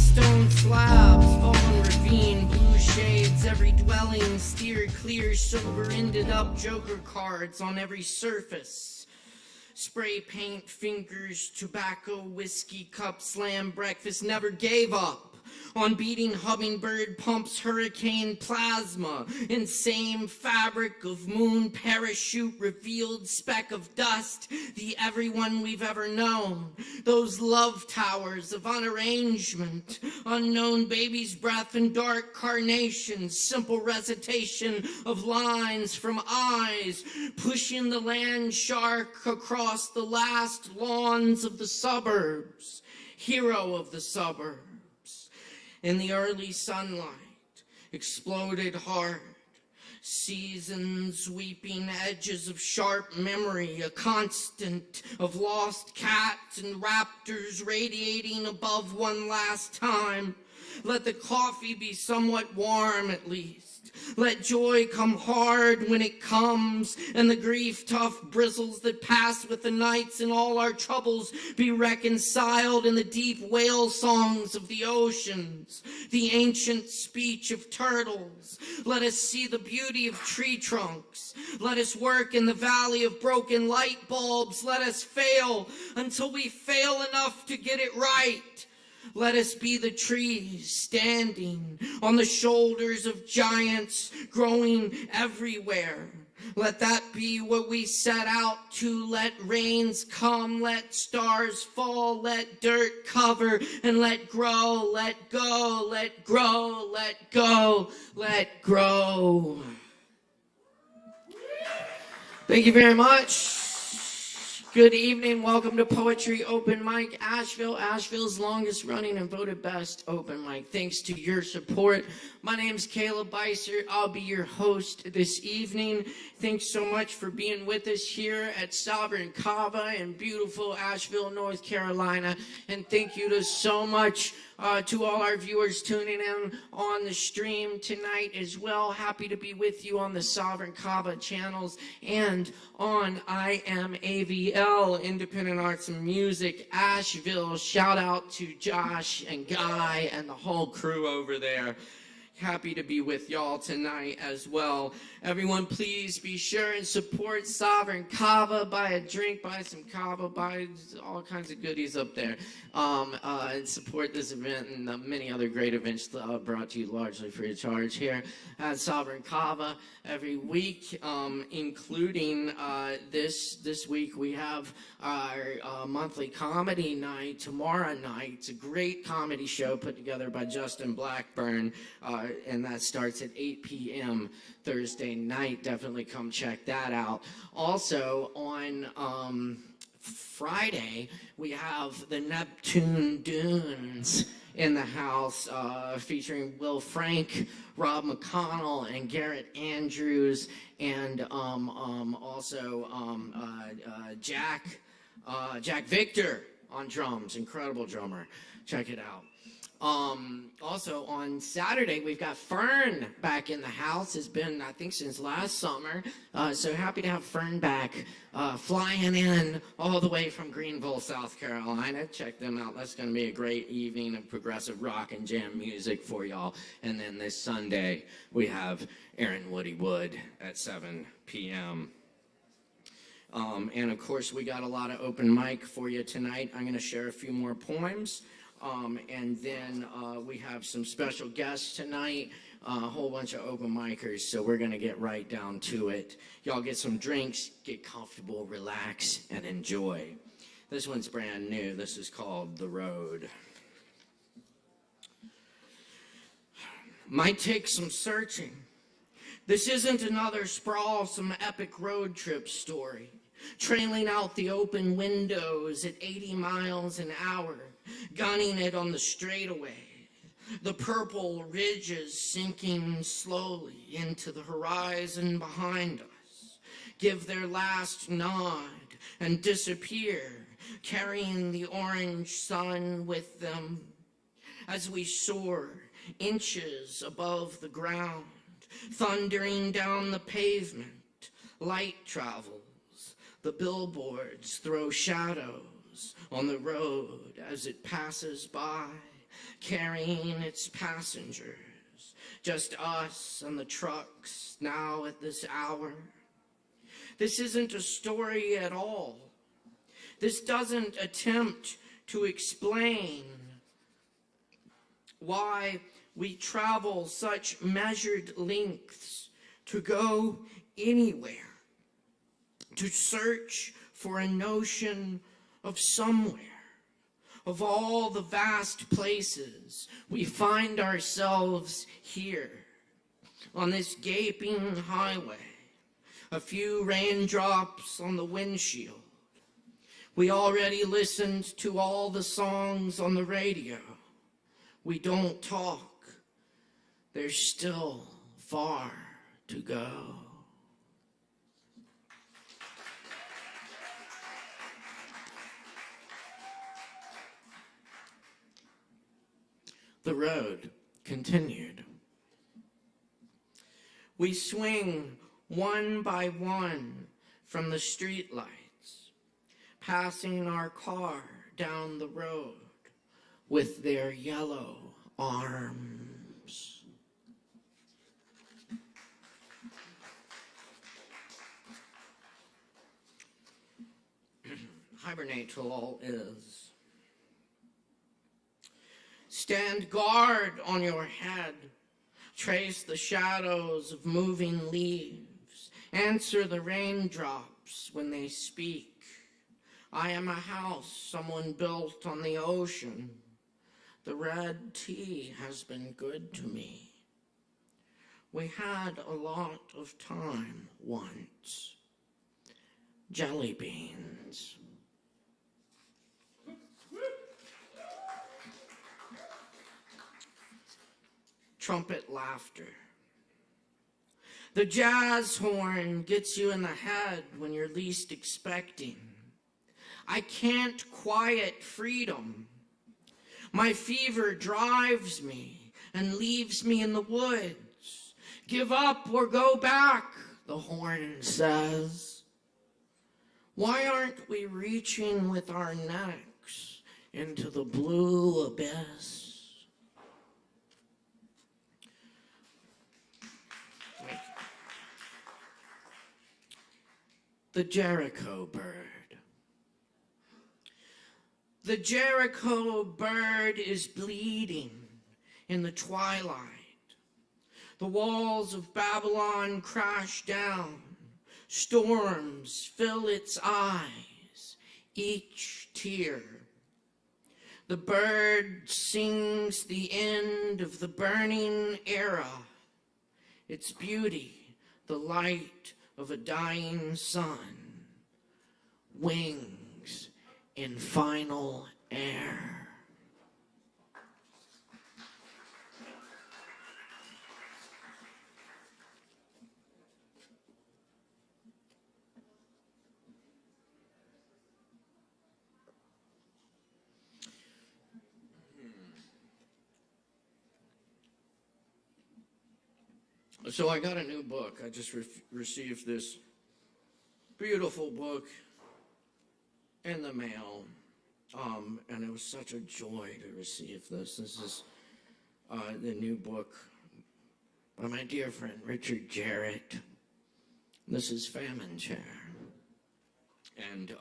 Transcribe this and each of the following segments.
stone slabs, fallen ravine, blue shades, every dwelling steered clear, sober ended up joker cards on every surface. Spray paint, fingers, tobacco, whiskey, cup, slam, breakfast, never gave up. On beating hummingbird pumps, hurricane plasma, insane fabric of moon parachute, revealed speck of dust, the everyone we've ever known. Those love towers of unarrangement, unknown baby's breath and dark carnations, simple recitation of lines from eyes, pushing the land shark across the last lawns of the suburbs, hero of the suburbs. In the early sunlight, exploded hard, seasons weeping edges of sharp memory, a constant of lost cats and raptors radiating above one last time. Let the coffee be somewhat warm at least. Let joy come hard when it comes, and the grief tough bristles that pass with the nights and all our troubles be reconciled in the deep whale songs of the oceans, the ancient speech of turtles. Let us see the beauty of tree trunks. Let us work in the valley of broken light bulbs. Let us fail until we fail enough to get it right. Let us be the trees standing on the shoulders of giants growing everywhere. Let that be what we set out to. Let rains come, let stars fall, let dirt cover, and let grow, let go, let grow, let go, let grow. Thank you very much. Good evening. Welcome to Poetry Open Mic Asheville, Asheville's longest running and voted best open mic. Thanks to your support. My name's Beissert. I'll be your host this evening. Thanks so much for being with us here at Sovereign Kava in beautiful Asheville, North Carolina. And thank you to all our viewers tuning in on the stream tonight as well. Happy to be with you on the Sovereign Kava channels and on I Am AVL, Independent Arts and Music, Asheville. Shout out to Josh and Guy and the whole crew over there. Happy to be with y'all tonight as well. Everyone, please be sure and support Sovereign Kava. Buy a drink, buy some kava, buy all kinds of goodies up there. And support this event and many other great events brought to you largely free of charge here at Sovereign Kava every week, including this week we have our monthly comedy night tomorrow night. It's a great comedy show put together by Justin Blackburn, and that starts at 8 p.m. Thursday night. Definitely come check that out. Also on Friday, we have the Neptune Dunes in the house, featuring Will Frank, Rob McConnell, and Garrett Andrews, and also Jack Victor on drums. Incredible drummer. Check it out. Also on Saturday, we've got Fern back in the house. It's been, I think, since last summer. So happy to have Fern back, flying in all the way from Greenville, South Carolina. Check them out. That's going to be a great evening of progressive rock and jam music for y'all. And then this Sunday, we have Aaron Woody Wood at 7 p.m. And of course, we got a lot of open mic for you tonight. I'm going to share a few more poems. And then we have some special guests tonight, a whole bunch of open micers, so we're going to get right down to it. Y'all get some drinks, get comfortable, relax, and enjoy. This one's brand new. This is called The Road. Might take some searching. This isn't another sprawl, some epic road trip story, trailing out the open windows at 80 miles an hour. Gunning it on the straightaway, the purple ridges sinking slowly into the horizon behind us, give their last nod and disappear, carrying the orange sun with them. As we soar inches above the ground, thundering down the pavement, light travels, the billboards throw shadows on the road as it passes by, carrying its passengers. Just us and the trucks now at this hour. This isn't a story at all. This doesn't attempt to explain why we travel such measured lengths to go anywhere, to search for a notion of somewhere, of all the vast places we find ourselves here, on this gaping highway, a few raindrops on the windshield. We already listened to all the songs on the radio. We don't talk. There's still far to go. The road continued. We swing one by one from the streetlights, passing our car down the road with their yellow arms. Hibernate till all is. Stand guard on your head. Trace the shadows of moving leaves. Answer the raindrops when they speak. I am a house someone built on the ocean. The red tea has been good to me. We had a lot of time once. Jelly beans. Trumpet laughter. The jazz horn gets you in the head when you're least expecting. I can't quiet freedom. My fever drives me and leaves me in the woods. Give up or go back, the horn says. Why aren't we reaching with our necks into the blue abyss? The Jericho bird. The Jericho bird is bleeding in the twilight. The walls of Babylon crash down. Storms fill its eyes, each tear. The bird sings the end of the burning era. Its beauty, the light of a dying sun, wings in final air. So I got a new book. I just received this beautiful book in the mail, and it was such a joy to receive this. This is the new book by my dear friend Richard Jarrett. This is Famine Chair, and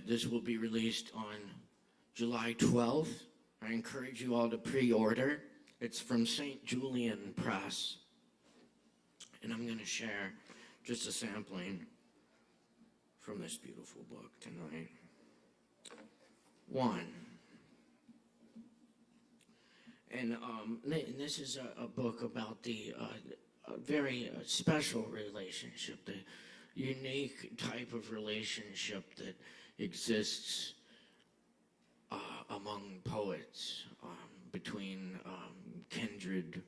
this will be released on July 12th. I encourage you all to pre-order. It's from St. Julian Press, and I'm going to share just a sampling from this beautiful book tonight. 1. And this is a book about the very special relationship, the unique type of relationship that exists among poets, between kindred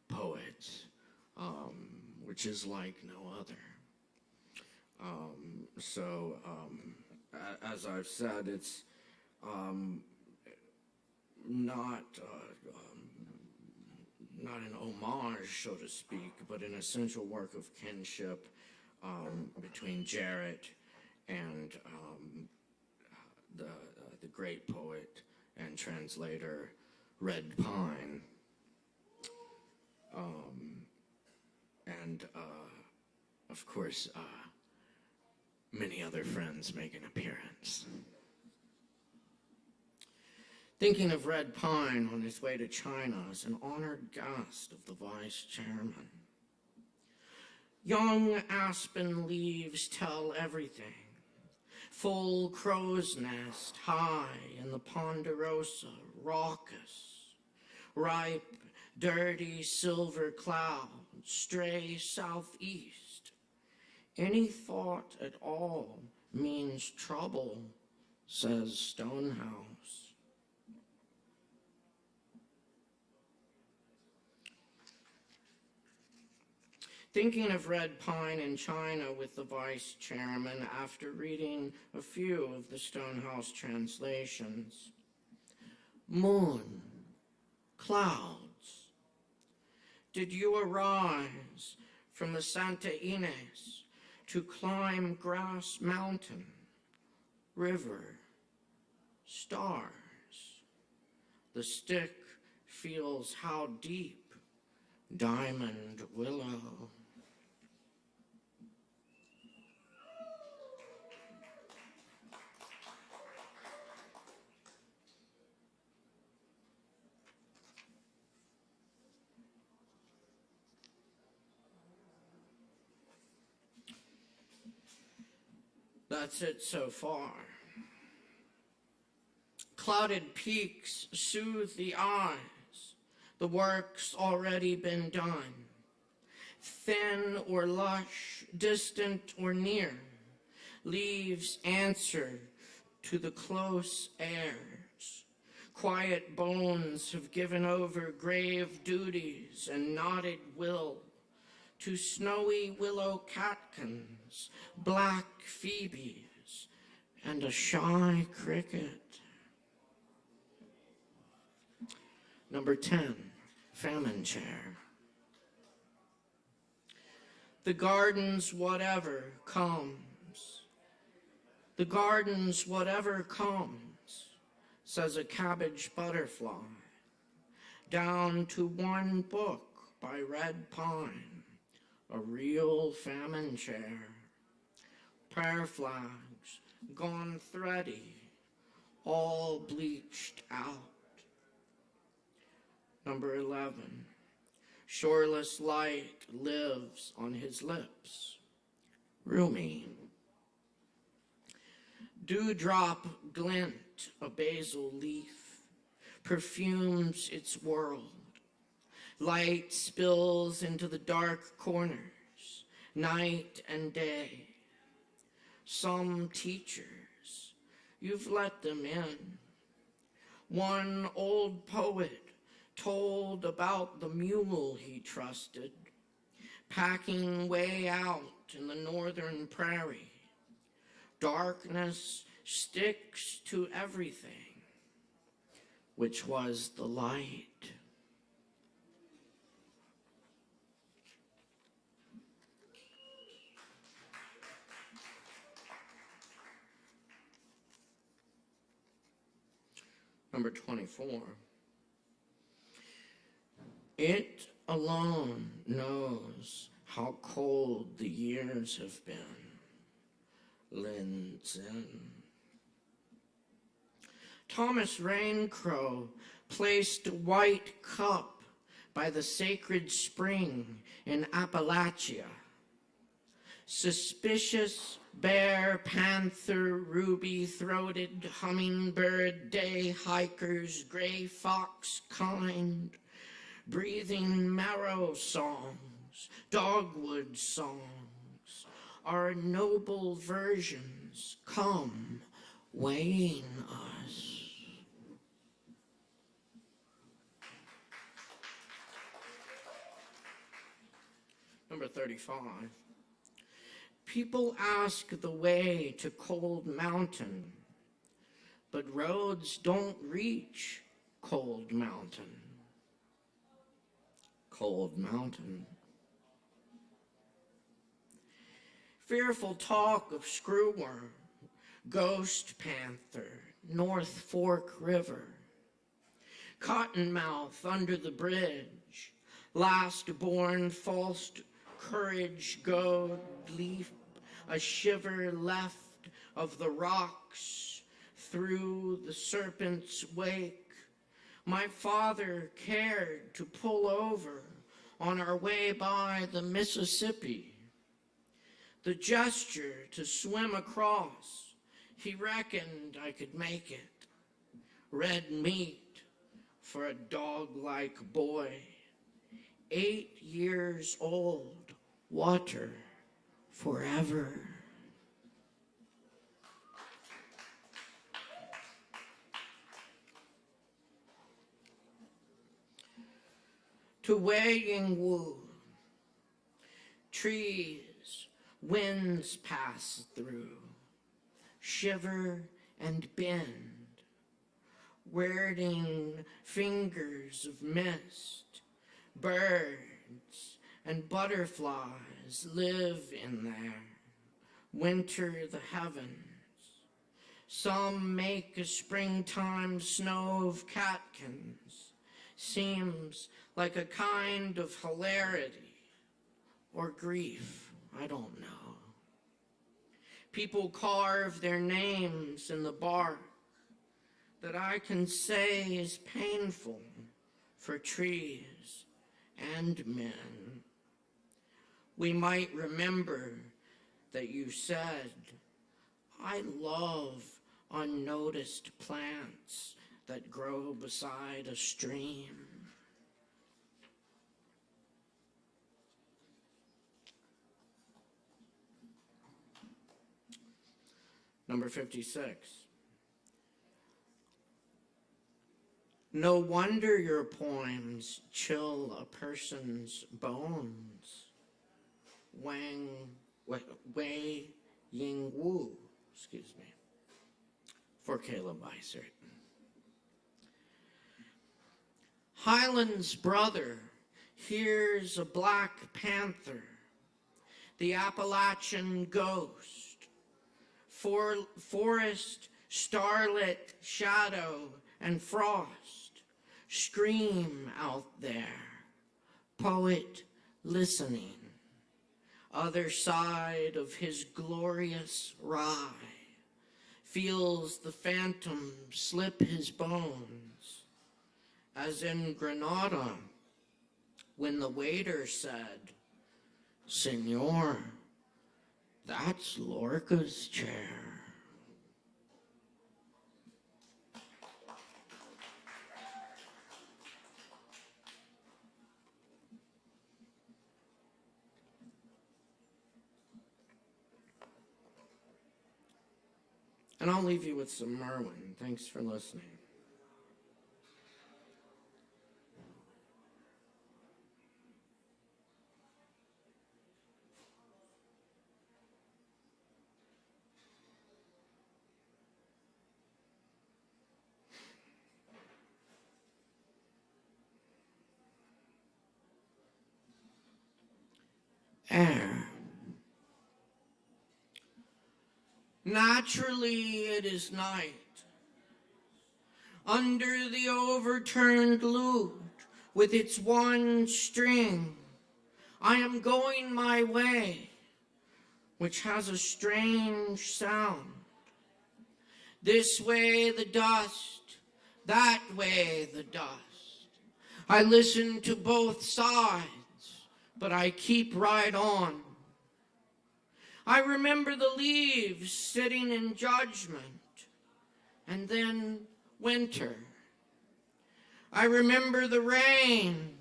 poets, which is like no other. As I've said, it's not an homage, so to speak, but an essential work of kinship between Jarrett and the great poet and translator Red Pine. And of course, many other friends make an appearance. Thinking of Red Pine on his way to China as an honored guest of the vice chairman. Young aspen leaves tell everything. Full crow's nest high in the ponderosa, raucous. Ripe, dirty silver clouds stray southeast. Any thought at all means trouble, says Stonehouse. Thinking of Red Pine in China with the vice chairman after reading a few of the Stonehouse translations. Moon, clouds, did you arise from the Santa Ynez to climb Grass Mountain, river, stars? The stick feels how deep, diamond willow. That's it so far. Clouded peaks soothe the eyes. The work's already been done. Thin or lush, distant or near, leaves answer to the close airs. Quiet bones have given over grave duties and knotted will to snowy willow catkins, black phoebes, and a shy cricket. Number 10, famine chair. The garden's whatever comes. The garden's whatever comes, says a cabbage butterfly, down to one book by Red Pine. A real famine chair, prayer flags gone thready, all bleached out. Number 11, shoreless light lives on his lips. Rumi. Dewdrop glint, a basil leaf, perfumes its world. Light spills into the dark corners, night and day. Some teachers, you've let them in. One old poet told about the mule he trusted, packing way out in the northern prairie. Darkness sticks to everything, which was the light. Number 24. It alone knows how cold the years have been. Lin Zin. Thomas Raincrow placed a white cup by the sacred spring in Appalachia. Suspicious bear, panther, ruby-throated, hummingbird, day hikers, gray fox kind, breathing marrow songs, dogwood songs, our noble versions come weighing us. Number 35. People ask the way to Cold Mountain, but roads don't reach Cold Mountain. Cold Mountain. Fearful talk of screwworm, ghost panther, North Fork River, Cottonmouth under the bridge, last born, false courage, goad, leap, a shiver left of the rocks through the serpent's wake. My father cared to pull over on our way by the Mississippi. The gesture to swim across, he reckoned I could make it. Red meat for a dog-like boy. 8 years old, water forever. To Wei Ying Wu, trees, winds pass through, shiver and bend, wearing fingers of mist. Birds and butterflies live in there, winter the heavens. Some make a springtime snow of catkins, seems like a kind of hilarity or grief, I don't know. People carve their names in the bark that I can say is painful for trees and men. We might remember that you said, I love unnoticed plants that grow beside a stream. Number 56. No wonder your poems chill a person's bones. Wei Ying Wu, excuse me, for Caleb Beissert. Highland's brother hears a black panther, the Appalachian ghost, forest, starlit, shadow, and frost scream out there, poet listening, other side of his glorious rye, feels the phantom slip his bones, as in Granada, when the waiter said, Senor, that's Lorca's chair. And I'll leave you with some Merwin. Thanks for listening. Air. Naturally it is night. Under the overturned lute with its one string, I am going my way, which has a strange sound. This way the dust, that way the dust. I listen to both sides, but I keep right on. I remember the leaves sitting in judgment, and then winter. I remember the rain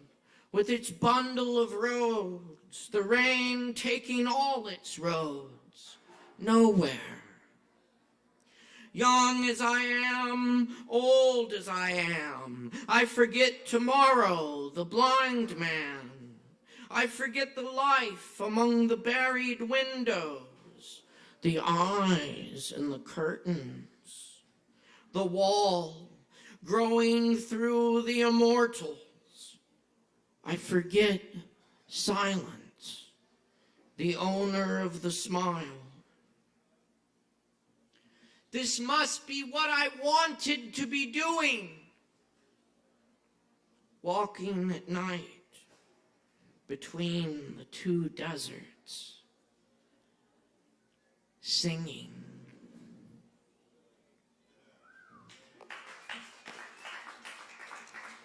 with its bundle of roads, the rain taking all its roads, nowhere. Young as I am, old as I am, I forget tomorrow, the blind man. I forget the life among the buried windows, the eyes in the curtains, the wall growing through the immortals. I forget silence, the owner of the smile. This must be what I wanted to be doing. walking at night between the two deserts, singing.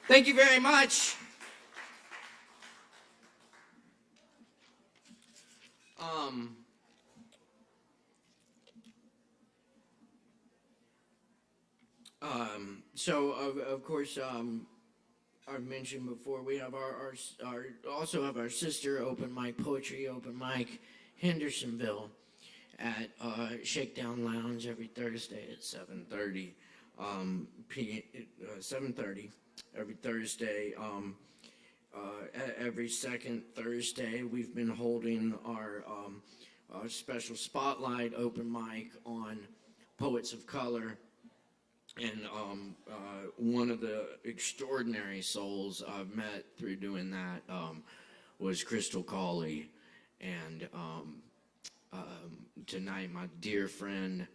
Thank you very much. So of course, I've mentioned before, we have our also have our sister open mic, poetry open mic, Hendersonville, at Shakedown Lounge every Thursday at 7:30 7:30 every Thursday. Every second Thursday, we've been holding our special spotlight open mic on poets of color. And one of the extraordinary souls I've met through doing that was Crystal Cawley. And tonight, my dear friend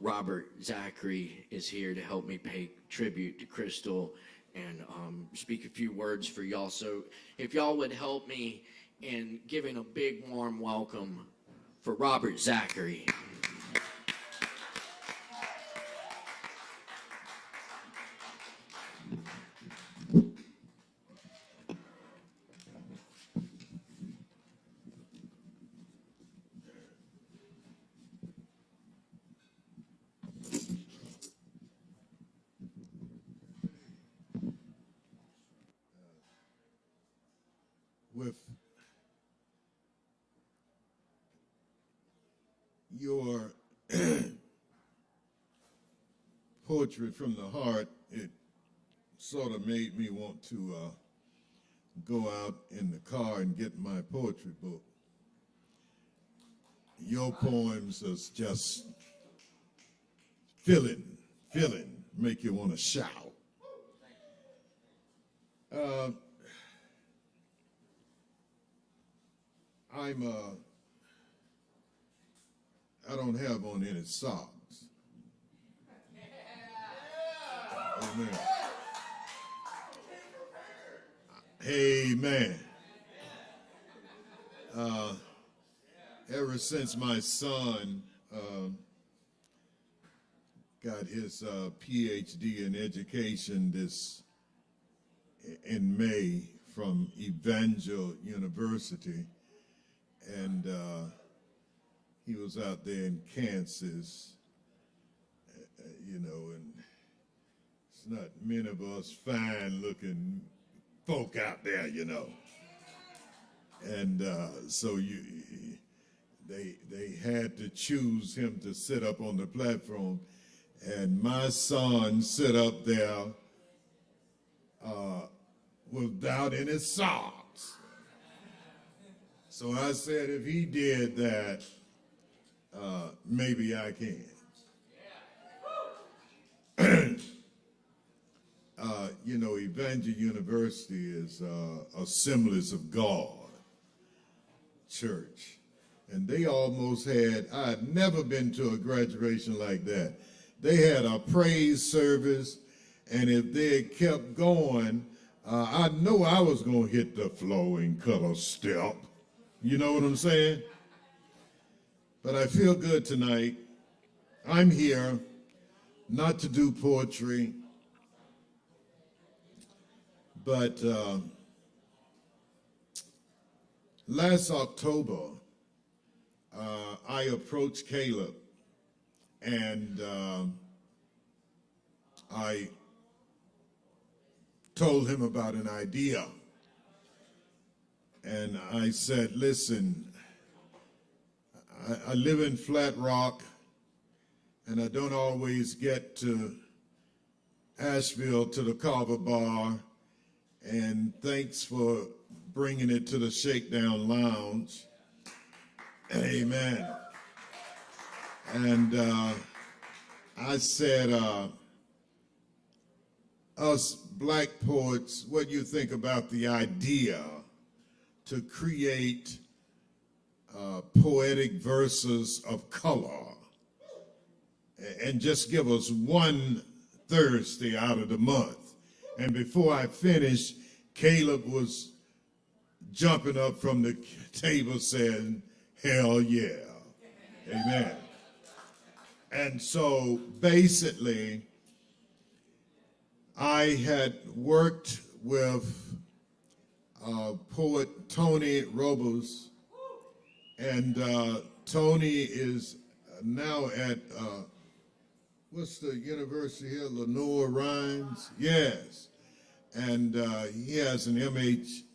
Robert Zachary is here to help me pay tribute to Crystal and speak a few words for y'all. So if y'all would help me in giving a big warm welcome for Robert Zachary. With your poetry from the heart, it sort of made me want to go out in the car and get my poetry book. Your poems is just filling, make you want to shout. I don't have on any socks. Amen. Amen. Ever since my son got his PhD in education in May from Evangel University, and he was out there in Kansas, and it's not many of us fine-looking folk out there, and so they had to choose him to sit up on the platform, and my son sit up there without any socks. So I said, if he did that, maybe I can. Evangel University is Assemblies of God church. And they almost had, I had never been to a graduation like that. They had a praise service, and if they had kept going, I know I was going to hit the floor and cut a step. You know what I'm saying? But I feel good tonight. I'm here not to do poetry, but last October, I approached Caleb, and I told him about an idea. And I said, listen, I live in Flat Rock, and I don't always get to Asheville to the Kava bar, and thanks for bringing it to the Shakedown Lounge. Amen. And I said, us black poets, what do you think about the idea to create poetic verses of color and just give us one Thursday out of the month? And before I finished, Caleb was jumping up from the table saying, hell yeah. Amen. And so basically, I had worked with poet Tony Robles, and Tony is now at, what's the university here, Lenore Rhines? Yes. And he has an MFA,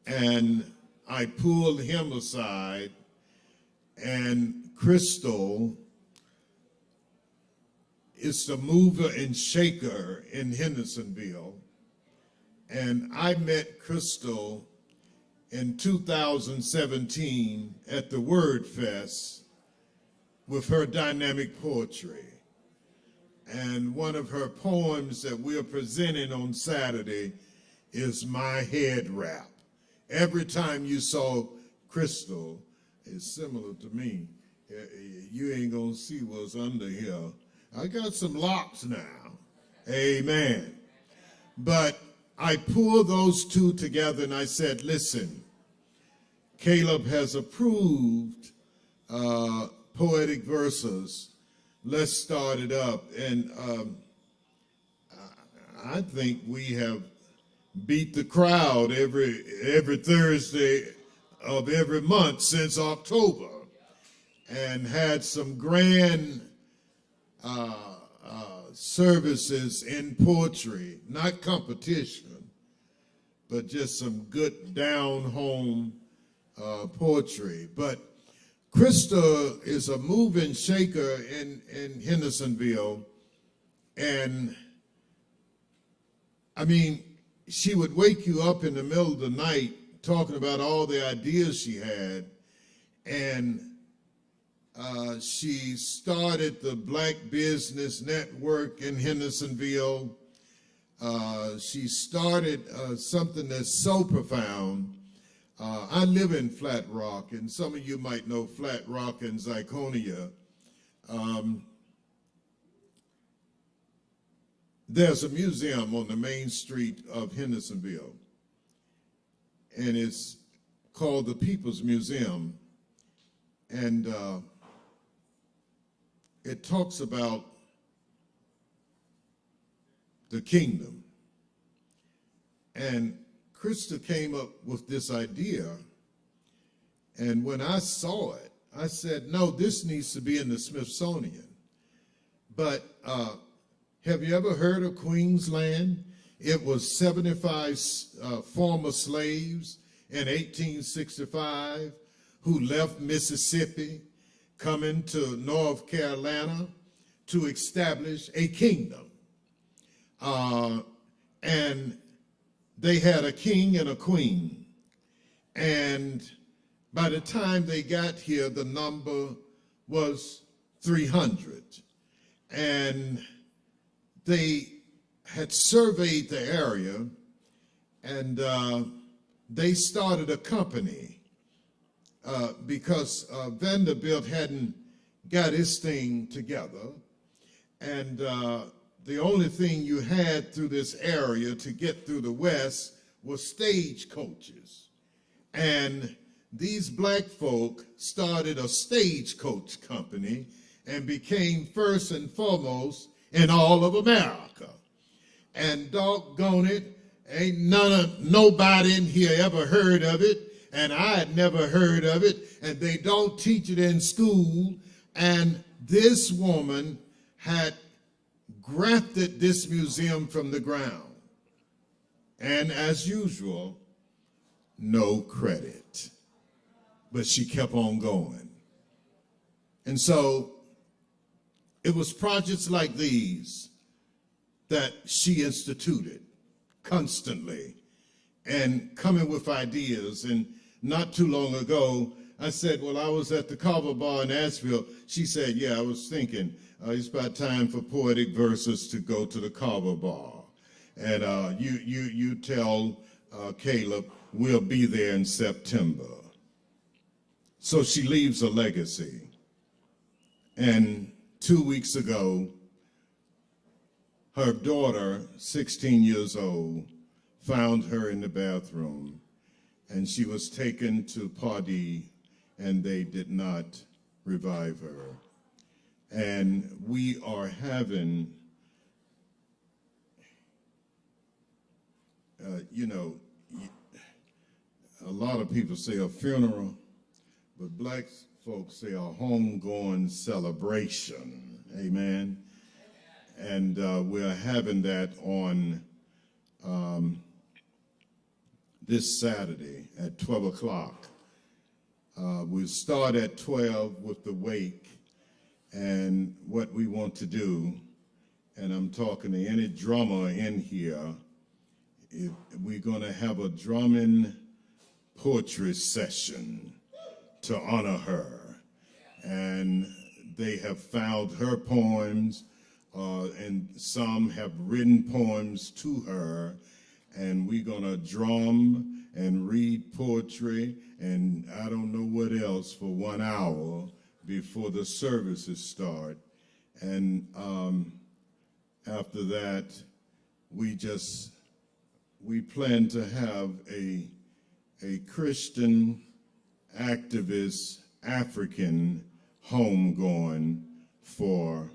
and I pulled him aside, and Crystal is the mover and shaker in Hendersonville, and I met Crystal in 2017 at the Word Fest with her dynamic poetry. And one of her poems that we're presenting on Saturday is My Head Wrap. Every time you saw Crystal, it's similar to me. You ain't gonna see what's under here. I got some locks now. Amen. But I pulled those two together and I said, listen, Caleb has approved poetic verses. Let's start it up. And I think we have beat the crowd every Thursday of every month since October, and had some grand services in poetry, not competition, but just some good down-home poetry. But Krista is a move and shaker in Hendersonville, and I mean, she would wake you up in the middle of the night talking about all the ideas she had, and she started the Black Business Network in Hendersonville. She started something that's so profound. I live in Flat Rock, and some of you might know Flat Rock and Ziconia. There's a museum on the main street of Hendersonville, and it's called the People's Museum, and it talks about the kingdom. And Krista came up with this idea, and when I saw it, I said, no, this needs to be in the Smithsonian. But have you ever heard of Queensland? It was 75 former slaves in 1865 who left Mississippi, coming to North Carolina to establish a kingdom. And they had a king and a queen. And by the time they got here, the number was 300. And they had surveyed the area, and they started a company because Vanderbilt hadn't got his thing together. And the only thing you had through this area to get through the West was stagecoaches. And these black folk started a stagecoach company and became first and foremost in all of America. And doggone it, ain't nobody in here ever heard of it, and I had never heard of it, and they don't teach it in school. And this woman had grafted this museum from the ground. And as usual, no credit. But she kept on going. And so it was projects like these that she instituted constantly and coming with ideas. And not too long ago, I said, well, I was at the Kava bar in Asheville. She said, yeah, I was thinking it's about time for poetic verses to go to the Kava bar. And you tell Caleb we'll be there in September. So she leaves a legacy. And 2 weeks ago, her daughter, 16 years old, found her in the bathroom, and she was taken to Pardee, and they did not revive her. And we are having, a lot of people say a funeral, but black folks say a homegoing celebration. Amen. And we're having that on this Saturday at 12 o'clock. We'll start at 12 with the wake, and what we want to do, and I'm talking to any drummer in here, we're going to have a drumming poetry session to honor her. And they have found her poems, and some have written poems to her, and we're going to drum and read poetry and I don't know what else for 1 hour before the services start. And after that, we plan to have a Christian activist African homegoing for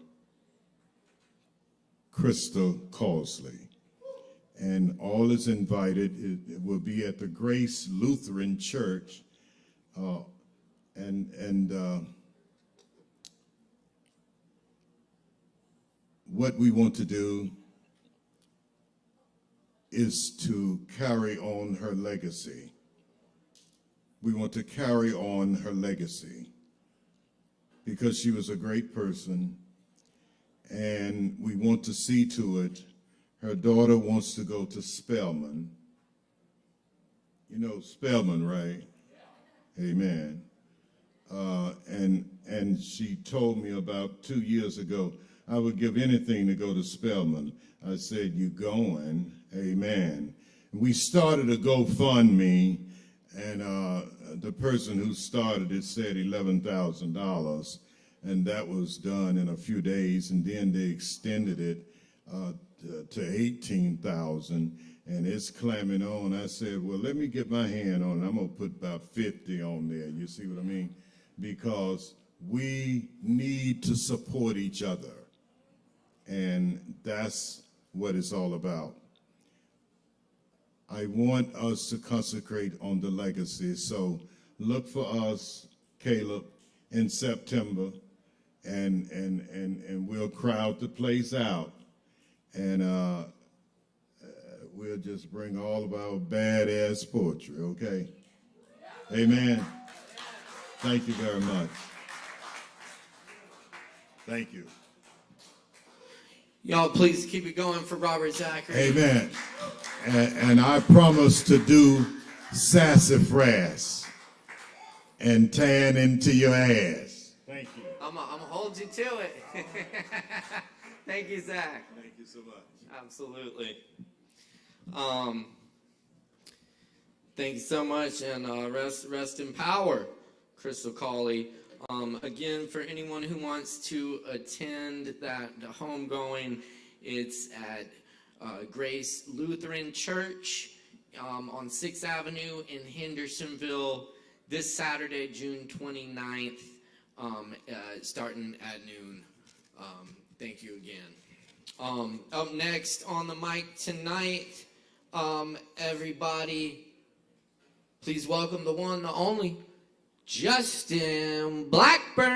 Crystal Causley. And all is invited. It will be at the Grace Lutheran Church. What we want to do is to carry on her legacy. We want to carry on her legacy because she was a great person, and we want to see to it. Her daughter wants to go to Spelman. You know Spelman, right? Amen. And she told me about 2 years ago, I would give anything to go to Spelman. I said, you going? Amen. We started a GoFundMe, and the person who started it said $11,000, and that was done in a few days, and then they extended it to 18,000, and it's climbing on. I said, well, let me get my hand on it. I'm going to put about 50 on there. You see what I mean? Because we need to support each other, and that's what it's all about. I want us to concentrate on the legacy, so look for us, Caleb, in September, and we'll crowd the place out. And we'll just bring all of our badass poetry, okay? Amen. Thank you very much. Thank you. Y'all, please keep it going for Robert Zachary. Amen. And I promise to do sassafras and tan into your ass. Thank you. I'm going to hold you to it. Thank you, Zach. Thank you so much. Absolutely. Thank you so much, and rest in power, Crystal Cawley. Again, for anyone who wants to attend that homegoing, it's at Grace Lutheran Church on 6th Avenue in Hendersonville this Saturday, June 29th, starting at noon. Thank you again. Up next on the mic tonight, everybody, please welcome the one, the only, Justin Blackburn.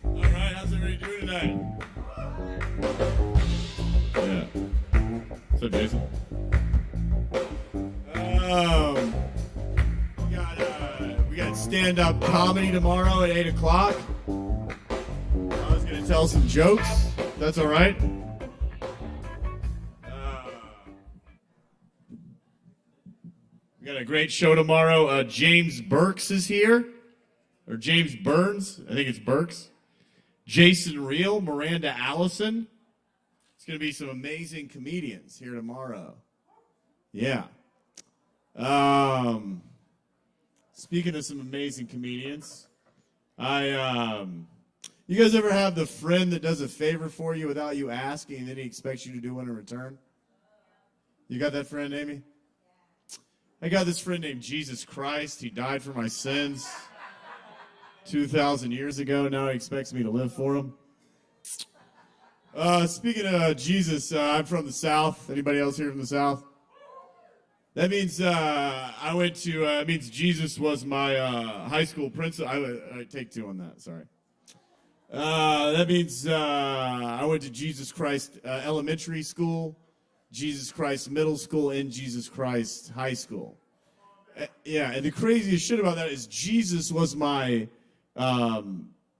All right, how's everybody doing tonight? Yeah. What's up, Jason? We got stand-up comedy tomorrow at 8 o'clock. I was going to tell some jokes. That's all right. We got a great show tomorrow. James Burks is here. Or James Burns. I think it's Burks. Jason Reel, Miranda Allison. It's going to be some amazing comedians here tomorrow. Yeah. Speaking of some amazing comedians, you guys ever have the friend that does a favor for you without you asking, and then he expects you to do one in return? You got that friend, Amy? I got this friend named Jesus Christ. He died for my sins 2,000 years ago. Now he expects me to live for him. Speaking of Jesus, I'm from the South. Anybody else here from the South? That means it means Jesus was my high school principal. I take two on that, sorry. That means I went to Jesus Christ Elementary School, Jesus Christ Middle School, and Jesus Christ High School. Yeah, and the craziest shit about that is Jesus was my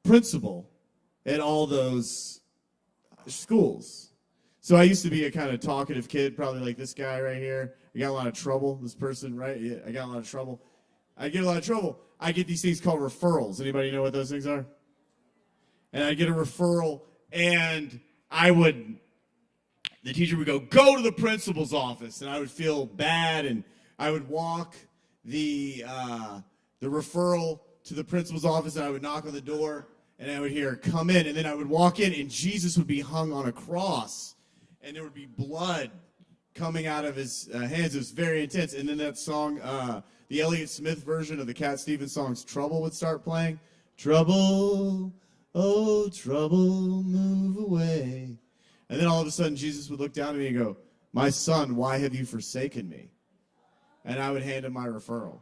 principal at all those schools. So I used to be a kind of talkative kid, probably like this guy right here. I got a lot of trouble. This person, right? Yeah, I got a lot of trouble. I get a lot of trouble. I get these things called referrals. Anybody know what those things are? And I get a referral, and the teacher would go to the principal's office, and I would feel bad, and I would walk the referral to the principal's office, and I would knock on the door, and I would hear, "Come in," and then I would walk in, and Jesus would be hung on a cross, and there would be blood coming out of his hands. It was very intense. And then that song, the Elliott Smith version of the Cat Stevens song's Trouble would start playing. Trouble, oh, trouble, move away. And then all of a sudden, Jesus would look down at me and go, "My son, why have you forsaken me?" And I would hand him my referral.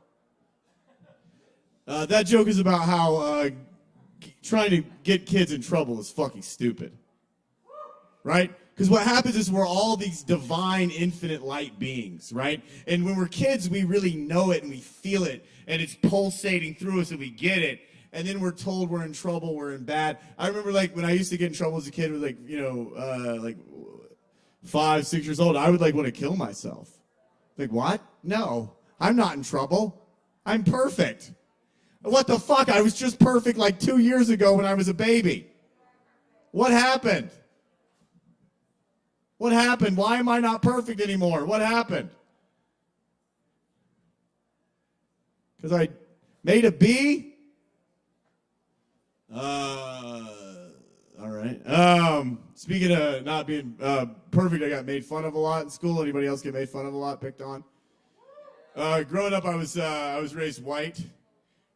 That joke is about how trying to get kids in trouble is fucking stupid. Right? Because what happens is we're all these divine, infinite light beings, right? And when we're kids, we really know it and we feel it, and it's pulsating through us and we get it. And then we're told we're in trouble, we're in bad. I remember like when I used to get in trouble as a kid with like 5, 6 years old, I would like want to kill myself. Like, what? No, I'm not in trouble. I'm perfect. What the fuck? I was just perfect like 2 years ago when I was a baby. What happened? What happened? Why am I not perfect anymore? What happened? Because I made a B? All right. Speaking of not being perfect, I got made fun of a lot in school. Anybody else get made fun of a lot, picked on? Growing up, I was raised white,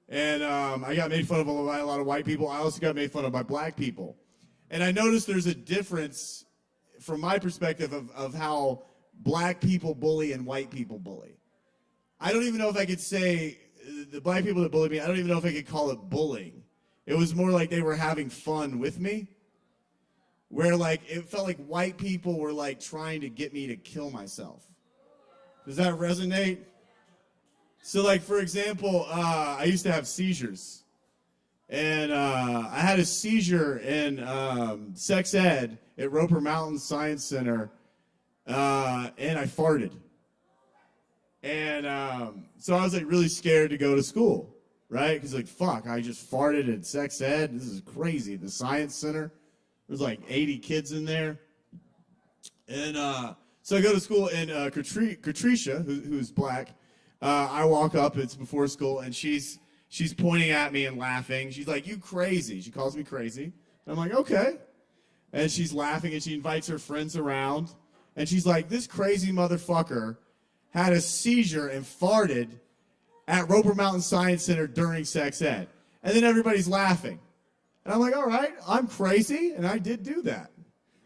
and I got made fun of by a lot of white people. I also got made fun of by black people. And I noticed there's a difference from my perspective of how black people bully and white people bully. I don't even know if I could say the black people that bullied me, I don't even know if I could call it bullying. It was more like they were having fun with me, where like it felt like white people were like trying to get me to kill myself. Does that resonate? So like, for example, I used to have seizures. And I had a seizure in sex ed at Roper Mountain Science Center, and I farted. And so I was like really scared to go to school, right? Because like, fuck, I just farted at sex ed. This is crazy. The Science Center, there's like 80 kids in there. And so I go to school, and Katricia, who's black, I walk up, it's before school, and she's pointing at me and laughing. She's like, "You crazy." She calls me crazy. I'm like, "Okay." And she's laughing, and she invites her friends around. And she's like, "This crazy motherfucker had a seizure and farted at Roper Mountain Science Center during sex ed." And then everybody's laughing. And I'm like, all right, I'm crazy, and I did do that.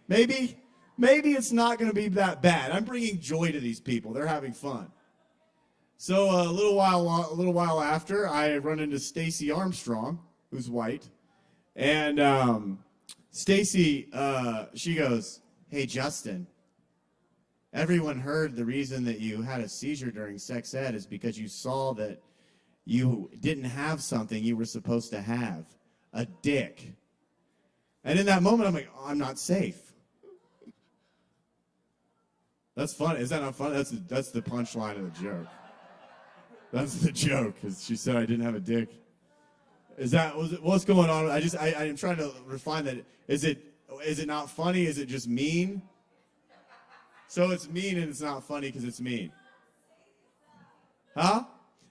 Maybe it's not going to be that bad. I'm bringing joy to these people. They're having fun. So a little while after, I run into Stacy Armstrong, who's white, and Stacy, she goes, "Hey Justin, everyone heard the reason that you had a seizure during sex ed is because you saw that you didn't have something you were supposed to have, a dick." And in that moment, I'm like, "Oh, I'm not safe." That's funny. Is that not funny? That's the punchline of the joke. That's the joke, because she said I didn't have a dick. What's going on? I am trying to refine that. Is it not funny? Is it just mean? So it's mean and it's not funny because it's mean. Huh?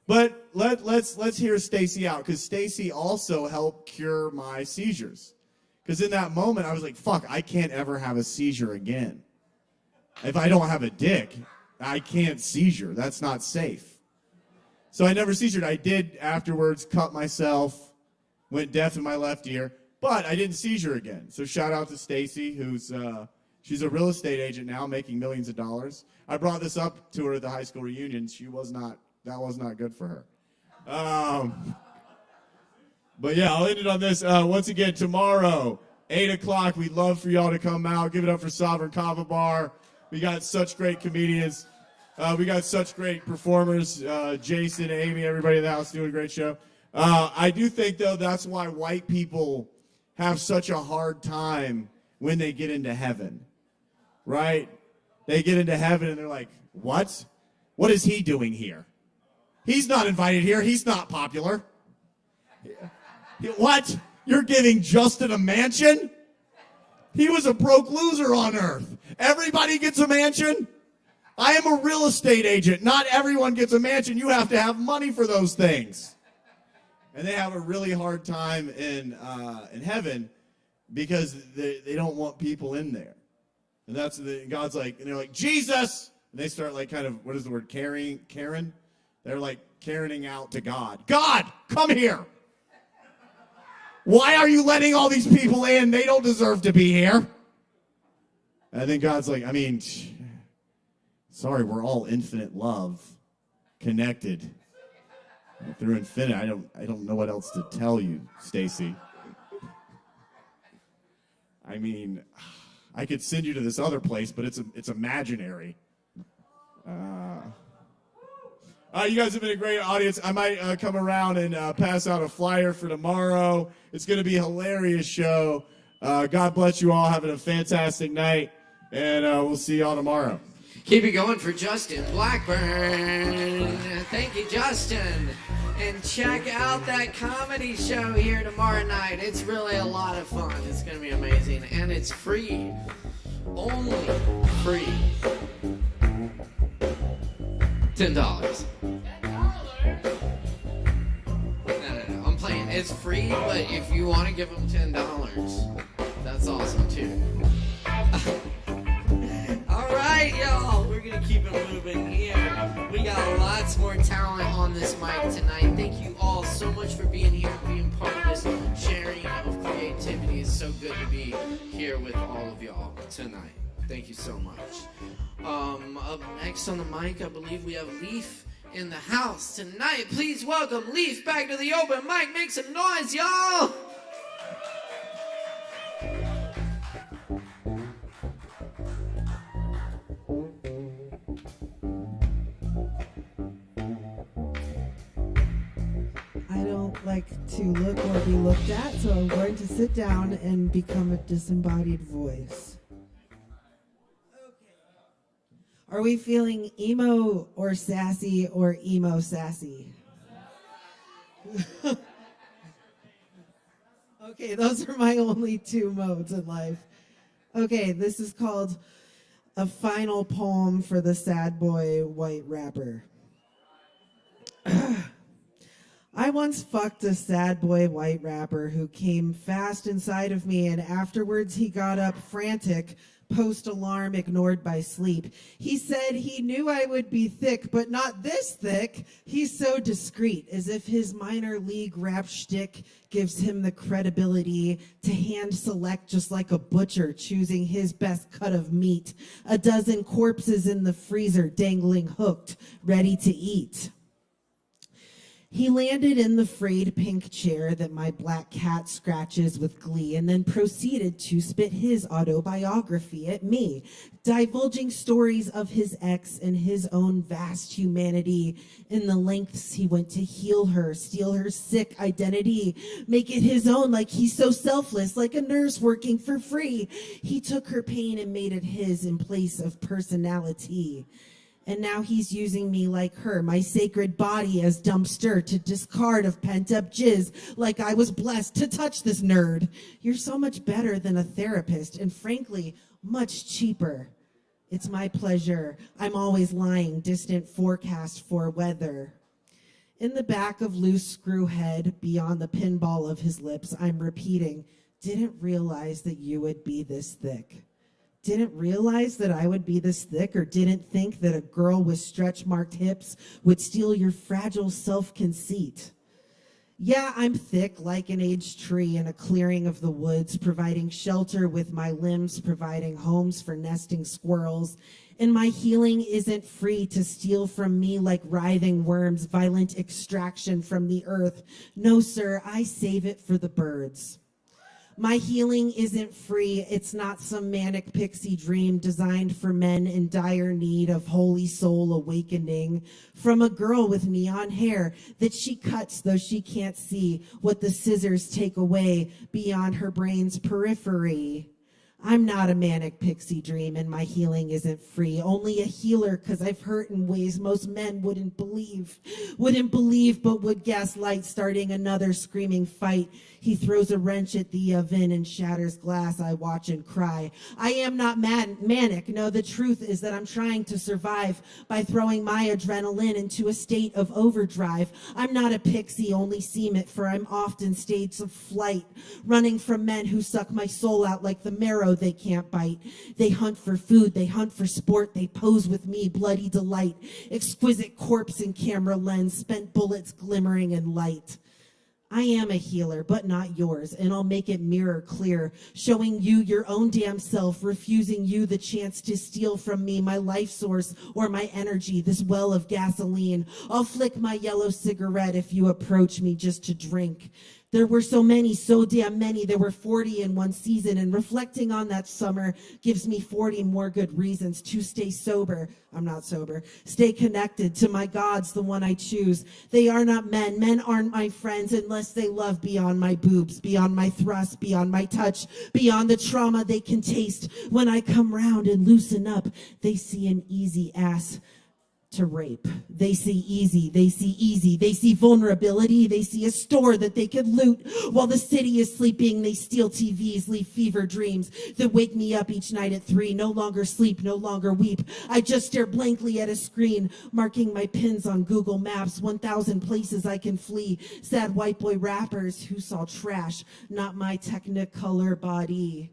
But let's hear Stacy out, because Stacy also helped cure my seizures. Because in that moment, I was like, fuck, I can't ever have a seizure again. If I don't have a dick, I can't seizure. That's not safe. So I never seizured. I did afterwards cut myself, went deaf in my left ear, but I didn't seizure again. So shout out to Stacy, who's she's a real estate agent now, making millions of dollars. I brought this up to her at the high school reunion. That was not good for her. But yeah, I'll end it on this. Once again, tomorrow, 8 o'clock, we'd love for y'all to come out. Give it up for Sovereign Kava Bar. We got such great comedians. We got such great performers. Jason, Amy, everybody in the house doing a great show. I do think, though, that's why white people have such a hard time when they get into heaven, right? They get into heaven and they're like, what? What is he doing here? He's not invited here. He's not popular. What? You're giving Justin a mansion? He was a broke loser on earth. Everybody gets a mansion? I am a real estate agent. Not everyone gets a mansion. You have to have money for those things. And they have a really hard time in heaven because they don't want people in there. And that's God's like, and they're like, Jesus! And they start like kind of, what is the word, Karen? They're like Karening out to God. God, come here! Why are you letting all these people in? They don't deserve to be here. And I think God's like, sorry, we're all infinite love, connected through infinite. I don't know what else to tell you, Stacy. I could send you to this other place, but it's imaginary. You guys have been a great audience. I might come around and pass out a flyer for tomorrow. It's going to be a hilarious show. God bless you all. Having a fantastic night, and we'll see y'all tomorrow. Keep it going for Justin Blackburn. Thank you, Justin. And check out that comedy show here tomorrow night. It's really a lot of fun. It's going to be amazing. And it's free. Only free. $10. No. I'm playing. It's free, but if you want to give them $10, that's awesome too. All right, y'all. We're going to keep it moving here. We got lots more talent on this mic tonight. Thank you all so much for being here, being part of this sharing of creativity. It's so good to be here with all of y'all tonight. Thank you so much. Up next on the mic, I believe we have Leaf in the house tonight. Please welcome Leaf back to the open mic. Make some noise, y'all. I don't like to look or be looked at, so I'm going to sit down and become a disembodied voice. Are we feeling emo or sassy or emo sassy? Okay, those are my only two modes in life. Okay, this is called A Final Poem for the Sad Boy White Rapper. I once fucked a sad boy white rapper who came fast inside of me, and afterwards he got up frantic, post-alarm ignored by sleep. He said he knew I would be thick, but not this thick. He's so discreet, as if his minor league rap shtick gives him the credibility to hand select just like a butcher choosing his best cut of meat. A dozen corpses in the freezer dangling hooked, ready to eat. He landed in the frayed pink chair that my black cat scratches with glee, and then proceeded to spit his autobiography at me, divulging stories of his ex and his own vast humanity in the lengths he went to heal her, steal her sick identity, make it his own like he's so selfless, like a nurse working for free. He took her pain and made it his in place of personality. And now he's using me like her, my sacred body as dumpster to discard of pent-up jizz, like I was blessed to touch this nerd. You're so much better than a therapist, and frankly, much cheaper. It's my pleasure. I'm always lying, distant forecast for weather. In the back of loose screw head, beyond the pinball of his lips, I'm repeating, didn't realize that you would be this thick. Didn't realize that I would be this thick, or didn't think that a girl with stretch-marked hips would steal your fragile self-conceit. Yeah, I'm thick like an aged tree in a clearing of the woods, providing shelter with my limbs, providing homes for nesting squirrels. And my healing isn't free to steal from me like writhing worms, violent extraction from the earth. No, sir, I save it for the birds. My healing isn't free. It's not some manic pixie dream designed for men in dire need of holy soul awakening from a girl with neon hair that she cuts though she can't see what the scissors take away beyond her brain's periphery. I'm not a manic pixie dream, and my healing isn't free. Only a healer, because I've hurt in ways most men wouldn't believe, but would gaslight, starting another screaming fight. He throws a wrench at the oven and shatters glass. I watch and cry. I am not manic. No, the truth is that I'm trying to survive by throwing my adrenaline into a state of overdrive. I'm not a pixie, only seem it, for I'm often states of flight, running from men who suck my soul out like the marrow they can't bite. They hunt for food, they hunt for sport, they pose with me, bloody delight, exquisite corpse in camera lens, spent bullets glimmering in light. I am a healer, but not yours, and I'll make it mirror clear, showing you your own damn self, refusing you the chance to steal from me my life source or my energy, this well of gasoline. I'll flick my yellow cigarette if you approach me just to drink. There were so many, so damn many. There were 40 in one season, and reflecting on that summer gives me 40 more good reasons to stay sober. I'm not sober. Stay connected to my gods, the one I choose. They are not men. Men aren't my friends unless they love beyond my boobs, beyond my thrust, beyond my touch, beyond the trauma they can taste. When I come round and loosen up, they see an easy ass to rape. They see easy, they see vulnerability, they see a store that they could loot. While the city is sleeping, they steal TVs, leave fever dreams that wake me up each night at 3. No longer sleep, no longer weep. I just stare blankly at a screen, marking my pins on Google Maps, 1,000 places I can flee. Sad white boy rappers who saw trash, not my technicolor body.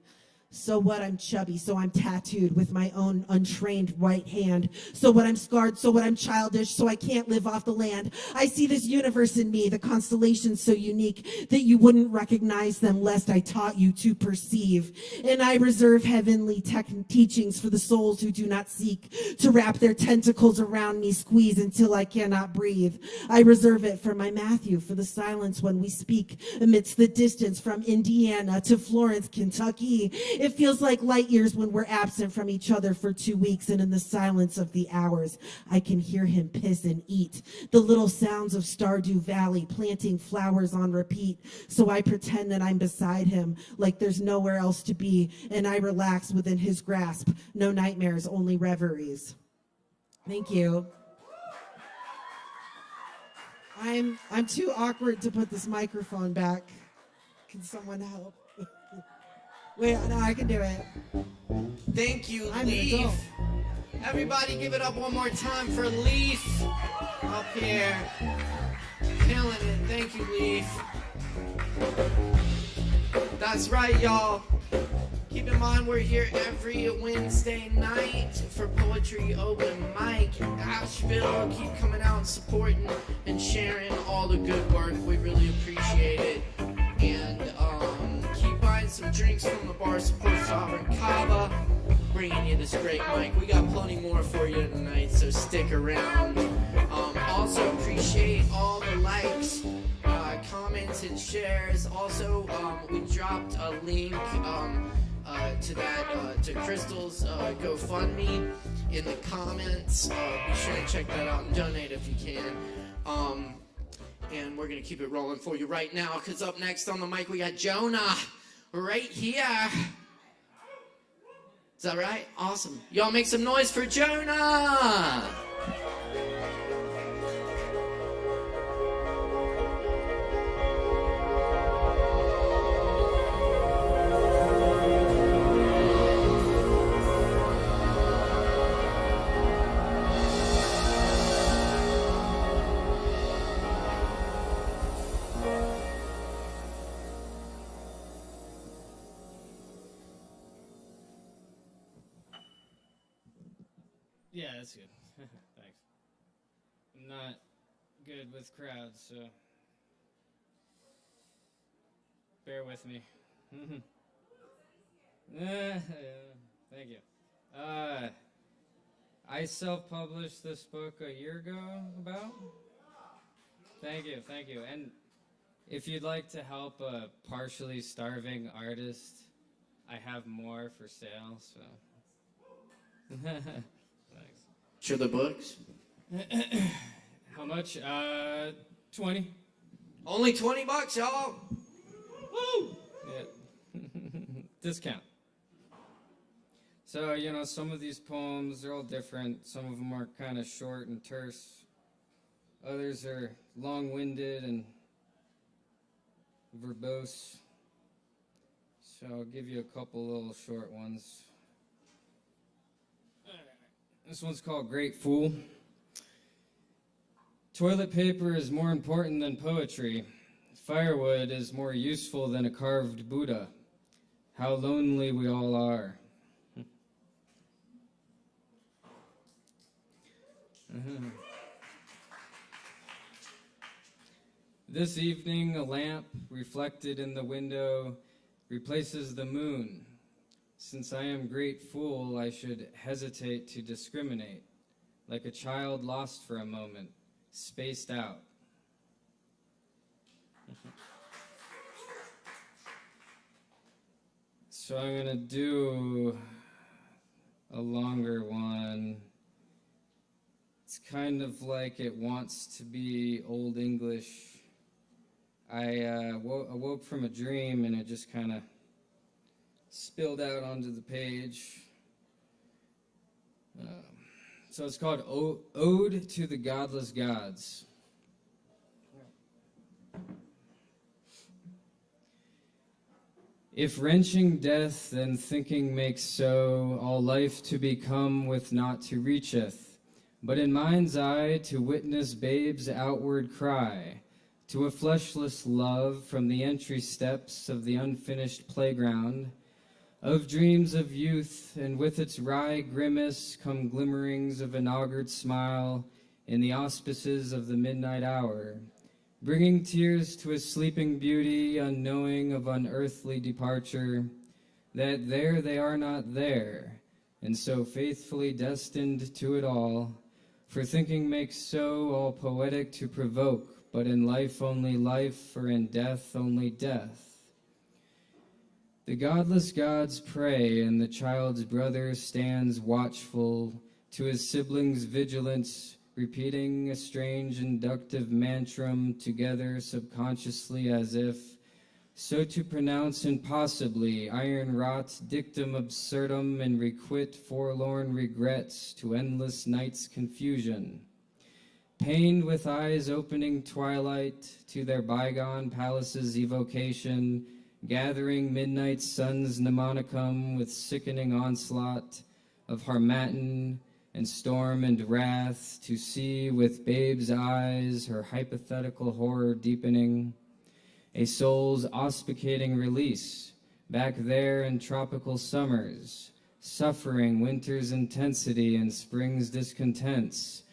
So what, I'm chubby, so I'm tattooed with my own untrained right hand. So what, I'm scarred, so what, I'm childish, so I can't live off the land. I see this universe in me, the constellations so unique that you wouldn't recognize them lest I taught you to perceive. And I reserve heavenly teachings for the souls who do not seek to wrap their tentacles around me, squeeze until I cannot breathe. I reserve it for my Matthew, for the silence when we speak amidst the distance from Indiana to Florence, Kentucky. It feels like light years when we're absent from each other for 2 weeks, and in the silence of the hours, I can hear him piss and eat. The little sounds of Stardew Valley, planting flowers on repeat. So I pretend that I'm beside him, like there's nowhere else to be, and I relax within his grasp. No nightmares, only reveries. Thank you. I'm too awkward to put this microphone back. Can someone help? Wait, no, I can do it. Thank you, I'm Leaf. an adult. Everybody give it up one more time for Leaf up here. Killing it. Thank you, Leaf. That's right, y'all. Keep in mind, we're here every Wednesday night for Poetry Open Mic in Asheville. Keep coming out and supporting and sharing all the good work. We really appreciate it. And keep buying some drinks from the bar. Support Sovereign Kava. Bringing you this great mic. We got plenty more for you tonight, so stick around. Also appreciate all the likes, comments, and shares. Also, we dropped a link to Crystal's GoFundMe in the comments. Be sure to check that out and donate if you can. And we're going to keep it rolling for you right now, because up next on the mic we got Jonah right here. Is that right? Awesome. Y'all make some noise for Jonah! Yeah, that's good. Thanks. I'm not good with crowds, so bear with me. Thank you. I self-published this book a year ago, about. Thank you. And if you'd like to help a partially starving artist, I have more for sale, so. Thanks. Show the books. How much? 20. Only $20, y'all. Woo! Yeah. Discount. So, some of these poems, they're all different. Some of them are kind of short and terse. Others are long-winded and verbose. So I'll give you a couple little short ones. This one's called Great Fool. Toilet paper is more important than poetry. Firewood is more useful than a carved Buddha. How lonely we all are. This evening, a lamp reflected in the window replaces the moon. Since I am great fool, I should hesitate to discriminate, like a child lost for a moment, spaced out. So I'm going to do a longer one. It's kind of like it wants to be Old English. I awoke from a dream and it just kind of spilled out onto the page. So it's called Ode to the Godless Gods. If wrenching death and thinking makes so, all life to become with not to reacheth, but in mind's eye to witness babe's outward cry, to a fleshless love from the entry steps of the unfinished playground, of dreams of youth, and with its wry grimace come glimmerings of an augured smile in the auspices of the midnight hour, bringing tears to a sleeping beauty unknowing of unearthly departure, that there they are not there, and so faithfully destined to it all, for thinking makes so all poetic to provoke, but in life only life, or in death only death. The godless gods pray, and the child's brother stands watchful to his sibling's vigilance, repeating a strange inductive mantram together subconsciously as if, so to pronounce impossibly iron wrought dictum absurdum and requite forlorn regrets to endless night's confusion. Pained with eyes opening twilight to their bygone palace's evocation, gathering midnight sun's mnemonicum with sickening onslaught of harmattan and storm and wrath, to see with babe's eyes her hypothetical horror deepening, a soul's auspicating release, back there in tropical summers, suffering winter's intensity and spring's discontents,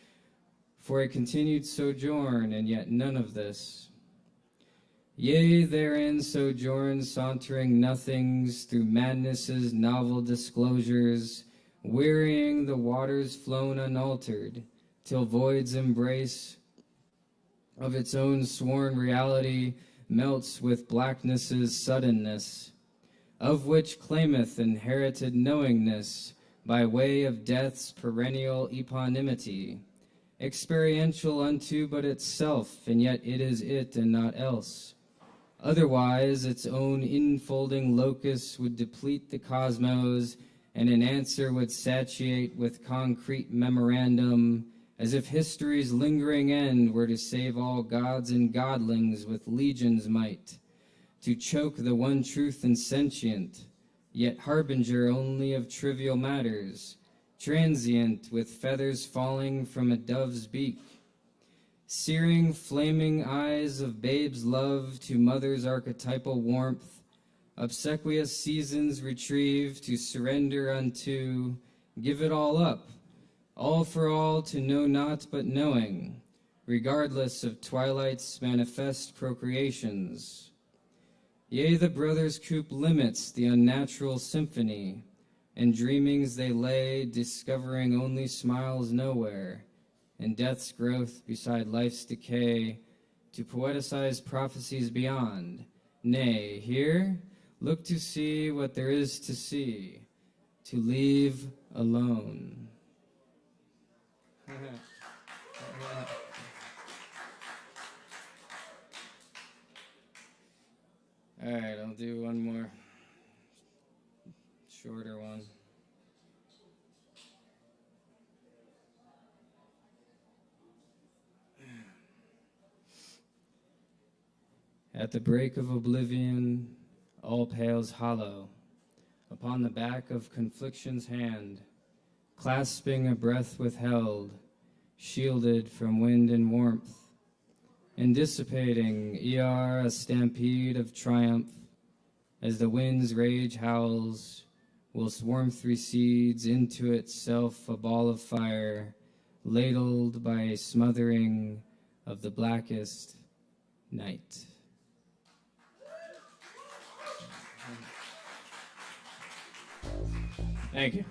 for a continued sojourn, and yet none of this. Yea, therein sojourn sauntering nothings through madness's novel disclosures, wearying the waters flown unaltered, till void's embrace of its own sworn reality melts with blackness's suddenness, of which claimeth inherited knowingness by way of death's perennial eponymity, experiential unto but itself, and yet it is it and not else. Otherwise, its own enfolding locus would deplete the cosmos, and an answer would satiate with concrete memorandum, as if history's lingering end were to save all gods and godlings with legion's might, to choke the one truth insentient, yet harbinger only of trivial matters, transient with feathers falling from a dove's beak, searing flaming eyes of babe's love to mother's archetypal warmth, obsequious seasons retrieve to surrender unto, give it all up, all for all to know not but knowing, regardless of twilight's manifest procreations. Yea, the brothers' coop limits the unnatural symphony, and dreamings they lay, discovering only smiles nowhere, and death's growth beside life's decay, to poeticize prophecies beyond. Nay, here, look to see what there is to see, to leave alone. All right, I'll do one more shorter one. At the break of oblivion, all pales hollow, upon the back of confliction's hand, clasping a breath withheld, shielded from wind and warmth, and dissipating a stampede of triumph, as the wind's rage howls, whilst warmth recedes into itself a ball of fire, ladled by a smothering of the blackest night. Thank you.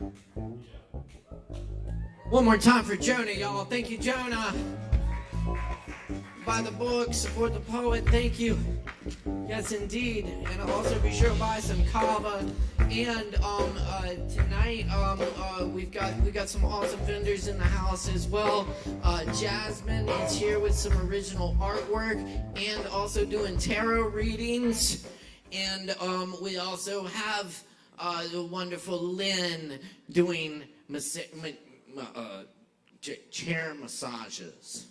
One more time for Jonah, y'all. Thank you, Jonah. Buy the book, support the poet. Thank you. Yes, indeed. And also be sure to buy some Kava. And tonight we've got some awesome vendors in the house as well. Jasmine is here with some original artwork and also doing tarot readings. And we also have the wonderful Lynn doing chair massages.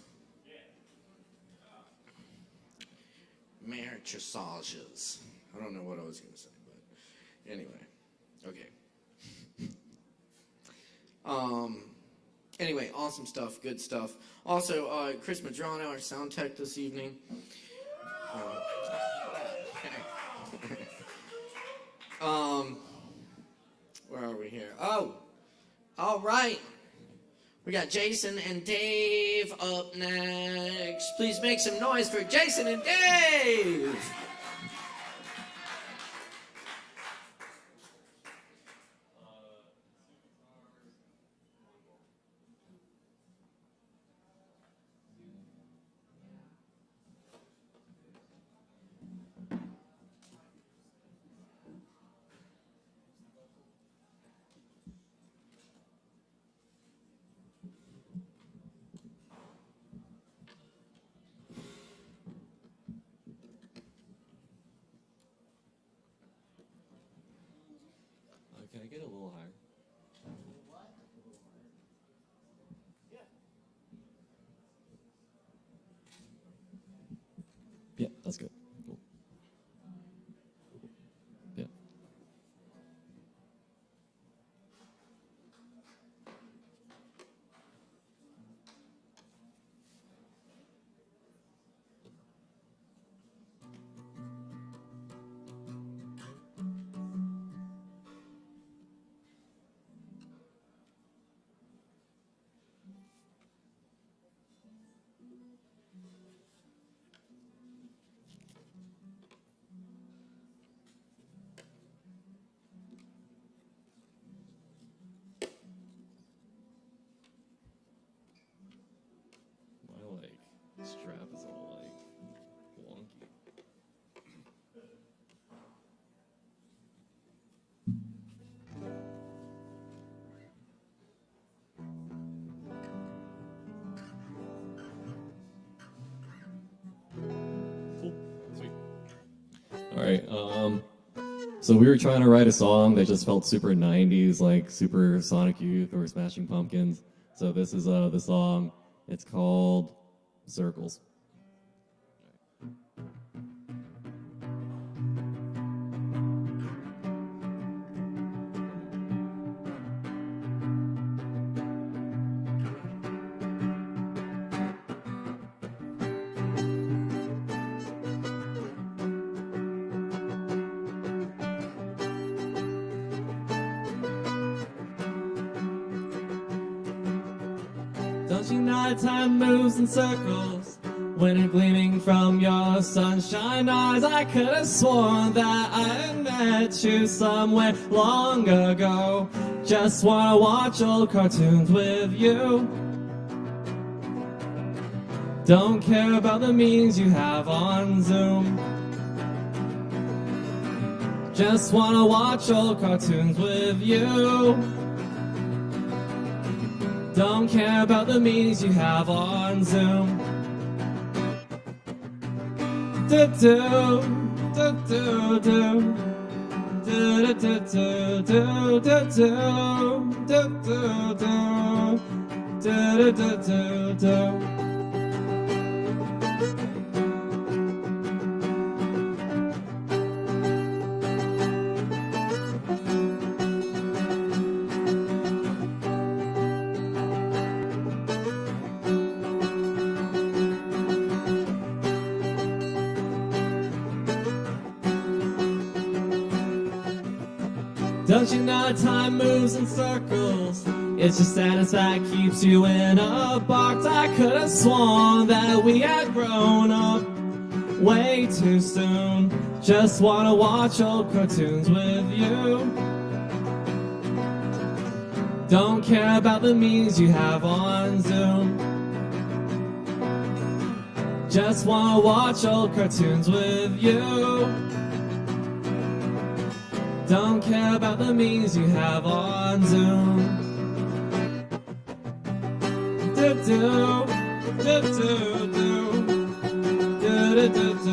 Massages. I don't know what I was going to say, but anyway. Okay. Anyway, awesome stuff, good stuff. Also, Chris Medrano, our sound tech this evening. Where are we here? Oh, all right. We got Jason and Dave up next. Please make some noise for Jason and Dave. Can I get a little higher? Yeah, that's good. Cool. Yeah. My strap is all wonky. Cool. Sweet. All right. So we were trying to write a song that just felt super 90s, like super Sonic Youth or Smashing Pumpkins. So this is the song. It's called Circles. Don't you know time moves in circles? When it gleaming from your sunshine eyes, I could have sworn that I had met you somewhere long ago. Just wanna watch old cartoons with you. Don't care about the memes you have on Zoom. Just wanna watch old cartoons with you. Don't care about the memes you have on Zoom. Do do do do do do do do do do do do do do. Don't you know time moves in circles? It's just status that keeps you in a box. I could have sworn that we had grown up way too soon. Just wanna watch old cartoons with you. Don't care about the memes you have on Zoom. Just wanna watch old cartoons with you. Don't care about the memes you have on Zoom. Do do do do do do do do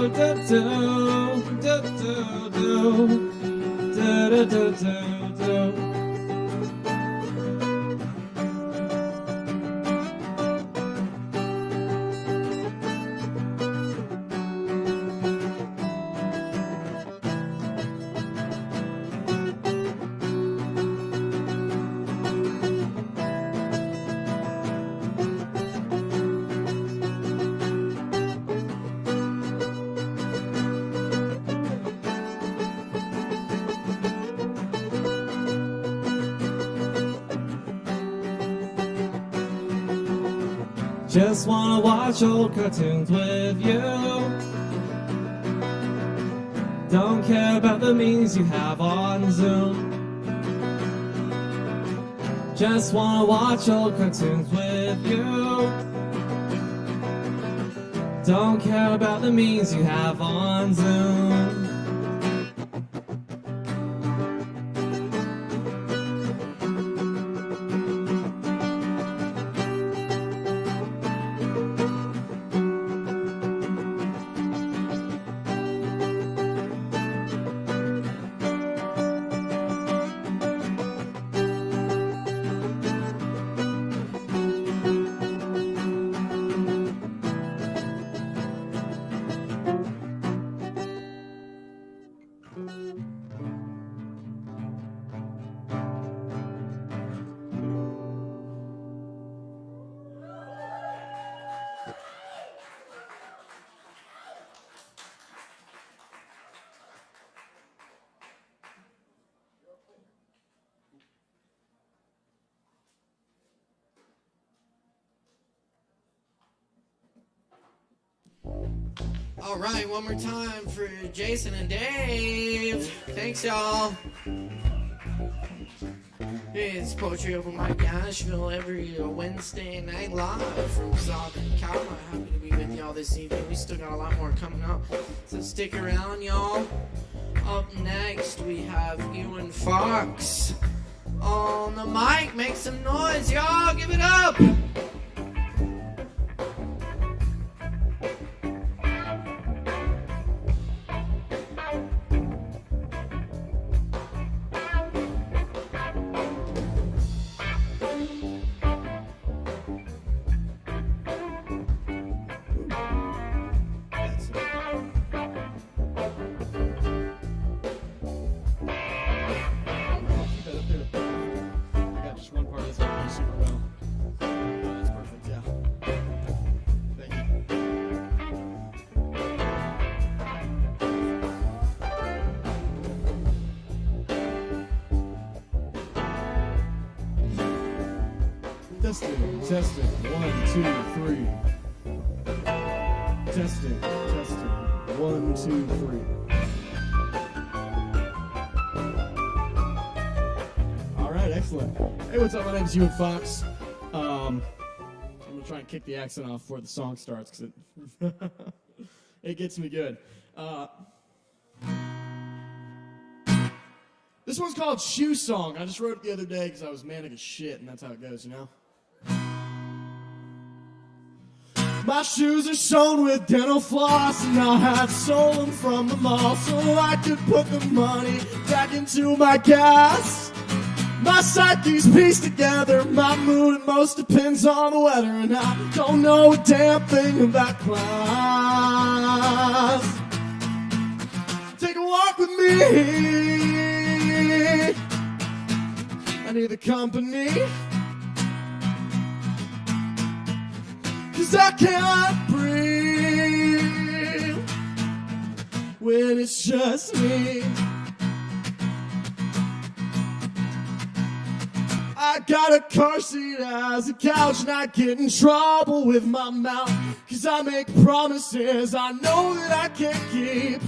do do do do do do. Just wanna watch old cartoons with you. Don't care about the memes you have on Zoom. Just wanna watch old cartoons with you. Don't care about the memes you have on Zoom. All right, one more time for Jason and Dave. Thanks, y'all. Hey, it's Poetry Open Mic Asheville every Wednesday night live from Southern Kava. Happy to be with y'all this evening. We still got a lot more coming up, so stick around, y'all. Up next, we have Ewan Fox on the mic. Make some noise, y'all. Give it up. I got just one part that's not super well. Testing, testing. 1, 2, 3. Testing, testing. 1, 2, 3. All right, excellent. Hey, what's up? My name's Ewan Fox. I'm gonna try and kick the accent off before the song starts because it gets me good. This one's called Shoe Song. I just wrote it the other day because I was manic as shit, and that's how it goes, you know? My shoes are sewn with dental floss, and I had sold them from the mall so I could put the money back into my gas. My psyche's pieced together, my mood and most depends on the weather, and I don't know a damn thing about class. Take a walk with me, I need the company, 'cause I can't breathe when it's just me. I got a car seat as a couch and I get in trouble with my mouth, 'cause I make promises I know that I can't keep.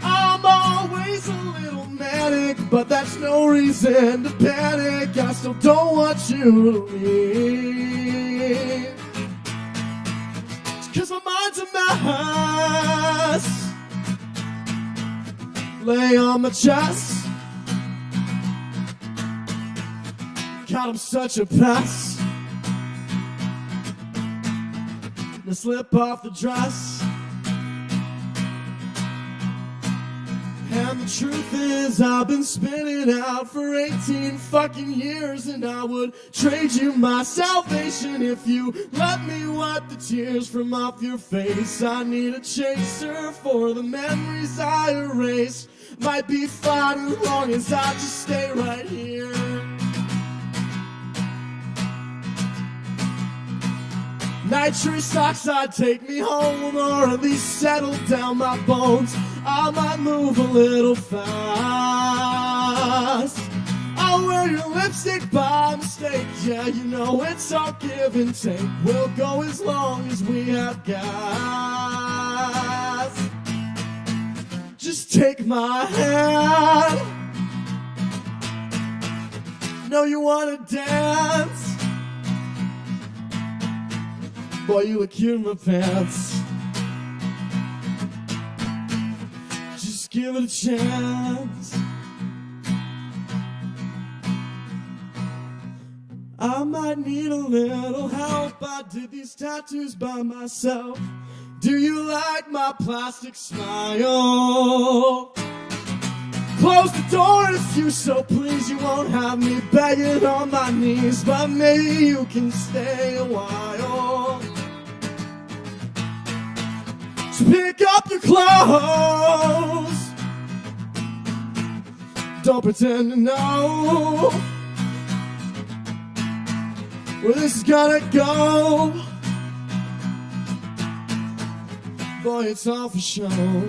I'm always a little manic, but that's no reason to panic. I still don't want you to leave, 'cause my mind's a mess. Lay on my chest, God, I'm such a pest. To slip off the dress. And the truth is, I've been spinning out for 18 fucking years, and I would trade you my salvation if you let me wipe the tears from off your face. I need a chaser for the memories I erased. Might be fine as long as I just stay right here. Nitrous oxide, take me home, or at least settle down my bones. I might move a little fast. I'll wear your lipstick by mistake. Yeah, you know it's all give and take. We'll go as long as we have gas. Just take my hand. Know you wanna dance. Boy, you look cute in my pants. Just give it a chance. I might need a little help. I did these tattoos by myself. Do you like my plastic smile? Close the door if you so please. You won't have me begging on my knees, but maybe you can stay a while. Pick up your clothes. Don't pretend to know where this is gonna go. Boy, it's all for show.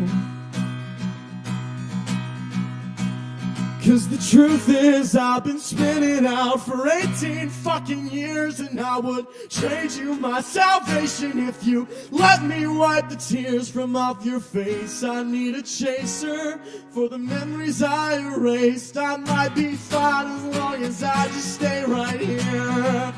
'Cause the truth is, I've been spinning out for 18 fucking years, and I would trade you my salvation if you let me wipe the tears from off your face. I need a chaser for the memories I erased. I might be fine as long as I just stay right here.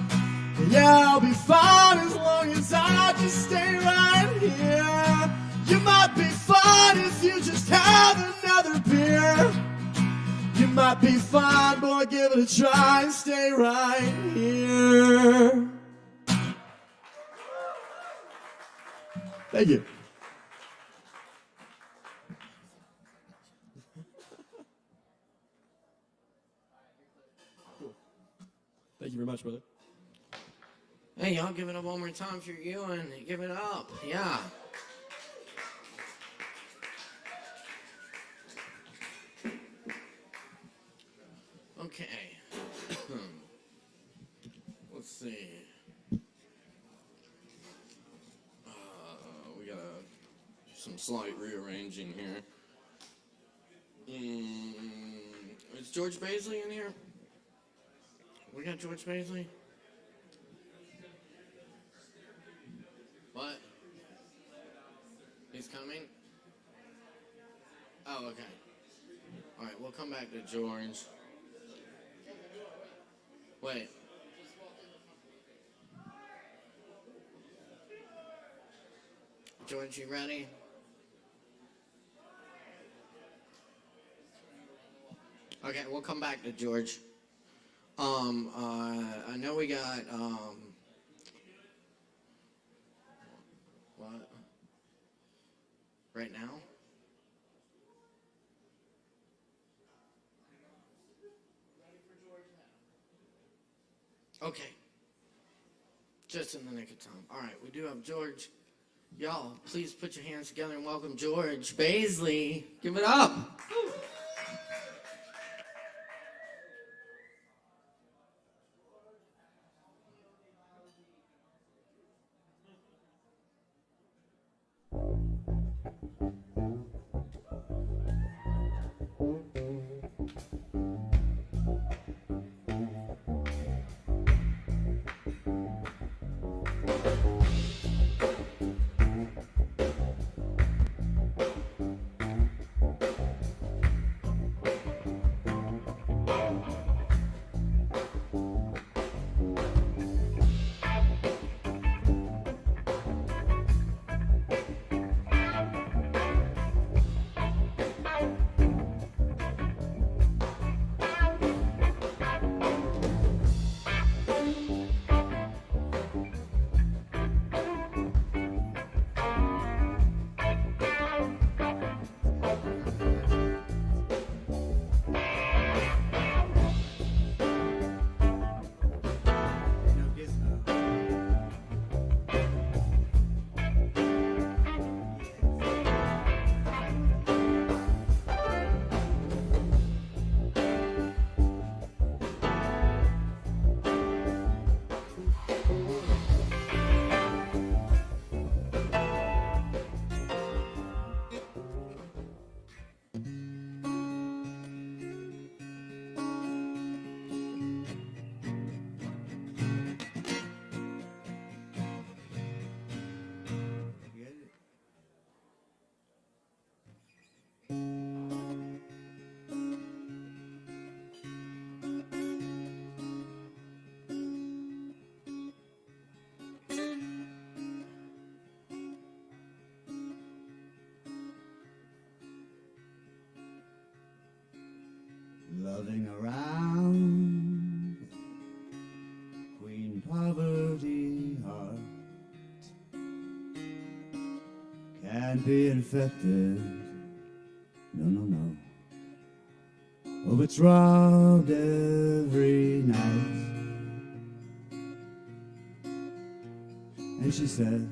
Yeah, I'll be fine as long as I just stay right here. You might be fine if you just have another beer. You might be fine, boy, give it a try and stay right here. Thank you. Cool. Thank you very much, brother. Hey, y'all give it up one more time for you and give it up. Yeah. Okay. Let's see. We gotta do some slight rearranging here. Is George Baisley in here? We got George Baisley? Oh, okay. All right, we'll come back to George. Wait. George, you ready? Okay, we'll come back to George. I know we got, what? Right now? Okay. Just in the nick of time. All right, we do have George. Y'all, please put your hands together and welcome George Baisley. Give it up. Loving around Queen Poverty heart can't be infected. No, no, no. Oh, it's robbed every night. And she says,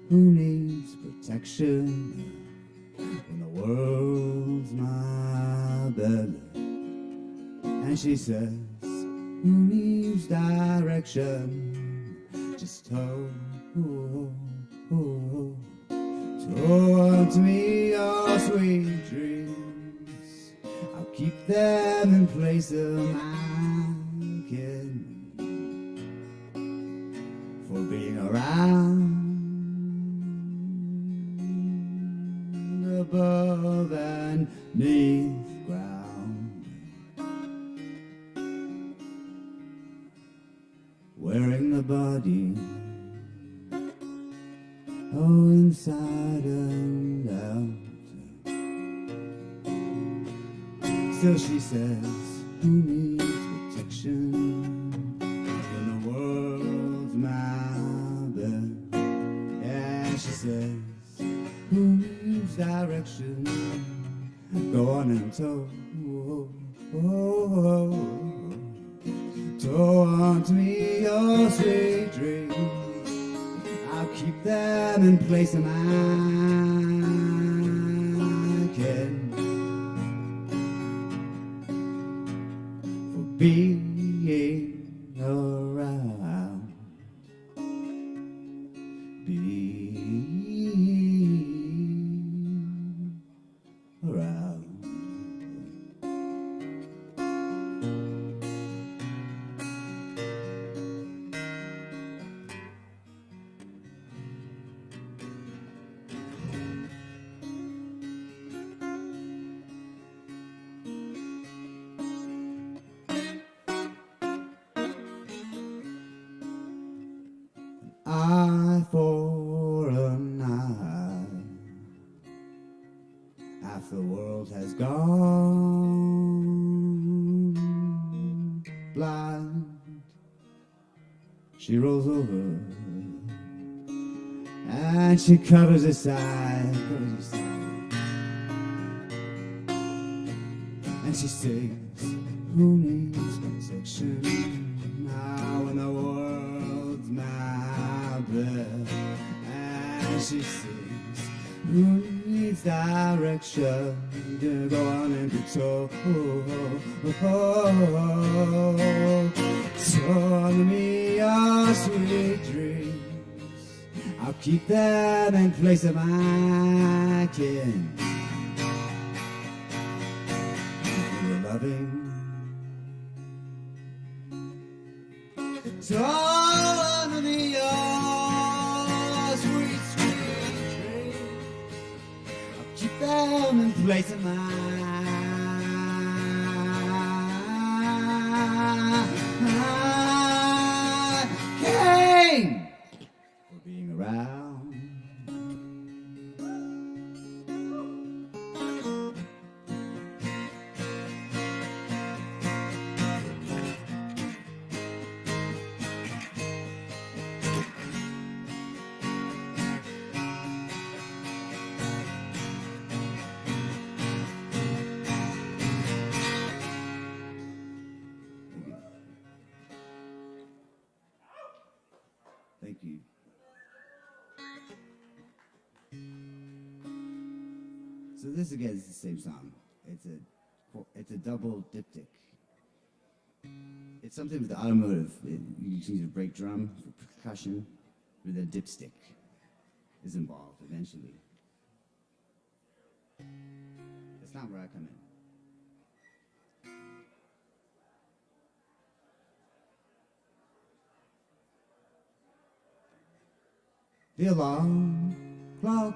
who needs protection when the world's my bed? And she says, who needs direction? Just tow to me your sweet dreams. I'll keep them in place of my kid. For being around above and beneath ground, wearing the body, oh, inside and out. Still she says, who needs protection when the world's my bed? Yeah, she says, who needs direction? Go on and tow, tow on to me your sweet dreams. I'll keep them in place of my kid. For being around, being around. blind. She rolls over and she covers her side, and she sings, who needs protection now when the world's my bed? And she sings, who needs direction to go on and patrol? Tell me your sweet dreams, I'll keep them in place of my kin. You're loving. Tell me your sweet, sweet dreams, I'll keep them in place of my kin. For being around. Thank you. So this again is the same song. It's a double diptych. It's something with the automotive. You use a brake drum for percussion, with a dipstick is involved eventually. That's not where I come in. The alarm clock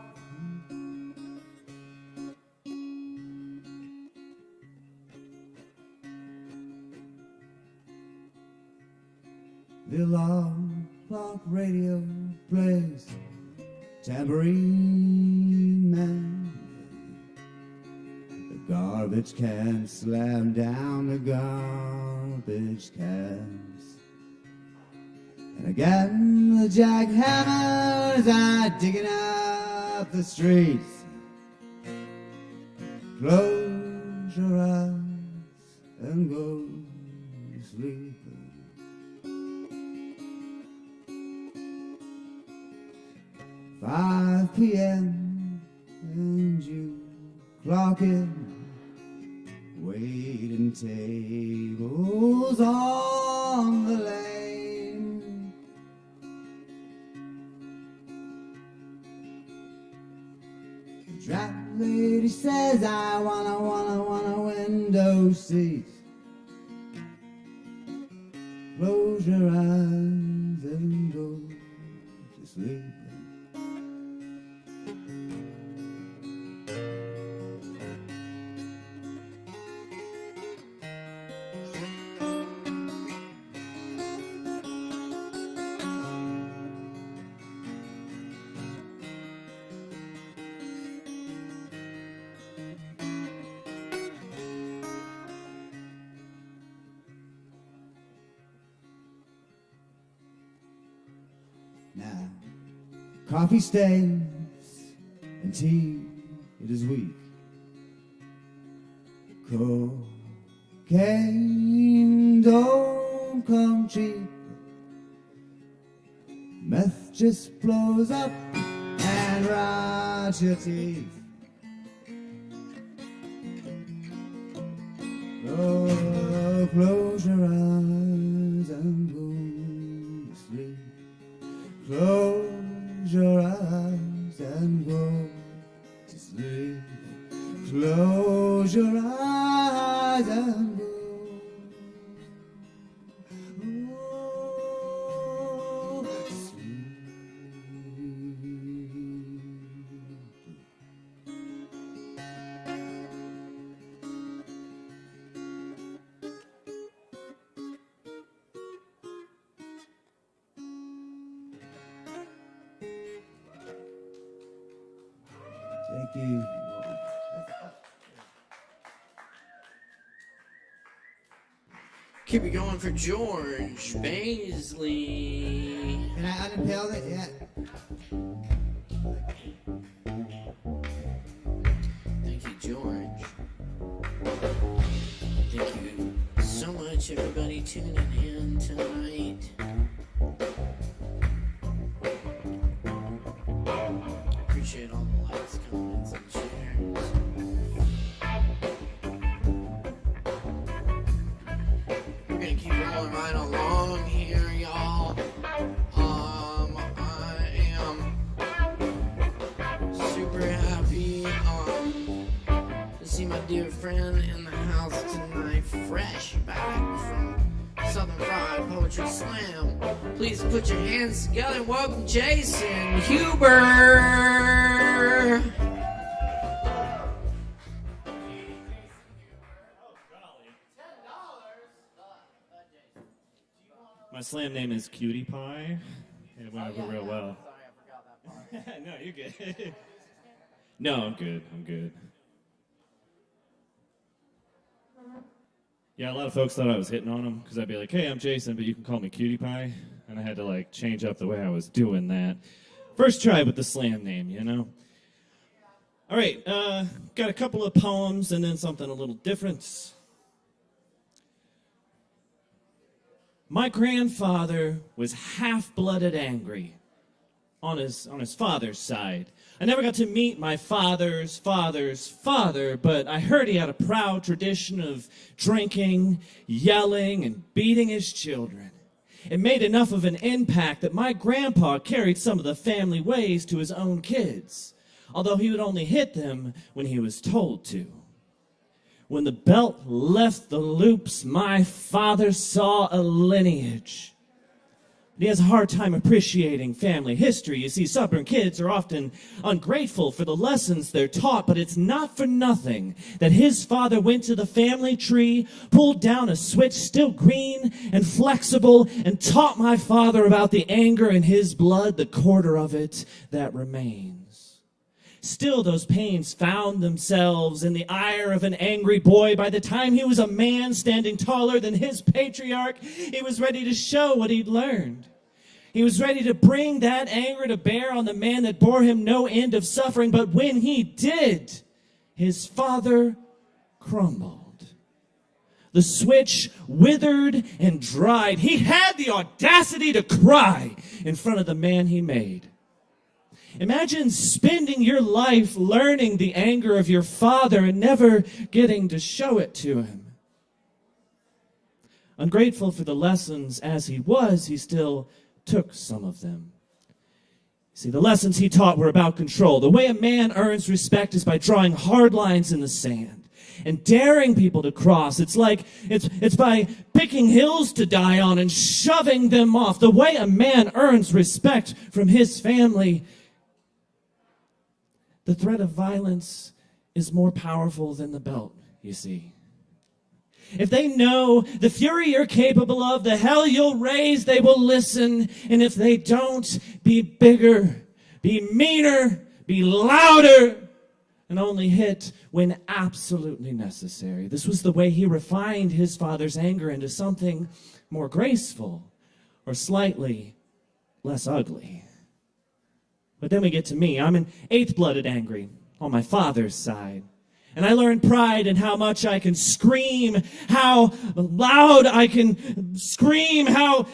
the alarm clock radio plays Tambourine Man. The garbage can slam down the garbage cans. And again the jackhammers are digging up the streets. Close your eyes and go to sleep. 5 p.m. and you clock in, waiting tables on the lane. The trap lady says, I want a window seat. Close your eyes and go to sleep. Now, coffee stains and tea, it is weak. Cocaine don't come cheap. Meth just blows up and rots your teeth. Oh, close your eyes and go to sleep. Close your eyes and go to sleep. Close your eyes and go. Oh, sleep. Thank you. Keep it going for George Baisley. And I unimpaled it, yeah. Thank you, George. Thank you so much, everybody, tuning in tonight. Appreciate all the likes, comments, and shares. We're gonna keep rolling right along here, y'all. I am super happy to see my dear friend in the house tonight, fresh back from Southern Fried Poetry Slam. Please put your hands together and welcome Jason Huber. My slam name is Cutie Pie. It went over real well. Sorry, I forgot that part. No, you're good. No, I'm good. I'm good. Yeah, a lot of folks thought I was hitting on them because I'd be like, "Hey, I'm Jason, but you can call me Cutie Pie," and I had to like change up the way I was doing that. First try with the slam name, you know. All right, got a couple of poems and then something a little different. My grandfather was half-blooded angry on his father's side. I never got to meet my father's father's father, but I heard he had a proud tradition of drinking, yelling, and beating his children. It made enough of an impact that my grandpa carried some of the family ways to his own kids, although he would only hit them when he was told to. When the belt left the loops, my father saw a lineage. He has a hard time appreciating family history. You see, stubborn kids are often ungrateful for the lessons they're taught, but it's not for nothing that his father went to the family tree, pulled down a switch still green and flexible, and taught my father about the anger in his blood, the quarter of it that remains. Still, those pains found themselves in the ire of an angry boy. By the time he was a man standing taller than his patriarch, he was ready to show what he'd learned. He was ready to bring that anger to bear on the man that bore him no end of suffering. But when he did, his father crumbled. The switch withered and dried. He had the audacity to cry in front of the man he made. Imagine spending your life learning the anger of your father and never getting to show it to him. Ungrateful for the lessons as he was, he still took some of them. See, the lessons he taught were about control. The way a man earns respect is by drawing hard lines in the sand and daring people to cross. It's by picking hills to die on and shoving them off. The way a man earns respect from his family, the threat of violence is more powerful than the belt, you see. If they know the fury you're capable of, the hell you'll raise, they will listen. And if they don't, be bigger, be meaner, be louder, and only hit when absolutely necessary. This was the way he refined his father's anger into something more graceful or slightly less ugly. But then we get to me. I'm an eighth-blooded angry on my father's side. And I learned pride in how much I can scream, how loud I can scream, how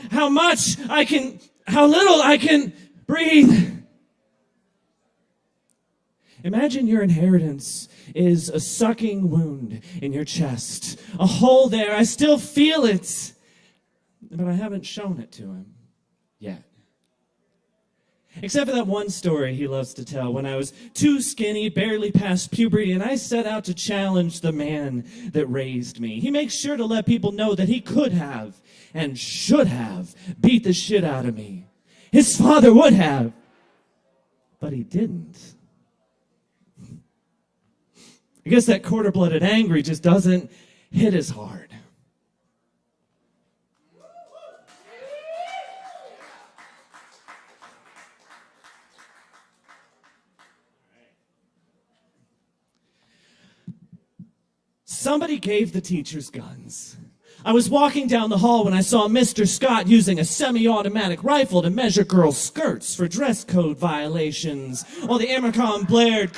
little I can breathe. Imagine your inheritance is a sucking wound in your chest, a hole there. I still feel it, but I haven't shown it to him yet. Except for that one story he loves to tell, when I was too skinny, barely past puberty, and I set out to challenge the man that raised me. He makes sure to let people know that he could have and should have beat the shit out of me. His father would have, but he didn't. I guess that quarter-blooded angry just doesn't hit as hard. Somebody gave the teachers guns. I was walking down the hall when I saw Mr. Scott using a semi-automatic rifle to measure girls' skirts for dress code violations, while the intercom blared,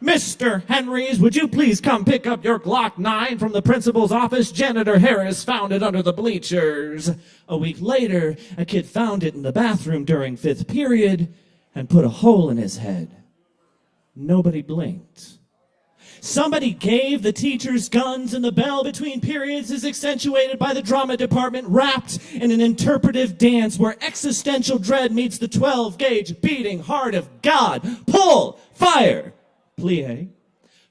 "Mr. Henrys, would you please come pick up your Glock 9 from the principal's office? Janitor Harris found it under the bleachers." A week later, a kid found it in the bathroom during 5th period and put a hole in his head. Nobody blinked. Somebody gave the teachers guns, and the bell between periods is accentuated by the drama department wrapped in an interpretive dance where existential dread meets the 12-gauge beating heart of God. Pull, fire, plie.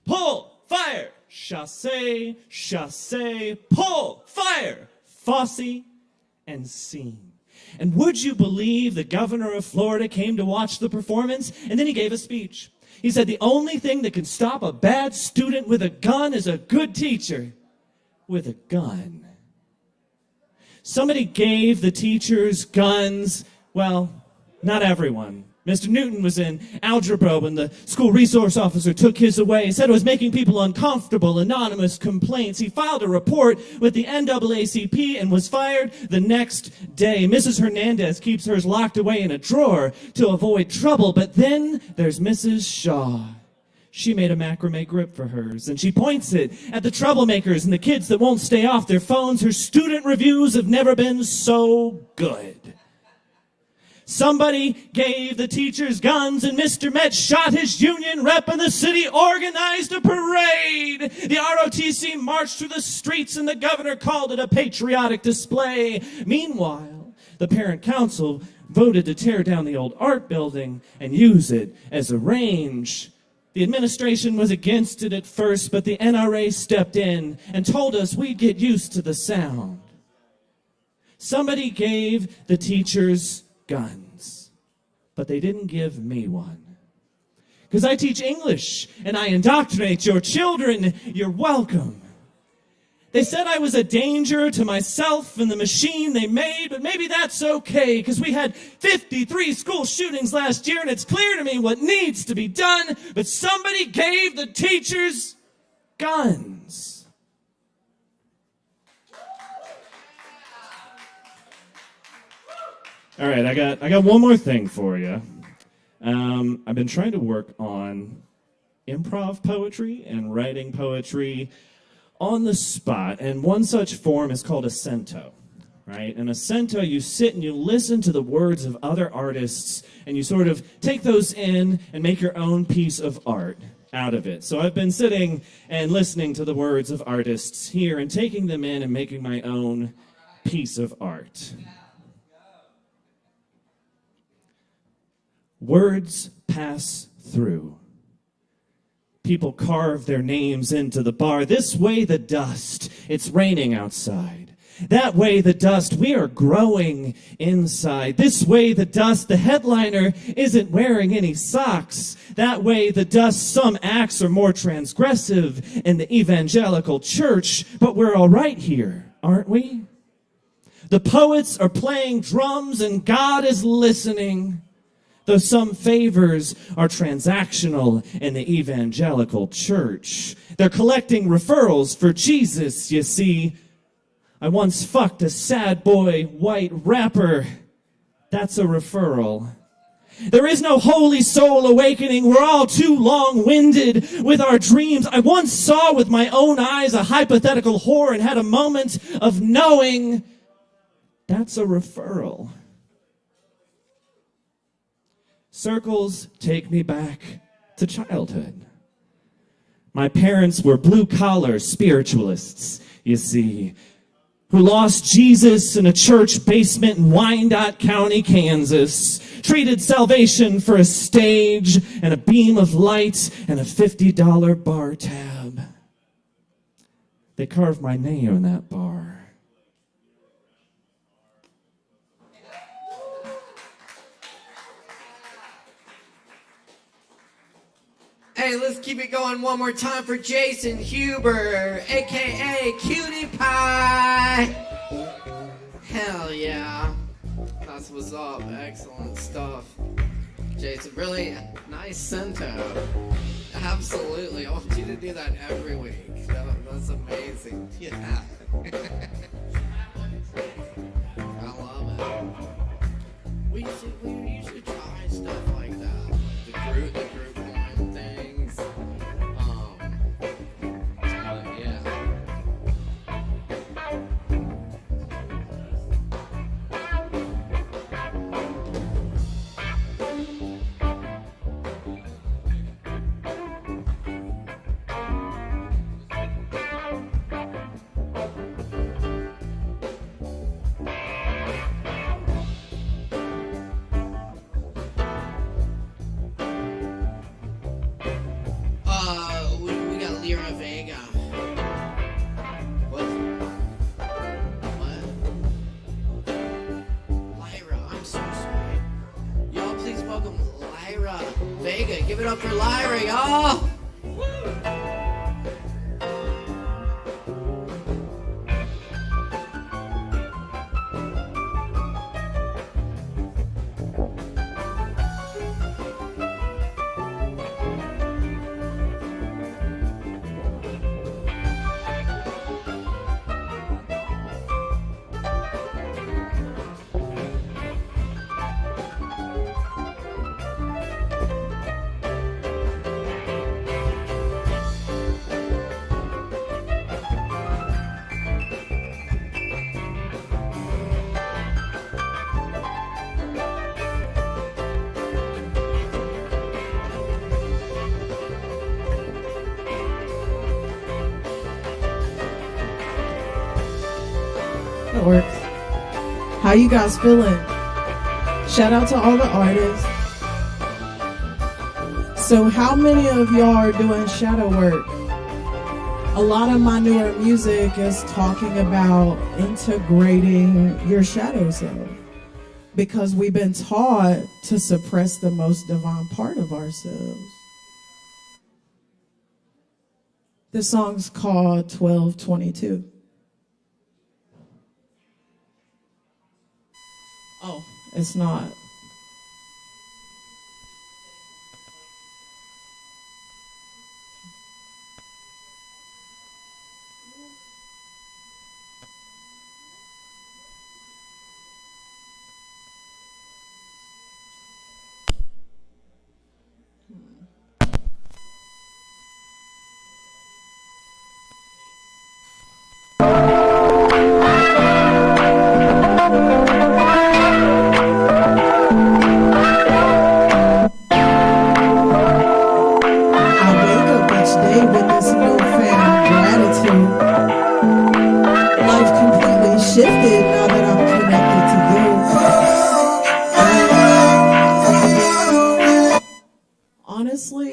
Pull, fire, chasse, chasse. Pull, fire, fosse, and scene. And would you believe the governor of Florida came to watch the performance, and then he gave a speech. He said the only thing that can stop a bad student with a gun is a good teacher with a gun. Somebody gave the teachers guns. Well, not everyone. Mr. Newton was in algebra when the school resource officer took his away. He said it was making people uncomfortable, anonymous complaints. He filed a report with the NAACP and was fired the next day. Mrs. Hernandez keeps hers locked away in a drawer to avoid trouble. But then there's Mrs. Shaw. She made a macrame grip for hers, and she points it at the troublemakers and the kids that won't stay off their phones. Her student reviews have never been so good. Somebody gave the teachers guns, and Mr. Met shot his union rep, and the city organized a parade. The ROTC marched through the streets, and the governor called it a patriotic display. Meanwhile, the parent council voted to tear down the old art building and use it as a range. The administration was against it at first, but the NRA stepped in and told us we'd get used to the sound. Somebody gave the teachers guns, but they didn't give me one. Because I teach English and I indoctrinate your children. You're welcome. They said I was a danger to myself and the machine they made, but maybe that's okay, because we had 53 school shootings last year, and it's clear to me what needs to be done, but somebody gave the teachers guns. All right, I got one more thing for you. I've been trying to work on improv poetry and writing poetry on the spot, and one such form is called a cento, right? In a cento, you sit and you listen to the words of other artists, and you sort of take those in and make your own piece of art out of it. So I've been sitting and listening to the words of artists here and taking them in and making my own piece of art. Words pass through. People carve their names into the bar. This way the dust, it's raining outside. That way the dust, we are growing inside. This way the dust, the headliner isn't wearing any socks. That way the dust, some acts are more transgressive in the evangelical church, but we're all right here, aren't we? The poets are playing drums and God is listening. Though some favors are transactional in the evangelical church. They're collecting referrals for Jesus, you see. I once fucked a sad boy white rapper. That's a referral. There is no holy soul awakening. We're all too long-winded with our dreams. I once saw with my own eyes a hypothetical whore and had a moment of knowing. That's a referral. Circles take me back to childhood. My parents were blue-collar spiritualists, you see, who lost Jesus in a church basement in Wyandotte County, Kansas, traded salvation for a stage and a beam of light and a $50 bar tab. They carved my name in that bar. Hey, let's keep it going one more time for Jason Huber, a.k.a. Cutie Pie. Hell yeah. That's what's up. Excellent stuff. Jason, really nice cento. Absolutely. I want you to do that every week. That's amazing. Yeah. Vega. Give it up for Lyra, y'all. That works. How you guys feeling? Shout out to all the artists. So how many of y'all are doing shadow work? A lot of my newer music is talking about integrating your shadow self, because we've been taught to suppress the most divine part of ourselves. This song's called 1222. Oh, it's not. Shifted now that I'm connected to you. Honestly,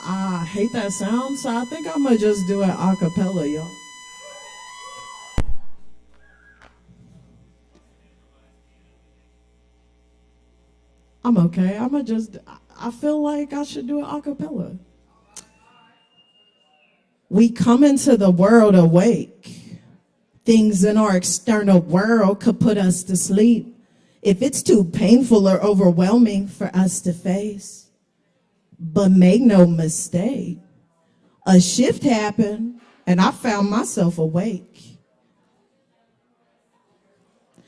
I hate that sound, so I think I'm gonna just do it a cappella, y'all. I'm okay. I feel like I should do it a cappella. We come into the world awake. Things in our external world could put us to sleep if it's too painful or overwhelming for us to face. But make no mistake, a shift happened and I found myself awake.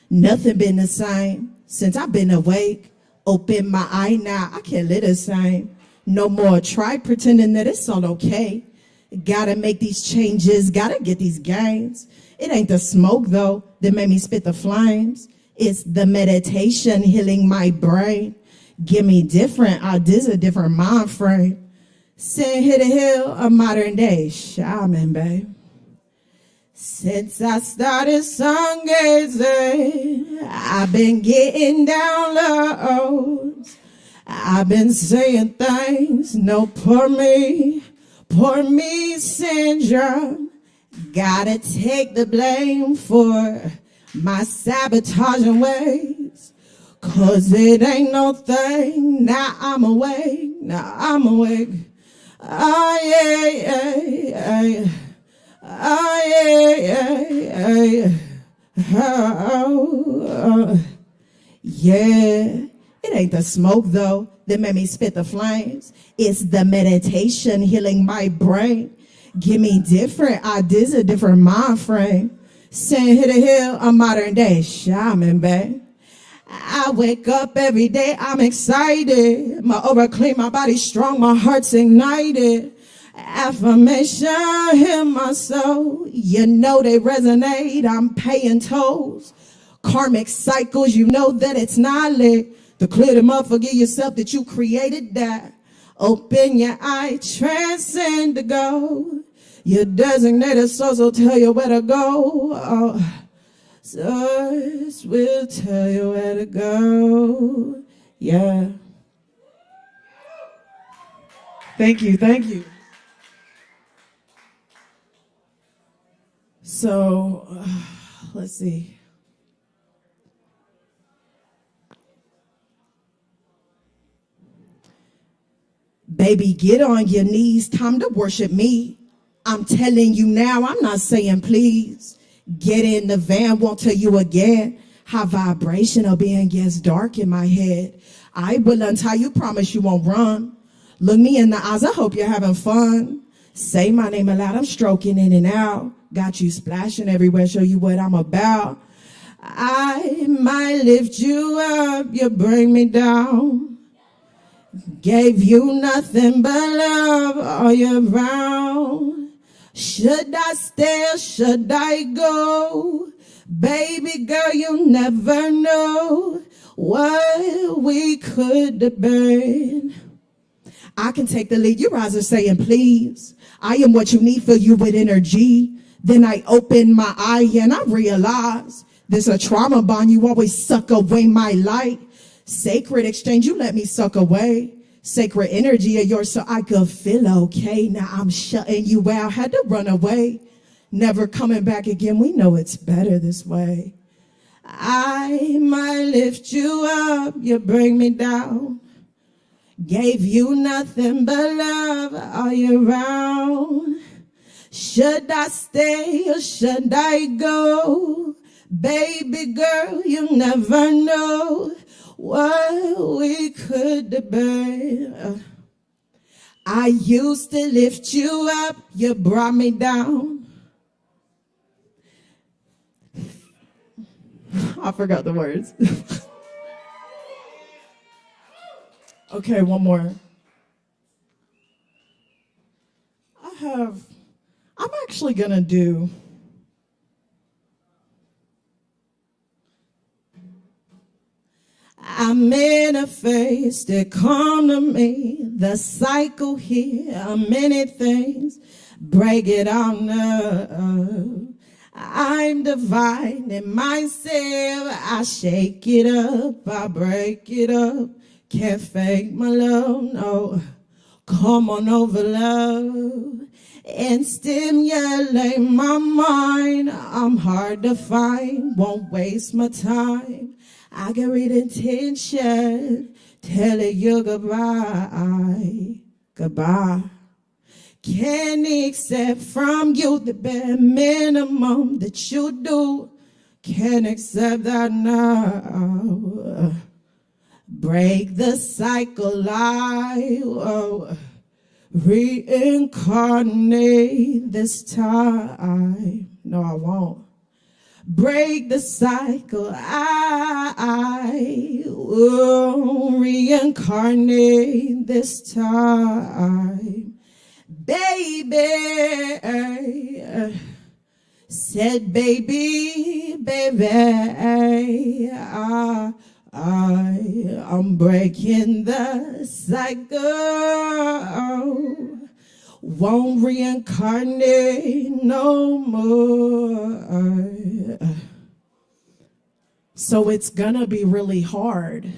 Nothing been the same since I've been awake. Open my eye now, I can't live the same. No more try pretending that it's all okay. Gotta make these changes, gotta get these gains. It ain't the smoke, though, that made me spit the flames. It's the meditation healing my brain. Give me different ideas, a different mind frame. Send hit a hill, a modern day shaman, babe. Since I started sun gazing, I've been getting down low. I've been saying things, no, poor me syndrome. Gotta take the blame for my sabotaging ways, 'cause it ain't no thing. Now I'm awake. Oh, yeah, yeah, yeah. Oh, yeah, yeah, yeah. Oh, yeah. It ain't the smoke, though, that made me spit the flames. It's the meditation healing my brain. Give me different ideas, a different mind frame. Send hit a hill, a modern day shaman, babe. I wake up every day, I'm excited. My aura clean, my body strong, my heart's ignited. Affirmation in my soul, you know they resonate. I'm paying tolls. Karmic cycles, you know that it's not lit. To clear them up, forgive yourself that you created that. Open your eye, transcend the goal. Your designated source will tell you where to go. Oh, source will tell you where to go. Yeah. Thank you. So, let's see. Baby, get on your knees, time to worship me. I'm telling you now, I'm not saying please. Get in the van, won't tell you again. How vibrational being gets dark in my head. I will untie you, promise you won't run. Look me in the eyes, I hope you're having fun. Say my name aloud, I'm stroking in and out. Got you splashing everywhere, show you what I'm about. I might lift you up, you bring me down. Gave you nothing but love all year round. Should I stay or should I go? Baby girl, you never know what we could have been. I can take the lead, you rise are saying please. I am what you need, fill you with energy. Then I open my eye and I realize there's a trauma bond, you always suck away my light. Sacred exchange, you let me suck away. Sacred energy of yours so I could feel okay. Now I'm shutting you out, had to run away. Never coming back again, we know it's better this way. I might lift you up, you bring me down. Gave you nothing but love all year round. Should I stay or should I go? Baby girl, you never know what we could have been. I used to lift you up, you brought me down. I forgot the words. Okay, one more. I'm actually gonna do I manifest it, come to me, the cycle here, many things, break it on up. I'm divine in myself, I shake it up, I break it up, can't fake my love, no, come on over love, and stimulate my mind, I'm hard to find, won't waste my time. I can read intention, telling you goodbye, goodbye. Can't accept from you the bare minimum that you do. Can't accept that now. Break the cycle, reincarnate this time. No, I won't. Break the cycle, I will reincarnate this time. Baby, said baby, I'm breaking the cycle. Won't reincarnate no more. So it's gonna be really hard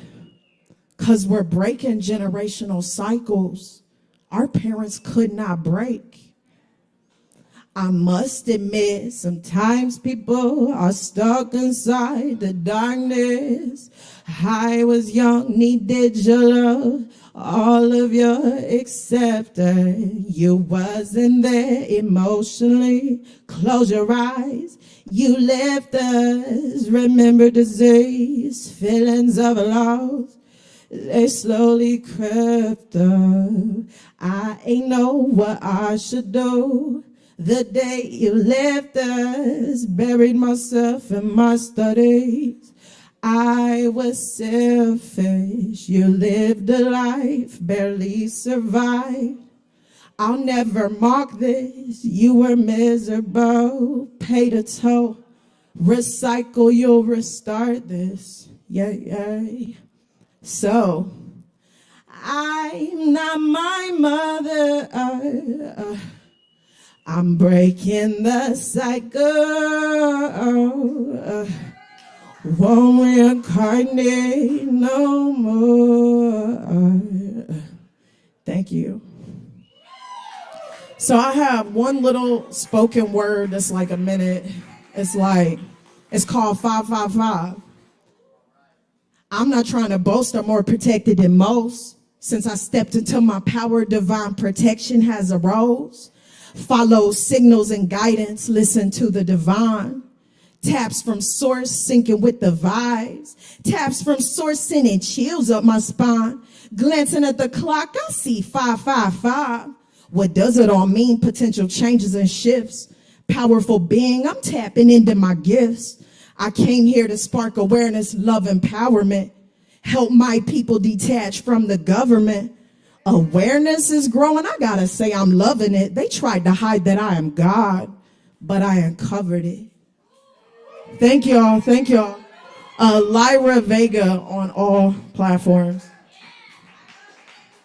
because we're breaking generational cycles our parents could not break. I must admit, sometimes people are stuck inside the darkness. I was young, needed your love, all of your acceptance. You wasn't there emotionally. Close your eyes, you left us. Remember disease, feelings of loss. They slowly crept up. I ain't know what I should do. The day you left us, buried myself in my studies. I was selfish. You lived a life, barely survived. I'll never mock this. You were miserable. Paid a toll. Recycle, you'll restart this. Yeah. So, I'm not my mother. I'm breaking the cycle. Won't reincarnate no more. Thank you. So I have one little spoken word that's like a minute. It's called 555. I'm not trying to boast, I'm more protected than most. Since I stepped into my power, divine protection has arose. Follow signals and guidance, listen to the divine. Taps from source, syncing with the vibes. Taps from source, sending chills up my spine. Glancing at the clock, I see 555. What does it all mean? Potential changes and shifts. Powerful being, I'm tapping into my gifts. I came here to spark awareness, love, empowerment. Help my people detach from the government. Awareness is growing. I gotta say, I'm loving it. They tried to hide that I am God, but I uncovered it. Thank y'all. Thank y'all. Lyra Vega on all platforms.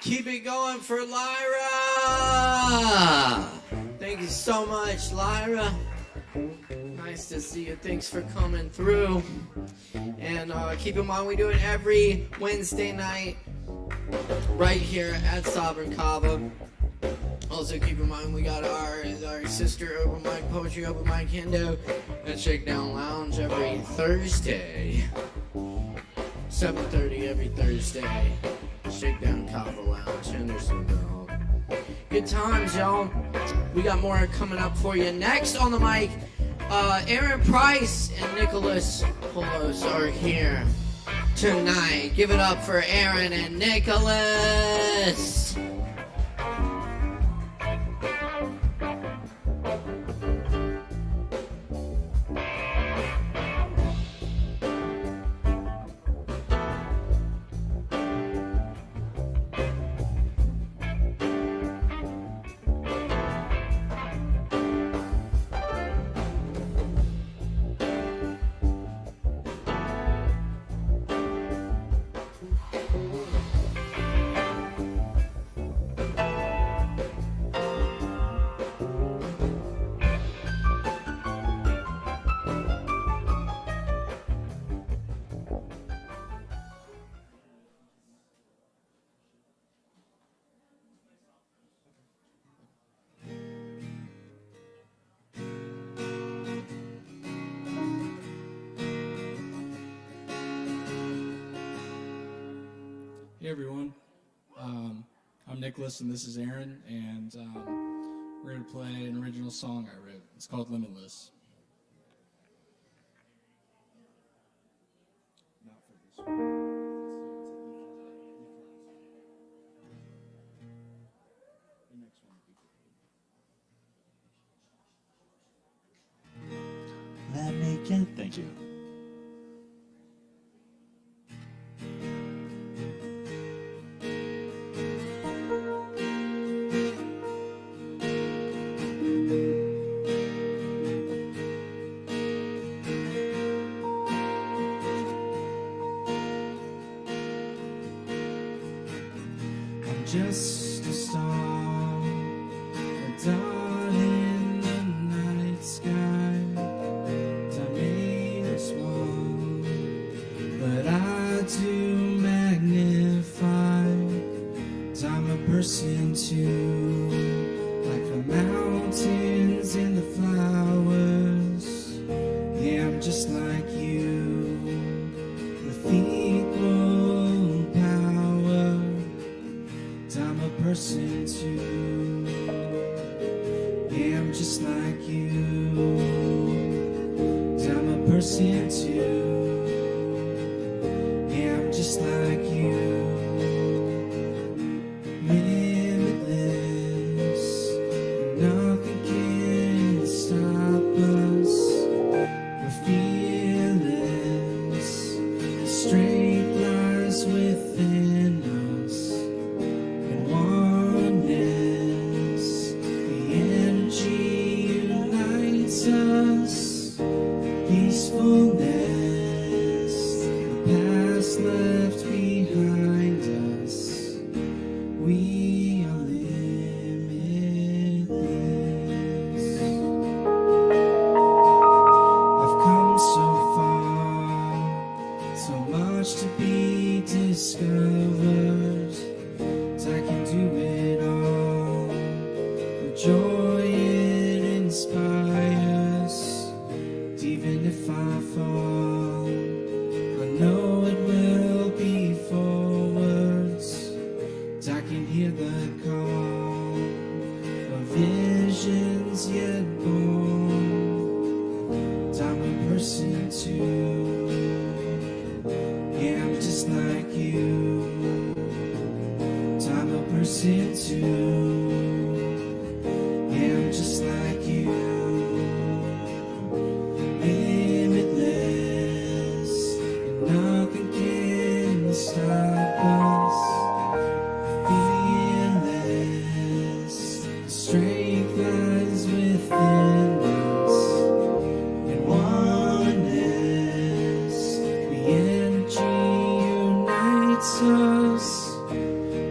Keep it going for Lyra. Thank you so much, Lyra. Nice to see you. Thanks for coming through. And keep in mind, we do it every Wednesday night right here at Sovereign Kava. Also, keep in mind, we got our sister open mic, poetry open mic, Hendo at Shakedown Lounge every Thursday. 7:30 every Thursday. Shakedown Kava Lounge, Hendersonville. Good times, y'all. We got more coming up for you. Next on the mic, Aaron Price and Nicholas Polos are here tonight. Give it up for Aaron and Nicholas. Hey everyone, I'm Nicholas and this is Aaron, and we're going to play an original song I wrote. It's called Limitless. Let me get, thank you. Just a star, a dot in the night sky. Time makes one, but I do magnify time a person too, like the mountains and the flowers. Yeah, I'm just like you, with equal power. I'm a person too.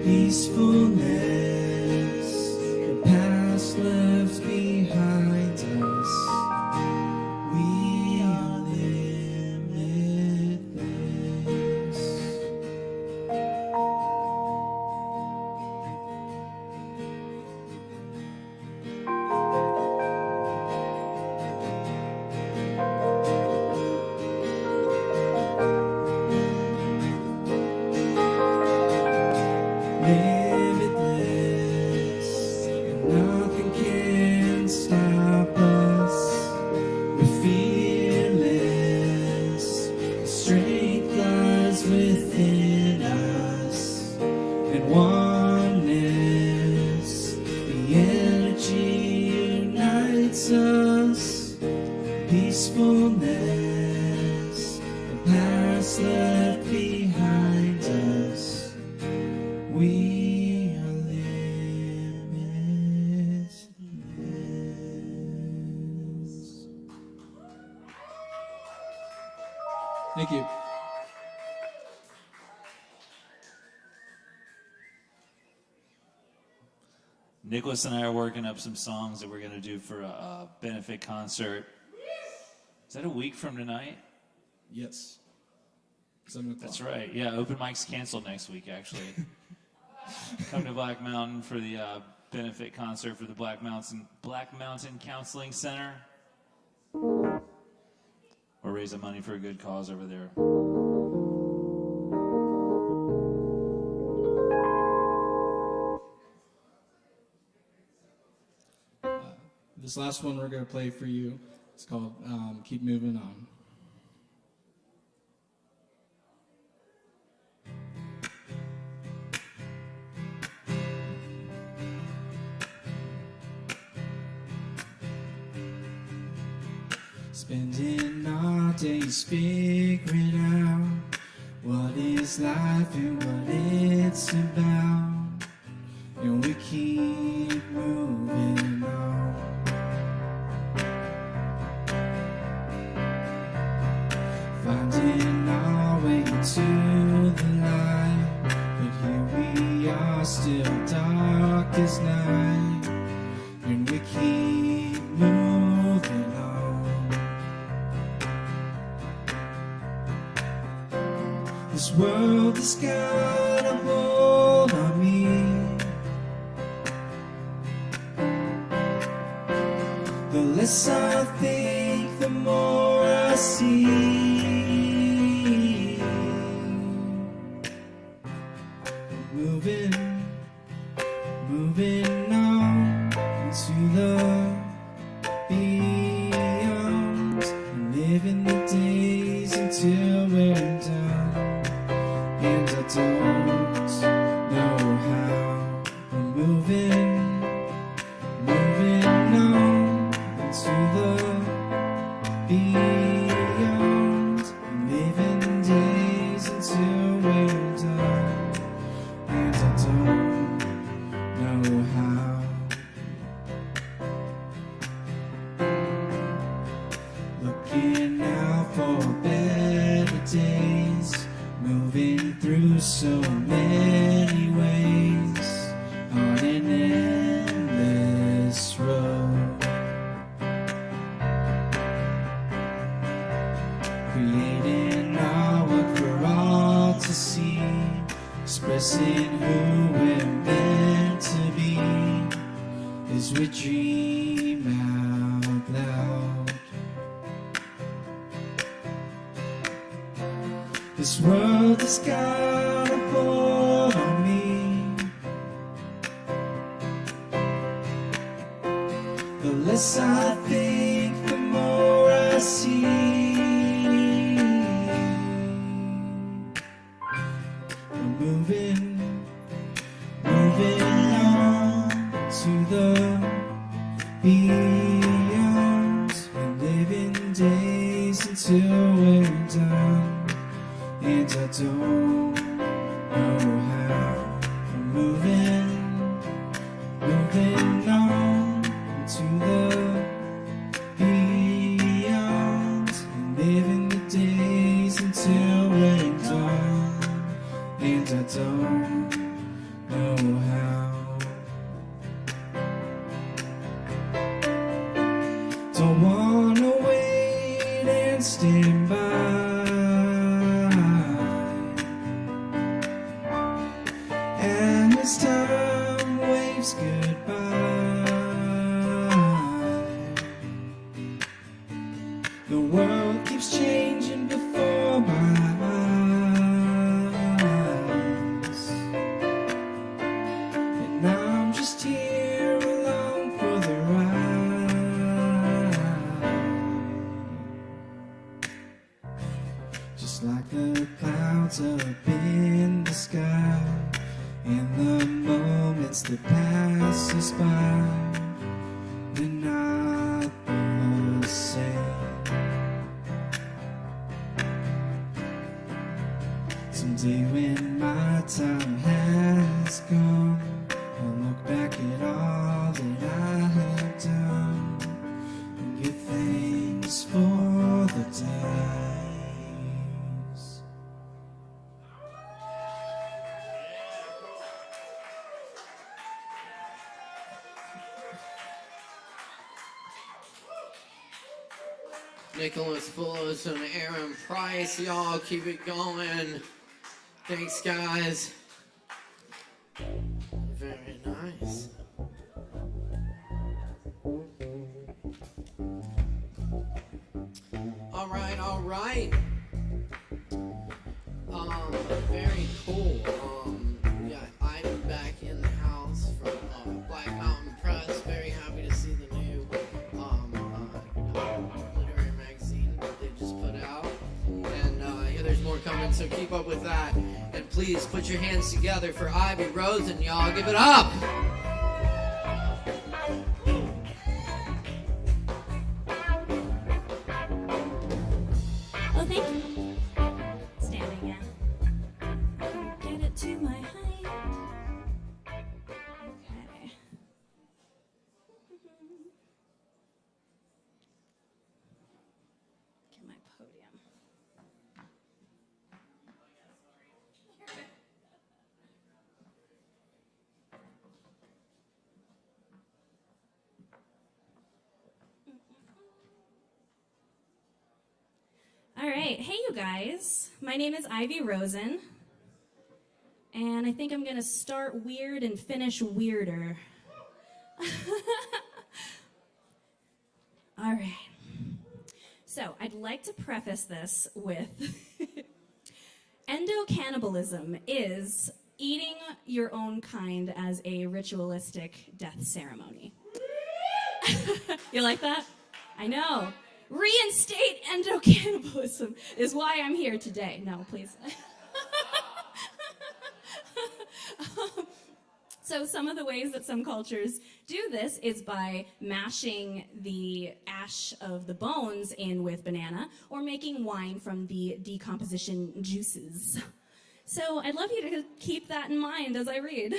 peacefulness, the past left behind us. We are limitless. Limitless, nothing can stop us. We're fearless, strength lies within us, and oneness, the energy unites us. Peacefulness, the past left behind us. We are limitless. Thank you. Nicholas and I are working up some songs that we're going to do for a benefit concert. Is that a week from tonight? Yes. 7 o'clock. That's right. Yeah, open mics canceled next week, actually. Come to Black Mountain for the benefit concert for the Black Mountain Counseling Center. We're raising money for a good cause over there. This last one we're going to play for you. It's called Keep Moving On. Spending our days figuring out what is life and what it's about, and we keep moving on. Finding our way to the light, but here we are still dark as night, and we keep moving on. This world has got a hold on me. The less I think, the more I see. Moving on into the beyond, living the days until we're done. And I don't know how. We're moving on into the beyond, living the days until we're done. And I don't know how. Looking out for better days, moving through so many ways on an endless road, creating artwork for all to see, expressing who we're meant to be as we dream out loud. This world has got a hold on me. The less I think, the more I see. We're moving on to the beyond, and living days until we're done. And I don't know how. I'm moving on to the beyond, and living the days until we're done. And I don't know as time waves goodbye. The world keeps changing before my eyes, and I'm just here along for the ride. Just like the clouds up in the sky, and the moments that pass us by, they're not the same. Someday when my time has gone, I'll look back at all that I have done and give thanks for the days. Nicholas Bullows and Aaron Price, y'all keep it going. Thanks, guys. Very nice. All right. Very cool. We got Ivan back in the house from Black Mountain Press. Very happy to see the new literary magazine that they just put out. And yeah, there's more coming, so keep up with that. And please put your hands together for Ivy Rosen, y'all. Give it up! Oh, thank you. Standing in. Get it to my height. Okay. Get my podium. All right, hey you guys. My name is Ivy Rosen, and I think I'm gonna start weird and finish weirder. All right. So I'd like to preface this with endocannibalism is eating your own kind as a ritualistic death ceremony. You like that? I know. Reinstate endocannibalism is why I'm here today. No, please. So some of the ways that some cultures do this is by mashing the ash of the bones in with banana or making wine from the decomposition juices. So I'd love you to keep that in mind as I read.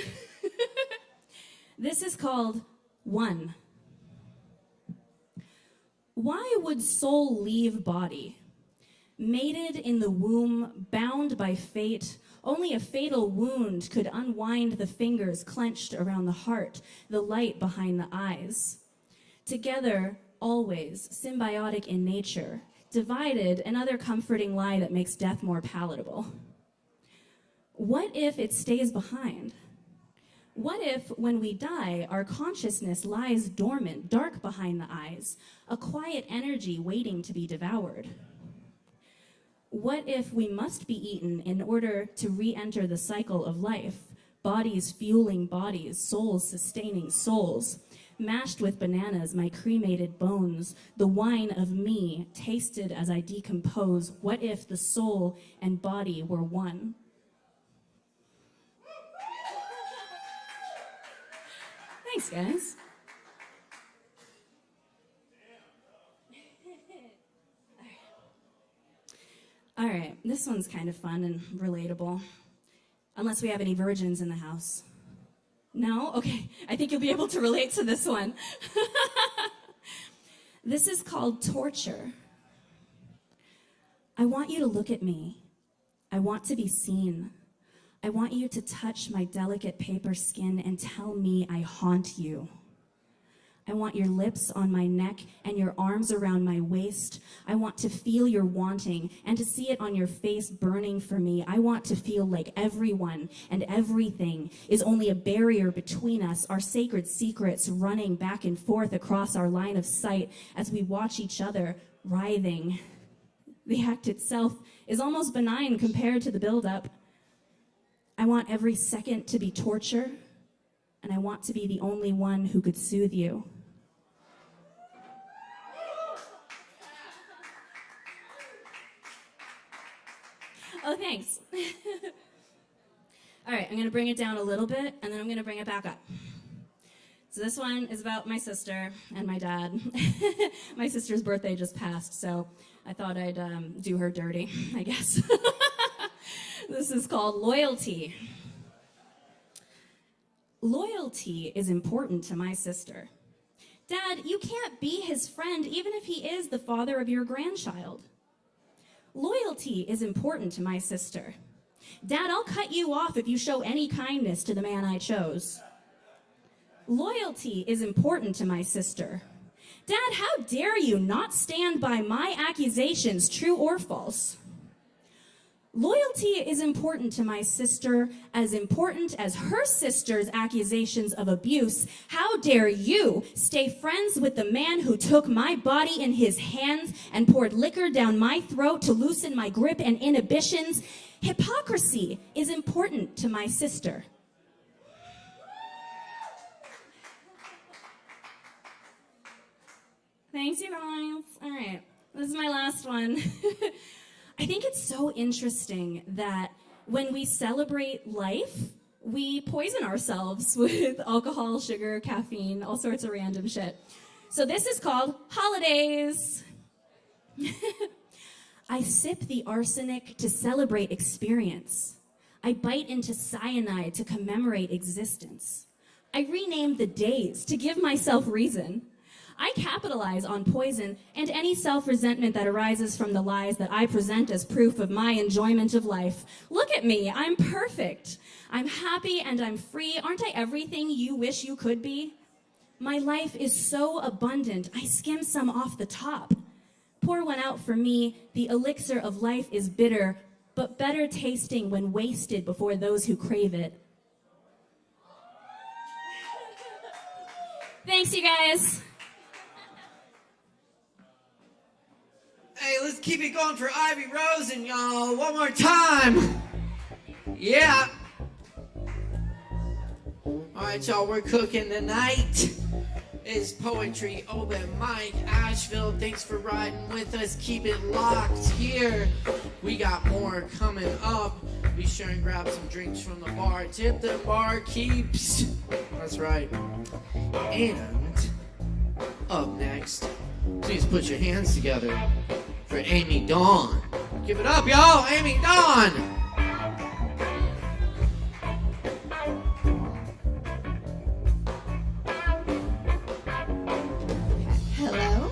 This is called One. Why would soul leave body? Mated in the womb, bound by fate, only a fatal wound could unwind the fingers clenched around the heart, the light behind the eyes. Together, always, symbiotic in nature, divided, another comforting lie that makes death more palatable. What if it stays behind? What if, when we die, our consciousness lies dormant, dark behind the eyes, a quiet energy waiting to be devoured? What if we must be eaten in order to re-enter the cycle of life, bodies fueling bodies, souls sustaining souls, mashed with bananas, my cremated bones, the wine of me, tasted as I decompose? What if the soul and body were one? Thanks, guys. All right, this one's kind of fun and relatable. Unless we have any virgins in the house. No? Okay, I think you'll be able to relate to this one. This is called torture. I want you to look at me. I want to be seen. I want you to touch my delicate paper skin and tell me I haunt you. I want your lips on my neck and your arms around my waist. I want to feel your wanting and to see it on your face burning for me. I want to feel like everyone and everything is only a barrier between us, our sacred secrets running back and forth across our line of sight as we watch each other writhing. The act itself is almost benign compared to the buildup. I want every second to be torture, and I want to be the only one who could soothe you. Oh, thanks. All right, I'm going to bring it down a little bit, and then I'm going to bring it back up. So this one is about my sister and my dad. My sister's birthday just passed, so I thought I'd do her dirty, I guess. This is called Loyalty. Loyalty is important to my sister. Dad, you can't be his friend even if he is the father of your grandchild. Loyalty is important to my sister. Dad, I'll cut you off if you show any kindness to the man I chose. Loyalty is important to my sister. Dad, how dare you not stand by my accusations, true or false? Loyalty is important to my sister, as important as her sister's accusations of abuse. How dare you stay friends with the man who took my body in his hands and poured liquor down my throat to loosen my grip and inhibitions? Hypocrisy is important to my sister. Thanks, you guys. All right, this is my last one. I think it's so interesting that when we celebrate life, we poison ourselves with alcohol, sugar, caffeine, all sorts of random shit. So this is called Holidays. I sip the arsenic to celebrate experience. I bite into cyanide to commemorate existence. I rename the days to give myself reason. I capitalize on poison and any self-resentment that arises from the lies that I present as proof of my enjoyment of life. Look at me, I'm perfect. I'm happy and I'm free. Aren't I everything you wish you could be? My life is so abundant, I skim some off the top. Pour one out for me. The elixir of life is bitter, but better tasting when wasted before those who crave it. Thanks, you guys. Hey, let's keep it going for Ivy Rosen, y'all. One more time. Yeah. All right, y'all, we're cooking tonight. It's Poetry Open Mic Asheville. Thanks for riding with us. Keep it locked here. We got more coming up. Be sure and grab some drinks from the bar. Tip the bar keeps. That's right. And up next, please put your hands together for Amy Dawn. Give it up, y'all. Amy Dawn. Hello.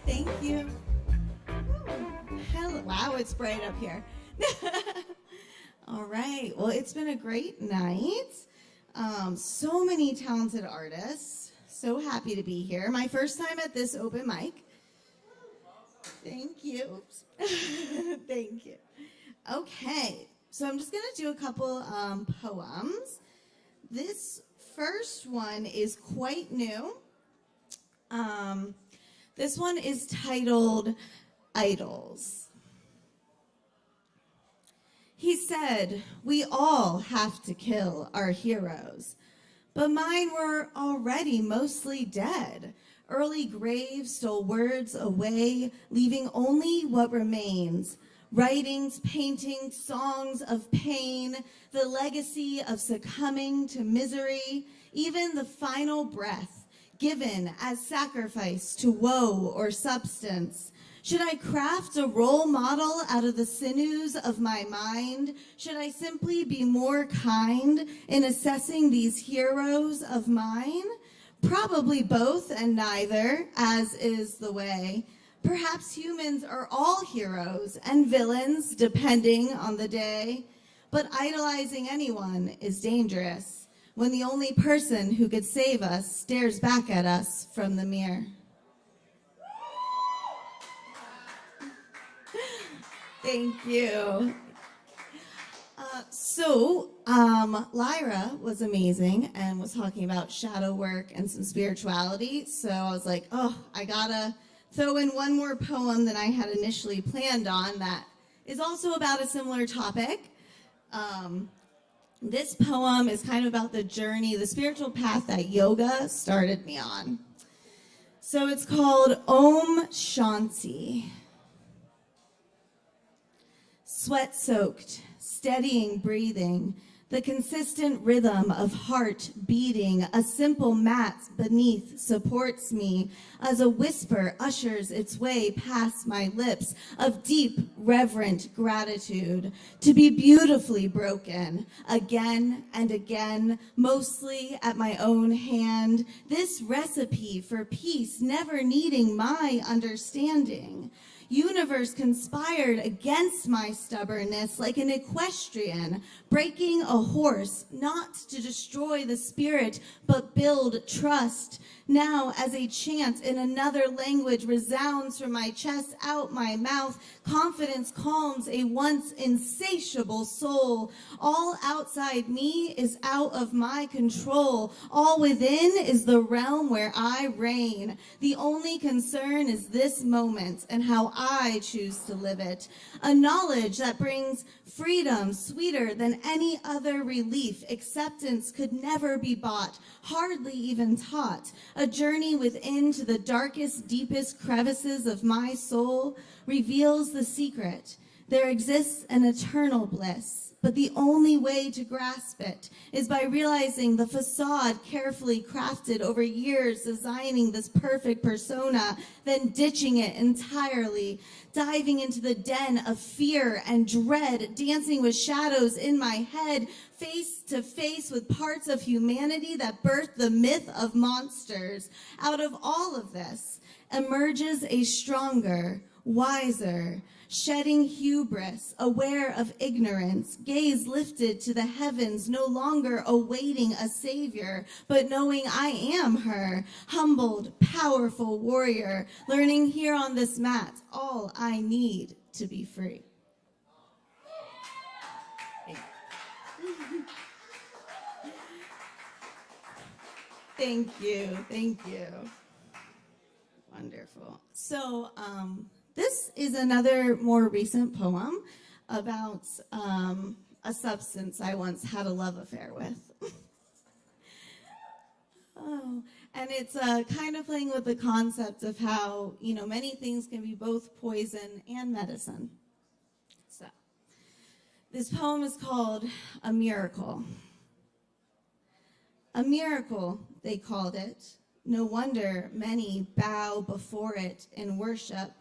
Thank you. Hello. Wow, it's bright up here. All right. Well, it's been a great night. So many talented artists. So happy to be here. My first time at this open mic. Thank you. Thank you. Okay, so I'm just going to do a couple poems. This first one is quite new. This one is titled Idols. He said, we all have to kill our heroes, but mine were already mostly dead. Early graves stole words away, leaving only what remains. Writings, paintings, songs of pain, the legacy of succumbing to misery, even the final breath given as sacrifice to woe or substance. Should I craft a role model out of the sinews of my mind? Should I simply be more kind in assessing these heroes of mine? Probably both and neither, as is the way. Perhaps humans are all heroes and villains, depending on the day. But idolizing anyone is dangerous. when the only person who could save us stares back at us from the mirror. Thank you. Lyra was amazing and was talking about shadow work and some spirituality. So I was like, oh, I gotta throw in one more poem than I had initially planned on that is also about a similar topic. This poem is kind of about the journey, the spiritual path that yoga started me on. So it's called Om Shanti. Sweat-soaked, steadying breathing, the consistent rhythm of heart beating, a simple mat beneath supports me as a whisper ushers its way past my lips of deep, reverent gratitude to be beautifully broken again and again, mostly at my own hand. This recipe for peace never needing my understanding. Universe conspired against my stubbornness like an equestrian, breaking a horse, not to destroy the spirit, but build trust. Now, as a chant in another language resounds from my chest out my mouth, confidence calms a once insatiable soul. All outside me is out of my control. All within is the realm where I reign. The only concern is this moment and how I choose to live it. A knowledge that brings freedom sweeter than any other relief. Acceptance could never be bought, hardly even taught. A journey within to the darkest, deepest crevices of my soul reveals the secret. There exists an eternal bliss, but the only way to grasp it is by realizing the facade carefully crafted over years, designing this perfect persona, then ditching it entirely, diving into the den of fear and dread, dancing with shadows in my head, face to face with parts of humanity that birthed the myth of monsters. Out of all of this emerges a stronger, wiser, shedding hubris, aware of ignorance, gaze lifted to the heavens, no longer awaiting a savior, but knowing I am her, humbled, powerful warrior, learning here on this mat all I need to be free. Thank you, thank you. Wonderful. So, this is another more recent poem about a substance I once had a love affair with. And it's kind of playing with the concept of how, many things can be both poison and medicine. So, this poem is called A Miracle. A miracle, they called it. No wonder many bow before it in worship.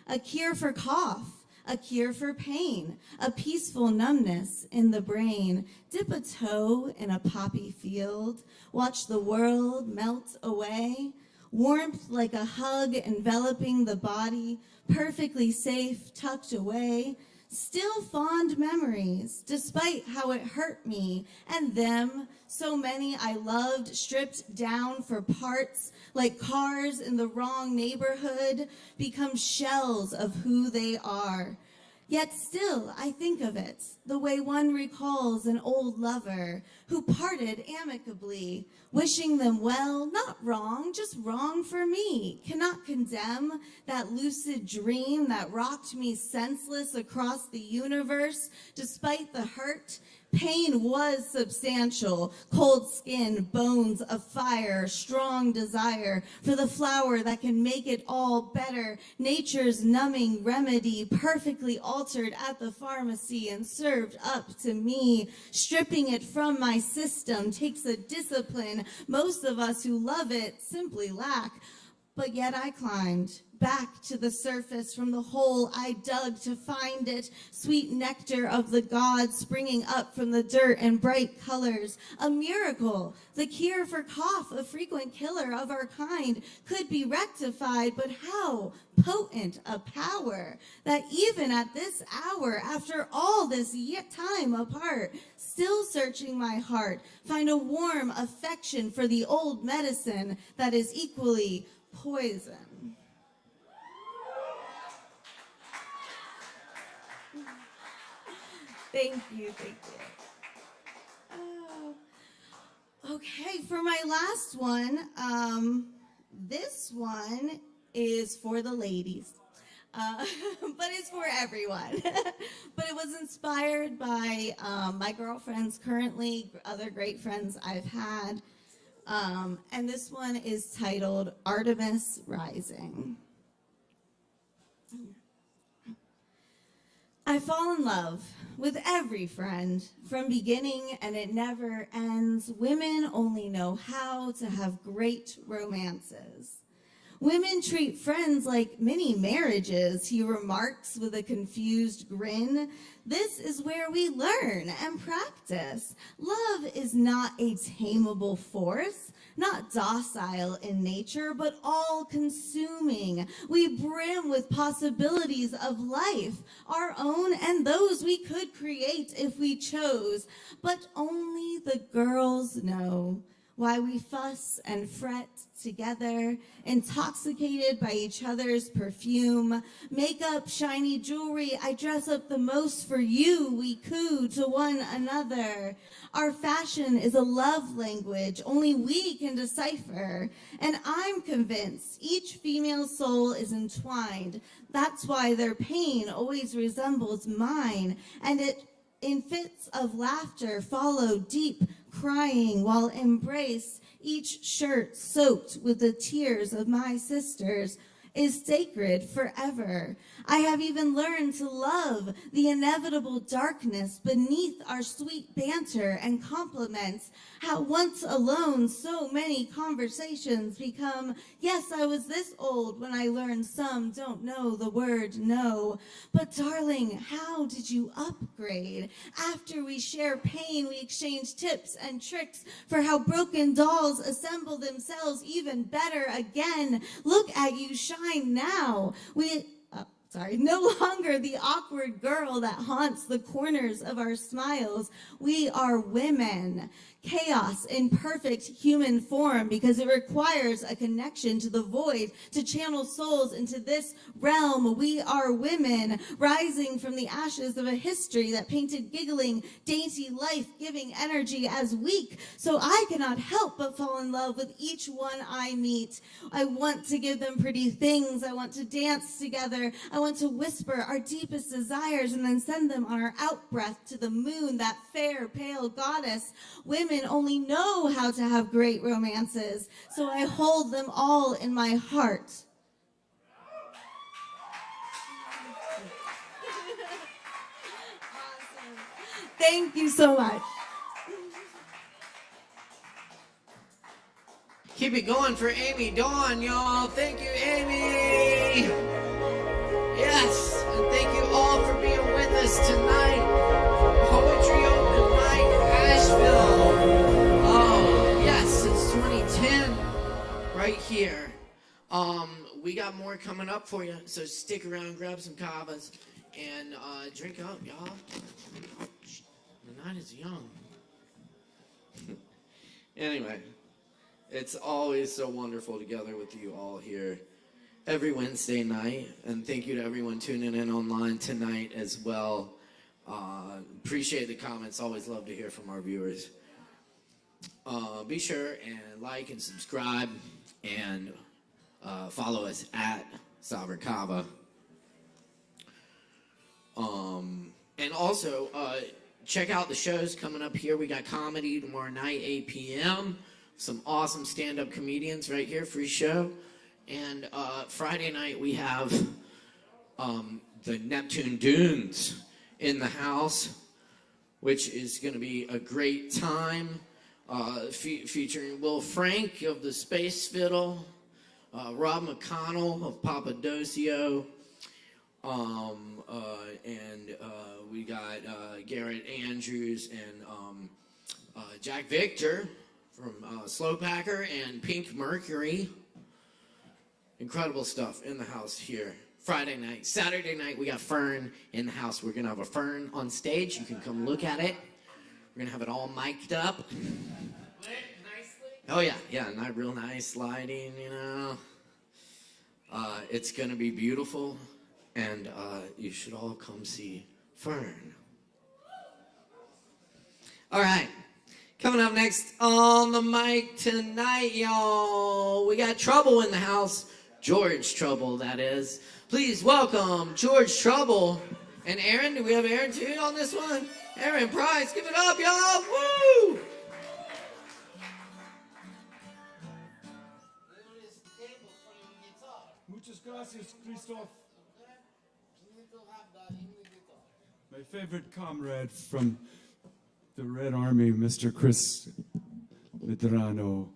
A cure for cough, a cure for pain, a peaceful numbness in the brain. Dip a toe in a poppy field, watch the world melt away. Warmth like a hug enveloping the body, perfectly safe, tucked away. Still fond memories, despite how it hurt me and them. So many I loved, stripped down for parts, like cars in the wrong neighborhood, become shells of who they are. Yet still I think of it, the way one recalls an old lover who parted amicably, wishing them well, not wrong, just wrong for me. Cannot condemn that lucid dream that rocked me senseless across the universe, despite the hurt. Pain was substantial, cold skin, bones of fire, strong desire for the flower that can make it all better. Nature's numbing remedy, perfectly altered at the pharmacy and served up to me. Stripping it from my system takes a discipline most of us who love it simply lack. But yet I climbed back to the surface from the hole I dug to find it. Sweet nectar of the gods springing up from the dirt and bright colors. A miracle, the cure for cough, a frequent killer of our kind, could be rectified. But how potent a power that even at this hour, after all this time apart, still searching my heart, find a warm affection for the old medicine that is equally poison. Thank you. Oh. Okay, for my last one, this one is for the ladies, but it's for everyone. But it was inspired by my girlfriends currently, other great friends I've had. And this one is titled Artemis Rising. I fall in love with every friend from beginning, and it never ends. Women only know how to have great romances. Women treat friends like mini marriages, he remarks with a confused grin. This is where we learn and practice. Love is not a tameable force, not docile in nature, but all-consuming. We brim with possibilities of life, our own and those we could create if we chose. But only the girls know why we fuss and fret together, intoxicated by each other's perfume. Makeup, shiny jewelry, I dress up the most for you. We coo to one another. Our fashion is a love language only we can decipher. And I'm convinced each female soul is entwined. That's why their pain always resembles mine. And it in fits of laughter follow deep crying while embrace, each shirt soaked with the tears of my sisters, is sacred forever. I have even learned to love the inevitable darkness beneath our sweet banter and compliments. How once alone so many conversations become, yes, I was this old when I learned some don't know the word no. But darling, how did you upgrade? After we share pain, we exchange tips and tricks for how broken dolls assemble themselves even better again. Look at you shine now. No longer the awkward girl that haunts the corners of our smiles. We are women. Chaos in perfect human form, because it requires a connection to the void to channel souls into this realm. We are women, rising from the ashes of a history that painted giggling, dainty, life-giving energy as weak. So I cannot help but fall in love with each one I meet. I want to give them pretty things. I want to dance together. I want to whisper our deepest desires and then send them on our out-breath to the moon, that fair, pale goddess. Women only know how to have great romances, so I hold them all in my heart. Awesome. Thank you so much. Keep it going for Amy Dawn, y'all. Thank you, Amy. Yes, and thank you all for being with us tonight. Poetry Open Mic Asheville. Oh, yes, since 2010, right here. We got more coming up for you, so stick around, grab some Kavas, and drink up, y'all. The night is young. Anyway, it's always so wonderful together with you all here every Wednesday night, and thank you to everyone tuning in online tonight as well. Appreciate the comments. Always love to hear from our viewers. Be sure and like and subscribe and follow us at Sovereign Kava. And also check out the shows coming up here. We got comedy tomorrow night, 8 p.m. Some awesome stand-up comedians right here, free show. And Friday night we have the Neptune Dunes in the house, which is going to be a great time, featuring Will Frank of the Space Fiddle, Rob McConnell of Papadocio. And we got Garrett Andrews and Jack Victor from Slowpacker and Pink Mercury. Incredible stuff in the house here. Friday night. Saturday night, we got Fern in the house. We're going to have a Fern on stage. You can come look at it. We're going to have it all mic'd up. Oh, yeah, not real nice lighting, you know. It's going to be beautiful, and you should all come see Fern. All right. Coming up next on the mic tonight, y'all, we got Trouble in the house. George Trouble, that is. Please welcome George Trouble. And Aaron, do we have Aaron too on this one? Aaron Price, give it up, y'all. Woo! Muchas gracias, Christoph. My favorite comrade from the Red Army, Mr. Chris Medrano.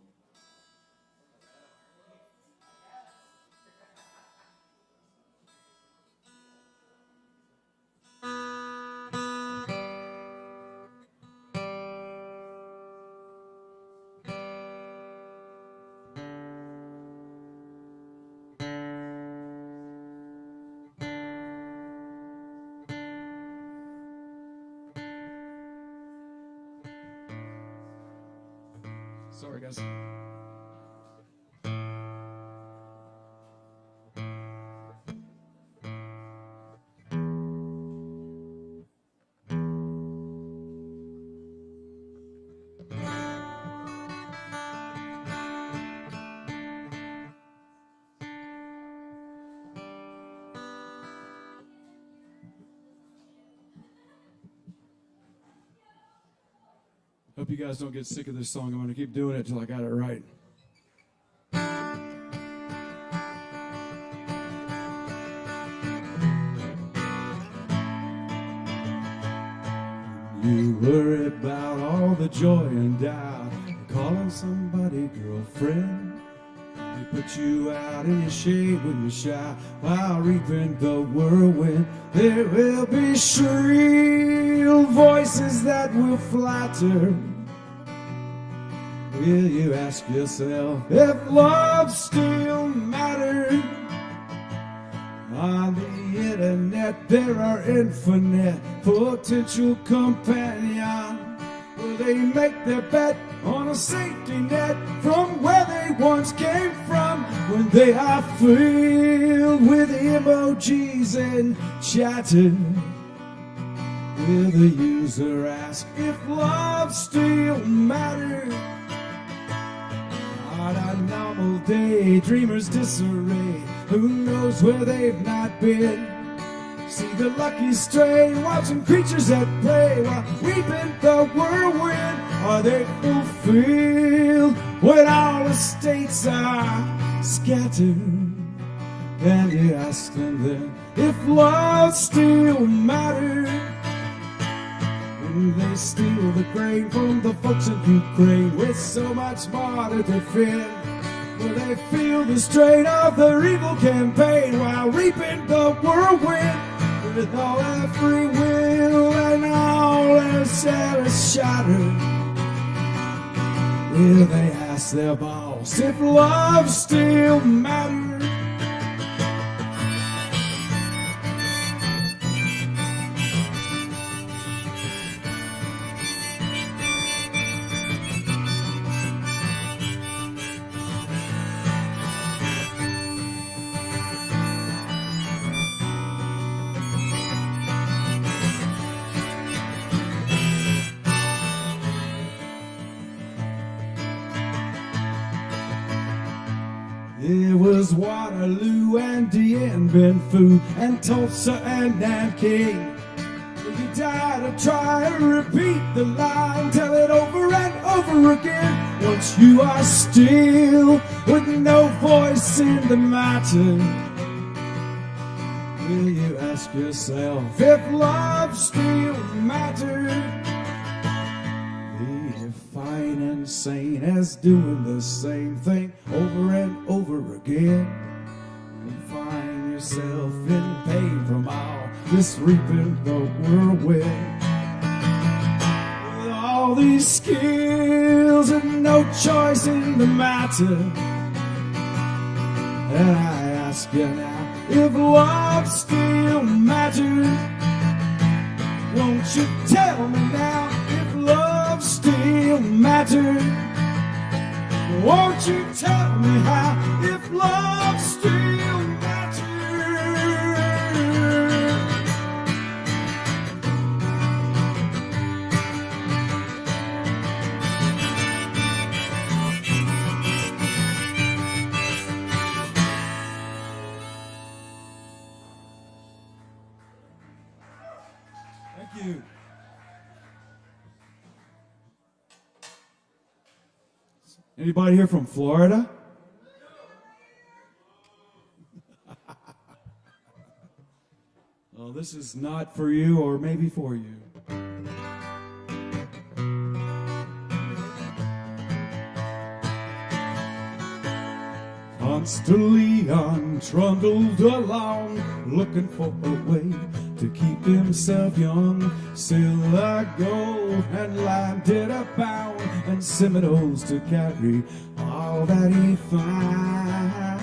Sorry, guys. Hope you guys don't get sick of this song. I'm going to keep doing it till I got it right. You worry about all the joy and doubt, calling somebody girlfriend. They put you out in the shade when you shout while reaping the whirlwind. There will be shrill voices that will flatter. Will you ask yourself if love still matters? On the internet there are infinite potential companions. Will they make their bet on a safety net from where they once came from? When they are filled with emojis and chatting, will the user ask if love still matters? On a normal day, dreamers disarray. Who knows where they've not been? See the lucky stray watching creatures at play while weeping the whirlwind. Are they fulfilled when all the states are scattered? And you ask them then if love still matters. When they steal the grain from the folks in Ukraine with so much more to defend. Will they feel the strain of their evil campaign while reaping the whirlwind? With all their free will and all their cells shattered, will they ask their boss if love still matters? It was Waterloo and Dien Bien Phu and Tulsa and Nanking. You die to try and repeat the line, tell it over and over again. Once you are still with no voice in the matter, will you ask yourself if love still matters? The fine and sane as doing the same thing over and over again. You find yourself in pain from all this reaping the whirlwind. With all these skills and no choice in the matter, and I ask you now, if love still matters, won't you tell me now if love still matters? Won't you tell me how if love still matters? Thank you. Anybody here from Florida? Well, this is not for you, or maybe for you. Constantly trundled along, looking for a way to keep himself young. Silver, gold, and landed abound, and Seminoles to carry all that he found.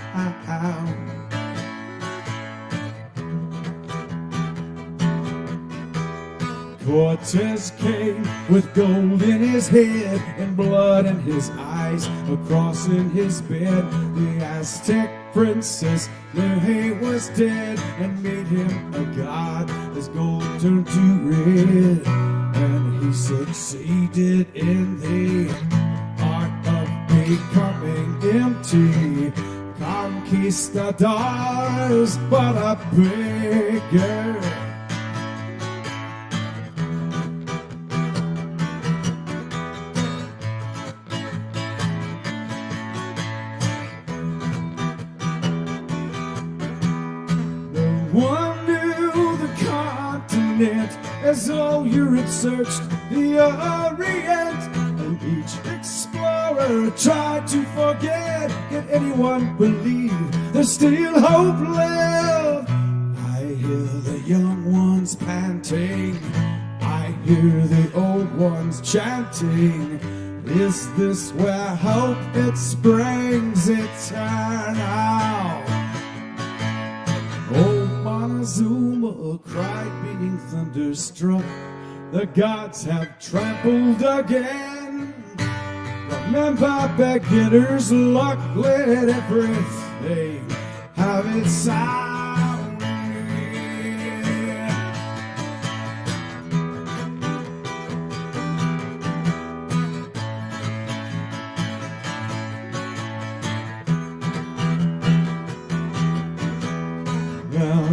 Cortez came with gold in his head and blood in his eyes, a cross in his bed. The Aztec princess knew he was dead and made him a god. His gold turned to red, and he succeeded in the art of becoming empty. Conquistadors, but a beggar. One knew the continent as though Europe searched the Orient, and each explorer tried to forget. Can anyone believe there's still hope left? I hear the young ones panting, I hear the old ones chanting. Is this where hope it springs eternal? Old Montezuma cried, being thunderstruck. The gods have trampled again. Remember beginner's luck, let everything have its sound.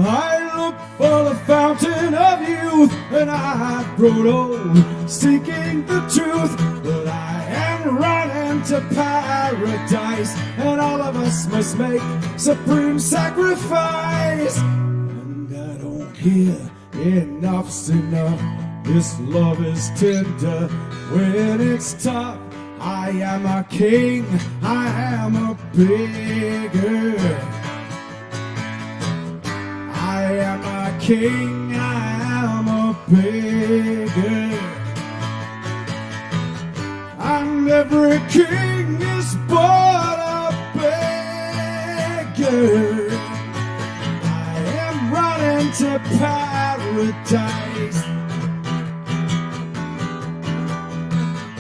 I look for the fountain of youth, and I grow old, seeking the truth. But I am running to paradise, and all of us must make supreme sacrifice. And I don't hear enough's enough. This love is tender when it's tough. I am a king, I am a beggar. I am a king, I am a beggar. And every king is but a beggar. I am running to paradise.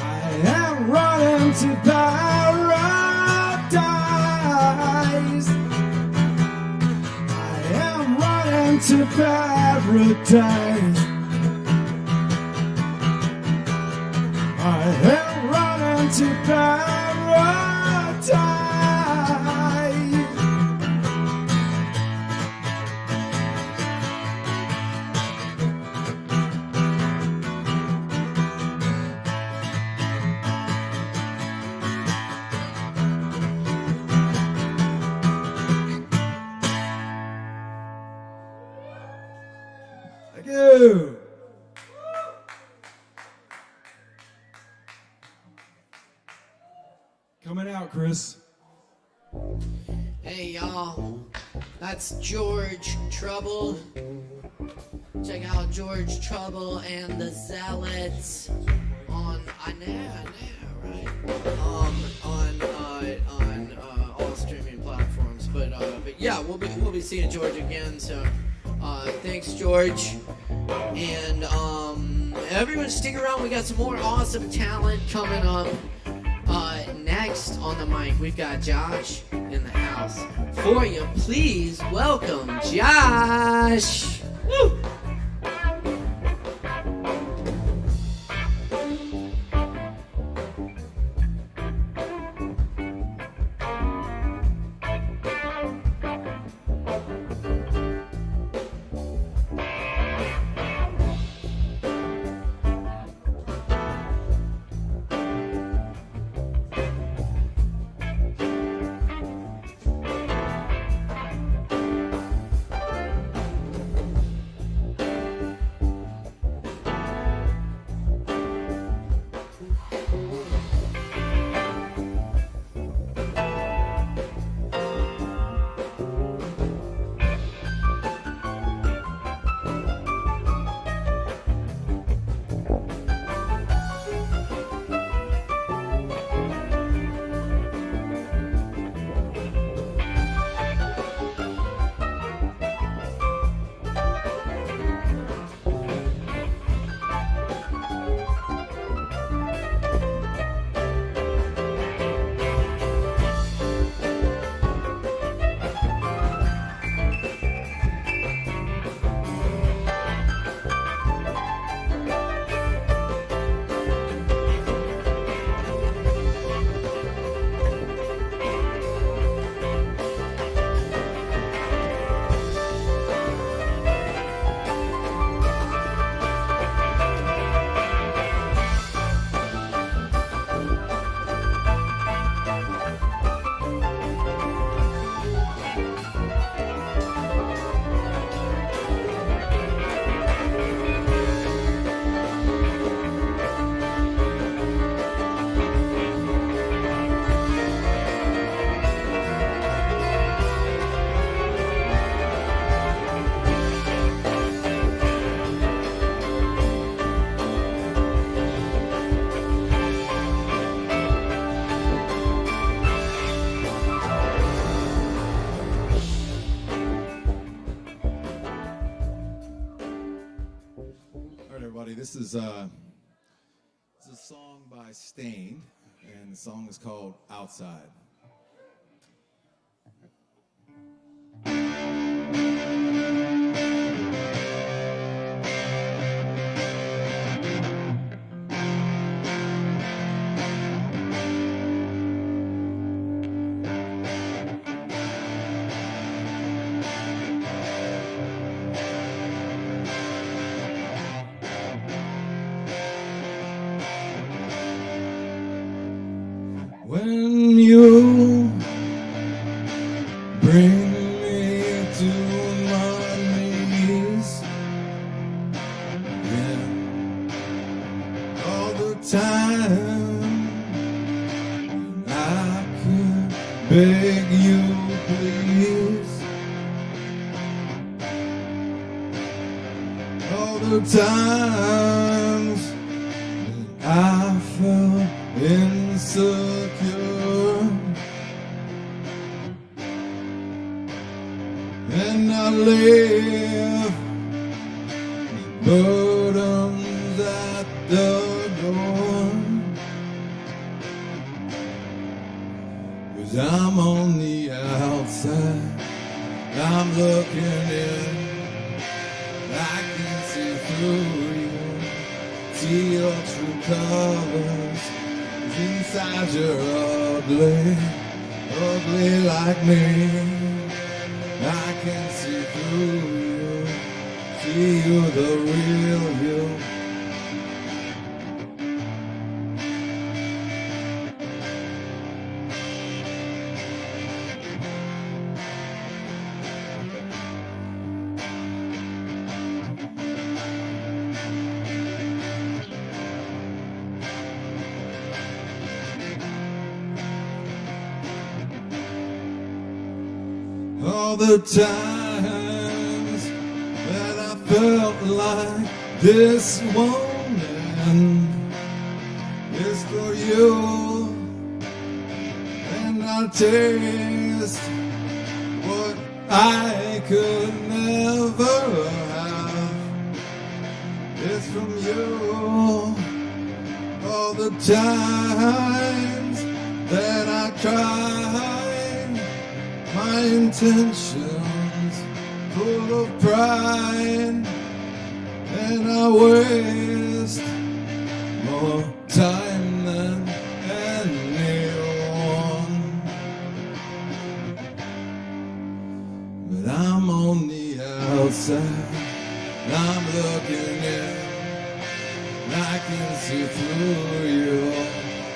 I am running to paradise. To paradise. I am running to paradise. Thank you. out, Chris. Hey y'all, that's George Trouble. Check out George Trouble and the Zealots on right? On all streaming platforms. But yeah, we'll be seeing George again. So thanks, George. And everyone stick around. We got some more awesome talent coming up. Next on the mic, we've got Josh in the house. For you, please welcome Josh. Woo! This is a song by Stain, and the song is called Outside. When you bring me to my knees, yeah, all the time I could beg you, please, all the times I felt insecure, and I left burdens at the door, 'cause I'm on the outside, I'm looking in, I can see through you, see your true colors. Inside you're ugly, ugly like me. I can see through you, see you the real you. all the times that I felt like this won't end is for you, and I'll taste what I could never have. It's from you. All the times that I tried, my intentions full of pride, and I waste more time than anyone. But I'm on the outside, I'm looking in, I can see through you,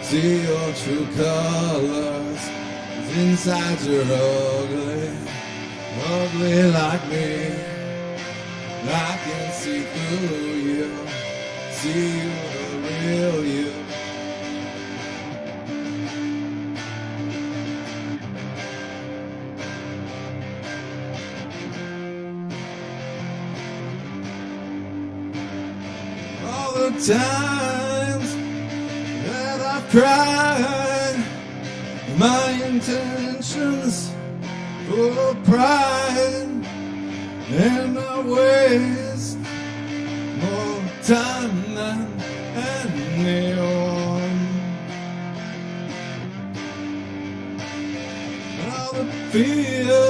see your true colors. Inside you're ugly, ugly like me. I can see through you, see you, the real you. All the times that I've cried, my intentions full of pride, and I waste more time than anyone. All the fear,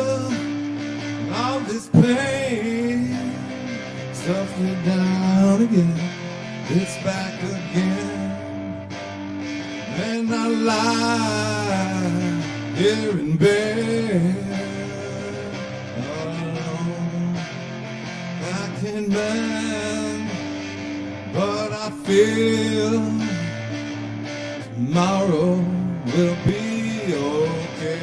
all this pain, stuff me down again, it's back again, and I lie here in bed. I can bend, but I feel tomorrow will be okay.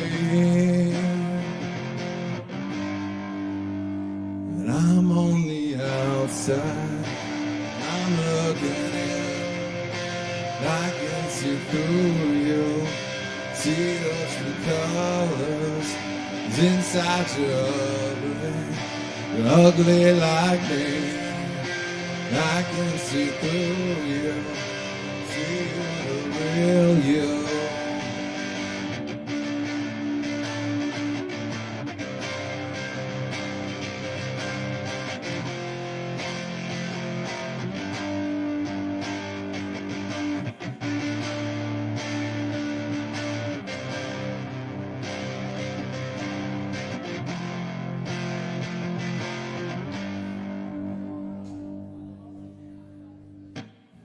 And I'm on the outside, I'm looking in, I can see through you, see the true colors inside you're ugly. You're ugly like me. I can see through you, see the real you.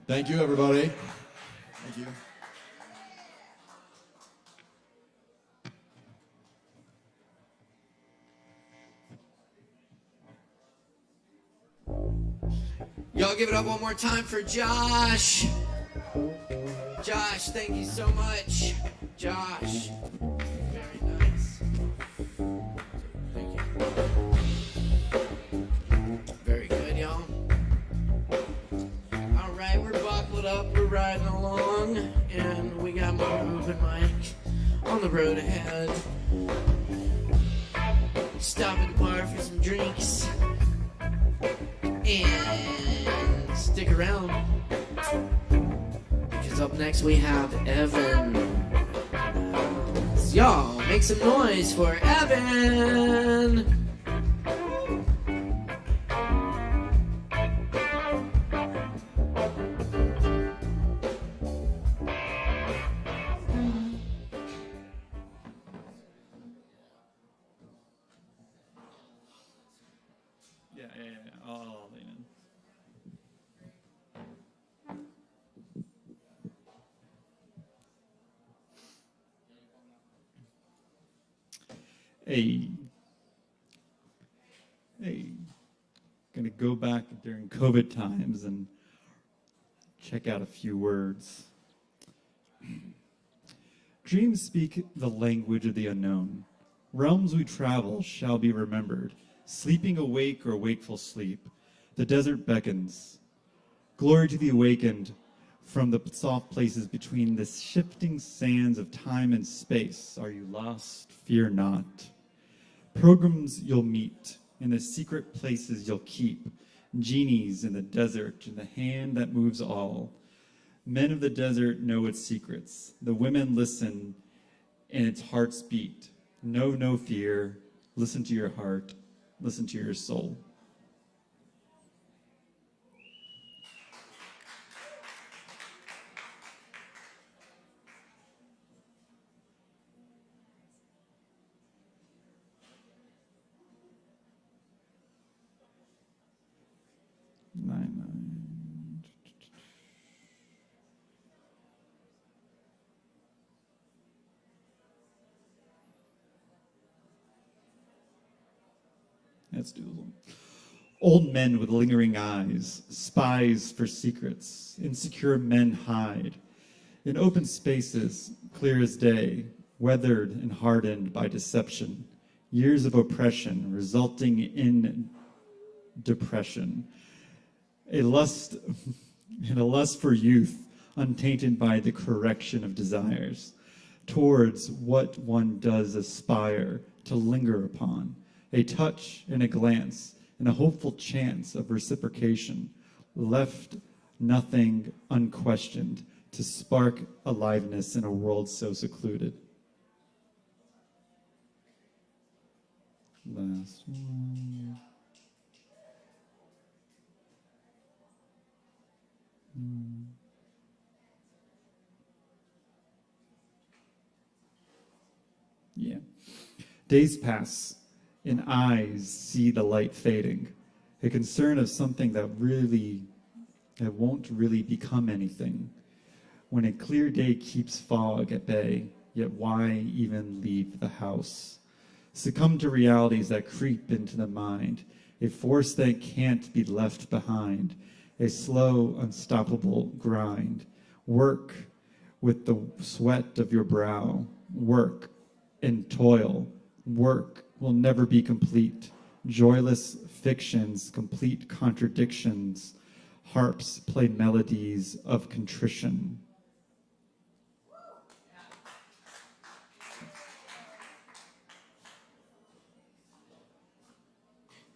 Thank you, everybody. Thank you. Y'all give it up one more time for Josh. Josh, thank you so much. Josh. Very nice. Thank you. Very good, y'all. All right, we're buckled up, we're riding along, and we got more open mic on the road ahead. Stop at the bar for some drinks. And stick around, because up next we have Evan. Y'all, make some noise for Evan! I'll lean in. Hey, gonna go back during COVID times and check out a few words. Dreams speak the language of the unknown. Realms we travel shall be remembered. Sleeping awake or wakeful sleep, the desert beckons. Glory to the awakened from the soft places between the shifting sands of time and space. Are you lost? Fear not. Pilgrims you'll meet, in the secret places you'll keep, genies in the desert, in the hand that moves all. Men of the desert know its secrets. The women listen, and its hearts beat. Know no fear. Listen to your heart. Listen to your soul. Let's do this one. Old men with lingering eyes, spies for secrets, insecure men hide. In open spaces, clear as day, weathered and hardened by deception, years of oppression resulting in depression. A lust for youth, untainted by the correction of desires, towards what one does aspire to linger upon. A touch and a glance and a hopeful chance of reciprocation left nothing unquestioned to spark aliveness in a world so secluded. Last one. Yeah. Days pass, and eyes see the light fading, a concern of something that won't really become anything. When a clear day keeps fog at bay, yet why even leave the house? Succumb to realities that creep into the mind, a force that can't be left behind, a slow, unstoppable grind. Work with the sweat of your brow, work and toil, work will never be complete. Joyless fictions, complete contradictions. Harps play melodies of contrition.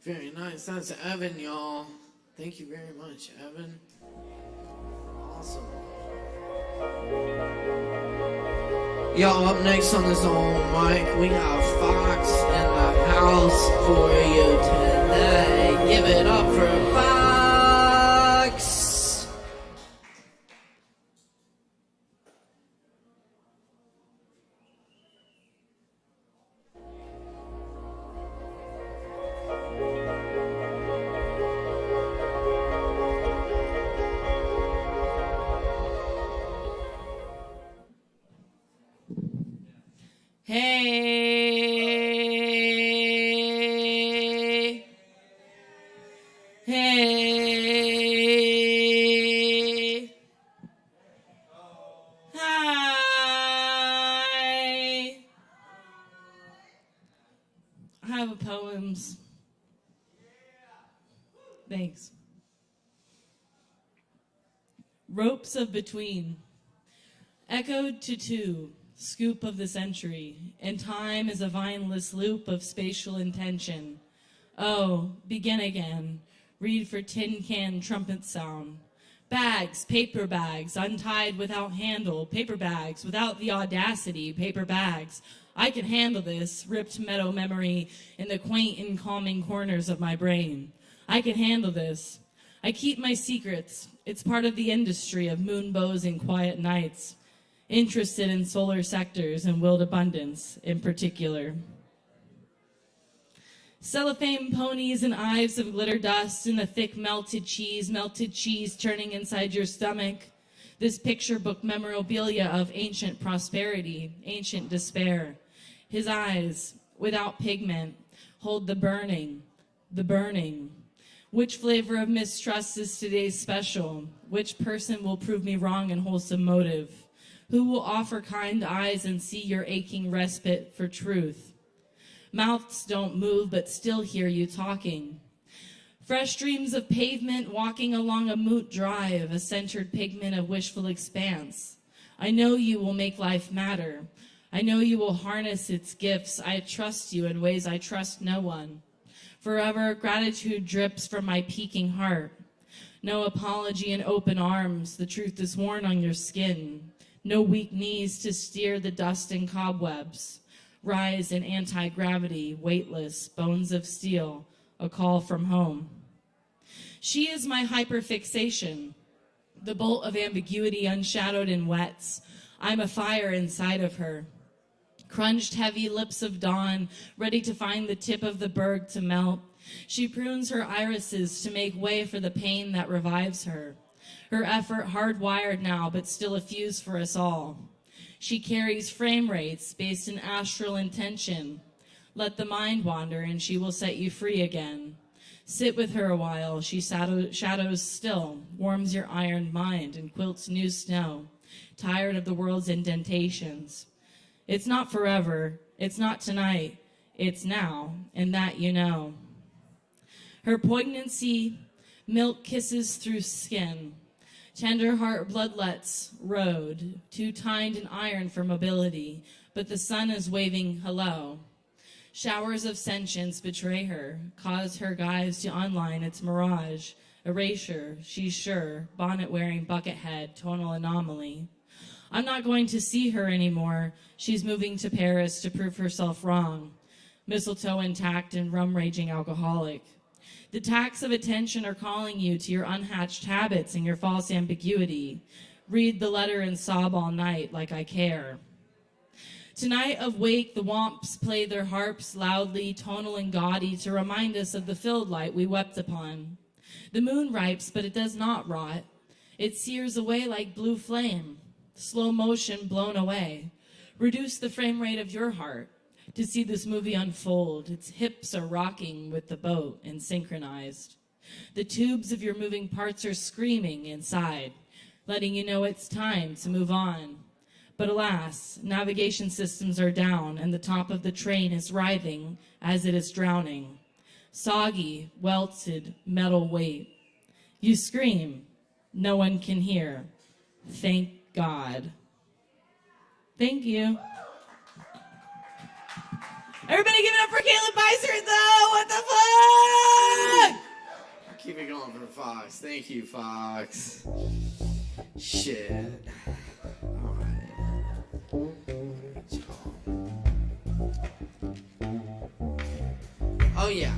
Very nice. That's Evan, y'all. Thank you very much, Evan. Awesome. Y'all, up next on this old mic, we have Fox in the house for you today. Give it up for Fox. Hey, hey, hi. I have a poems. Thanks. Ropes of between, echoed to two. Scoop of the century, and time is a vineless loop of spatial intention. Oh, begin again. Read for tin can trumpet sound. Bags, paper bags, untied without handle. Paper bags, without the audacity. Paper bags. I can handle this, ripped meadow memory in the quaint and calming corners of my brain. I can handle this. I keep my secrets. It's part of the industry of moon bows and quiet nights. Interested in solar sectors and willed abundance in particular. Cellophane ponies and ives of glitter dust and the thick melted cheese turning inside your stomach. This picture book memorabilia of ancient prosperity, ancient despair. His eyes, without pigment, hold the burning, the burning. Which flavor of mistrust is today's special? Which person will prove me wrong in wholesome motive? Who will offer kind eyes and see your aching respite for truth? Mouths don't move, but still hear you talking. Fresh dreams of pavement walking along a moot drive, a centered pigment of wishful expanse. I know you will make life matter. I know you will harness its gifts. I trust you in ways I trust no one. Forever, gratitude drips from my peaking heart. No apology in open arms. The truth is worn on your skin. No weak knees to steer the dust and cobwebs. Rise in anti-gravity, weightless, bones of steel, a call from home. She is my hyperfixation, the bolt of ambiguity unshadowed in wets. I'm a fire inside of her. Crunched heavy lips of dawn, ready to find the tip of the berg to melt. She prunes her irises to make way for the pain that revives her. Her effort hardwired now, but still a fuse for us all. She carries frame rates based in astral intention. Let the mind wander and she will set you free again. Sit with her a while, she shadows still, warms your ironed mind and quilts new snow, tired of the world's indentations. It's not forever, it's not tonight, it's now, and that you know. Her poignancy, milk kisses through skin. Tender heart bloodlets road, too tined and iron for mobility, but the sun is waving hello. Showers of sentience betray her, cause her guise to unline its mirage. Erasure, she's sure, bonnet-wearing buckethead, tonal anomaly. I'm not going to see her anymore. She's moving to Paris to prove herself wrong. Mistletoe intact and rum-raging alcoholic. The tacks of attention are calling you to your unhatched habits and your false ambiguity. Read the letter and sob all night like I care. Tonight of wake, the womps play their harps loudly, tonal and gaudy, to remind us of the filled light we wept upon. The moon ripes, but it does not rot. It sears away like blue flame. Slow motion blown away. Reduce the frame rate of your heart to see this movie unfold. Its hips are rocking with the boat and synchronized. The tubes of your moving parts are screaming inside, letting you know it's time to move on. But alas, navigation systems are down and the top of the train is writhing as it is drowning. Soggy, welted metal weight. You scream. No one can hear. Thank God. Thank you. Everybody give it up for Caleb Beissert, though. What the fuck? Keep it going for Fox. Thank you, Fox. Shit. All right. Oh, yeah.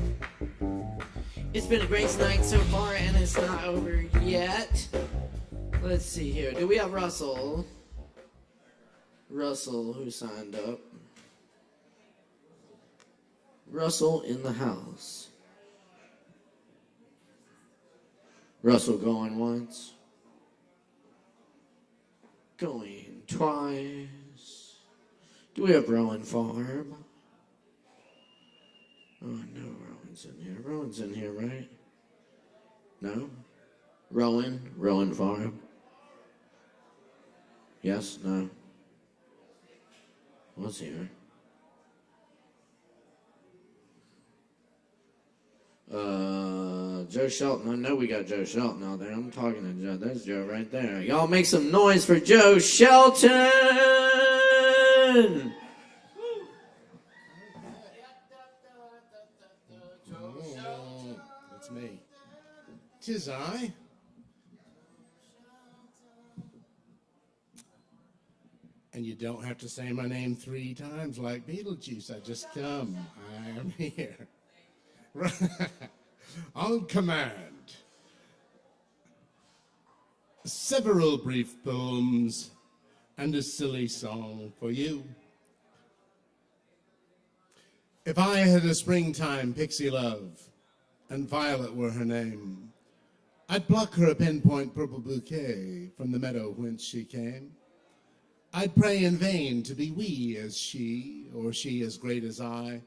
It's been a great night so far, and it's not over yet. Let's see here. Do we have Russell? Russell, who signed up? Russell in the house. Russell going once. Going twice. Do we have Rowan Farm? Oh, no, Rowan's in here. Rowan's in here, right? No? Rowan Farm. Yes? No? What's here? Joe Shelton. I know we got Joe Shelton out there. I'm talking to Joe. There's Joe right there. Y'all make some noise for Joe Shelton! That's me. 'Tis I. And you don't have to say my name 3 times like Beetlejuice. I just come. I am here. On command. Several brief poems and a silly song for you. If I had a springtime pixie love and Violet were her name, I'd pluck her a pinpoint purple bouquet from the meadow whence she came. I'd pray in vain to be wee as she, or she as great as I,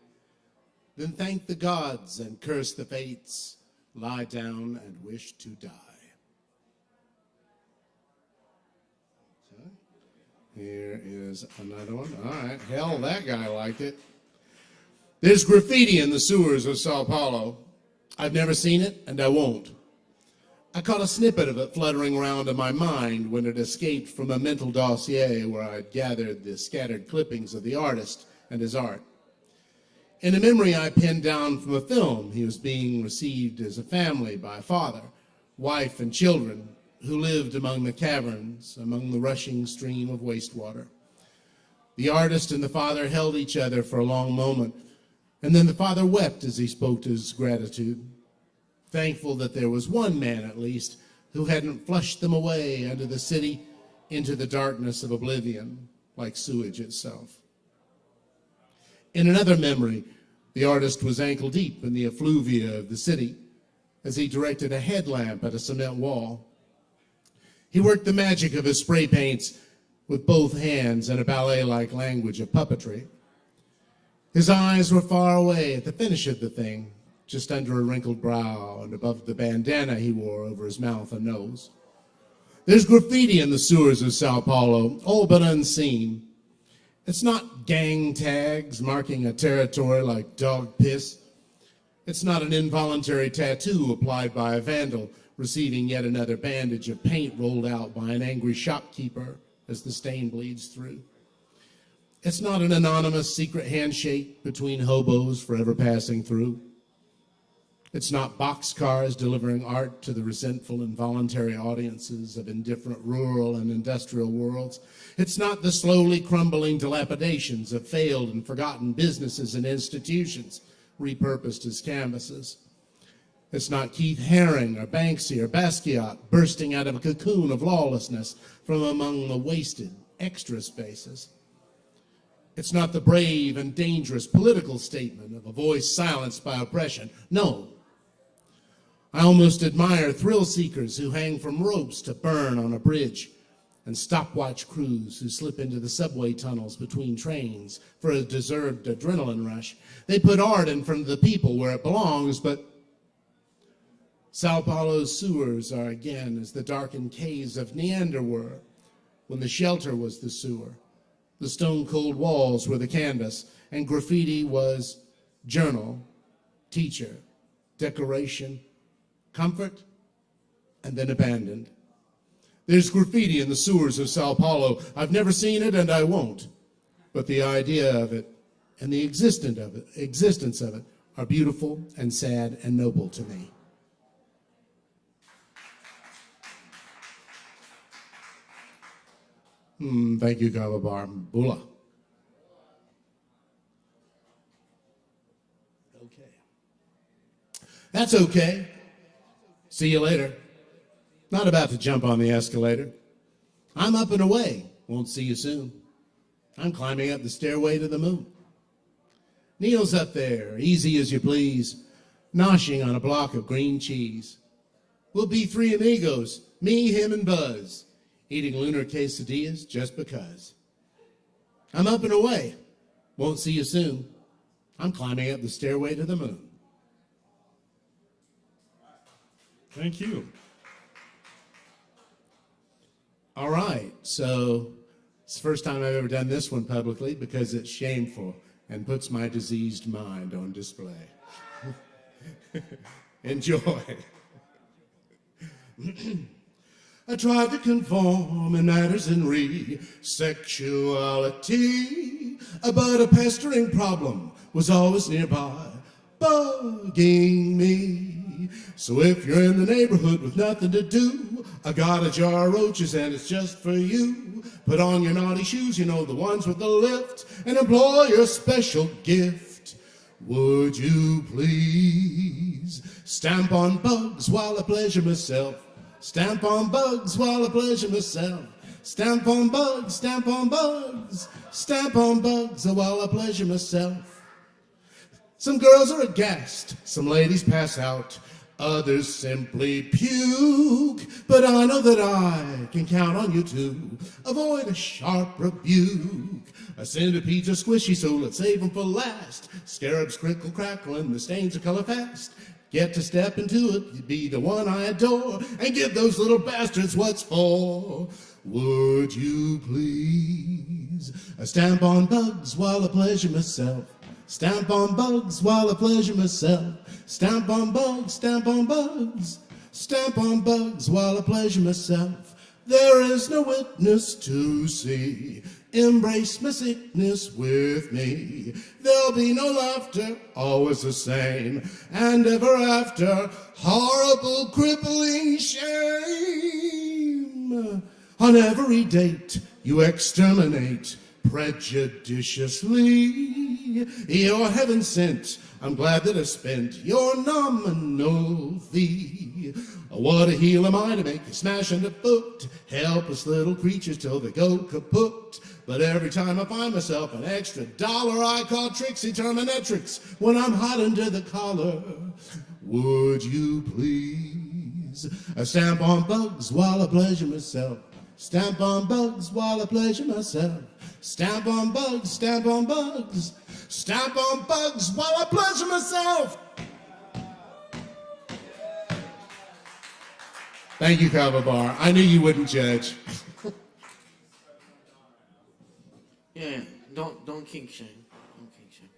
then thank the gods and curse the fates, lie down and wish to die. So, here is another one. All right, hell, that guy liked it. There's graffiti in the sewers of Sao Paulo. I've never seen it, and I won't. I caught a snippet of it fluttering around in my mind when it escaped from a mental dossier where I'd gathered the scattered clippings of the artist and his art. In a memory I pinned down from a film, he was being received as a family by a father, wife, and children who lived among the caverns, among the rushing stream of wastewater. The artist and the father held each other for a long moment, and then the father wept as he spoke his gratitude, thankful that there was one man at least who hadn't flushed them away under the city into the darkness of oblivion, like sewage itself. In another memory, the artist was ankle deep in the effluvia of the city as he directed a headlamp at a cement wall. He worked the magic of his spray paints with both hands in a ballet-like language of puppetry. His eyes were far away at the finish of the thing, just under a wrinkled brow and above the bandana he wore over his mouth and nose. There's graffiti in the sewers of Sao Paulo, all but unseen. It's not gang tags marking a territory like dog piss. It's not an involuntary tattoo applied by a vandal receiving yet another bandage of paint rolled out by an angry shopkeeper as the stain bleeds through. It's not an anonymous secret handshake between hobos forever passing through. It's not boxcars delivering art to the resentful involuntary audiences of indifferent rural and industrial worlds. It's not the slowly crumbling dilapidations of failed and forgotten businesses and institutions repurposed as canvases. It's not Keith Haring or Banksy or Basquiat bursting out of a cocoon of lawlessness from among the wasted extra spaces. It's not the brave and dangerous political statement of a voice silenced by oppression. No. I almost admire thrill seekers who hang from ropes to burn on a bridge, and stopwatch crews who slip into the subway tunnels between trains for a deserved adrenaline rush. They put art in front of the people where it belongs, but Sao Paulo's sewers are again as the darkened caves of Neander were when the shelter was the sewer. The stone-cold walls were the canvas, and graffiti was journal, teacher, decoration, comfort, and then abandoned. There's graffiti in the sewers of Sao Paulo. I've never seen it, and I won't. But the idea of it and the existence of it are beautiful and sad and noble to me. Thank you, Kava Bar. Bula. Okay. That's okay. See you later. Not about to jump on the escalator. I'm up and away. Won't see you soon. I'm climbing up the stairway to the moon. Neil's up there, easy as you please, noshing on a block of green cheese. We'll be three amigos, me, him, and Buzz, eating lunar quesadillas just because. I'm up and away. Won't see you soon. I'm climbing up the stairway to the moon. Thank you. All right, so it's the first time I've ever done this one publicly because it's shameful and puts my diseased mind on display. Enjoy. I tried to conform in matters in sexuality, but a pestering problem was always nearby, bugging me. So if you're in the neighborhood with nothing to do, I got a jar of roaches and it's just for you. Put on your naughty shoes, you know, the ones with the lift, and employ your special gift. Would you please stamp on bugs while I pleasure myself? Stamp on bugs while I pleasure myself. Stamp on bugs, stamp on bugs, stamp on bugs while I pleasure myself. Some girls are aghast, some ladies pass out, others simply puke, but I know that I can count on you to avoid a sharp rebuke. A centipede's are squishy, so let's save them for last. Scarabs crinkle crackle and the stains are color fast. Get to step into it, be the one I adore, and give those little bastards what's for. Would you please stamp on bugs while I pleasure myself? Stamp on bugs while I pleasure myself. Stamp on bugs, stamp on bugs, Stamp on bugs while I pleasure myself. There is no witness to see. Embrace my sickness with me. There'll be no laughter, always the same. And ever after, horrible, crippling shame. On every date, you exterminate prejudiciously. You're heaven sent. I'm glad that I spent your nominal fee. What a heel am I to make you smash underfoot? Helpless little creatures till they go kaput. But every time I find myself an extra dollar, I call Trixie Terminatrix when I'm hot under the collar. Would you please stamp on bugs while I pleasure myself? Stamp on bugs while I pleasure myself. Stamp on bugs, stamp on bugs. Stamp on bugs while I pleasure myself. Thank you, Kava Bar. I knew you wouldn't judge. Yeah, don't kink shame. Don't kink shame.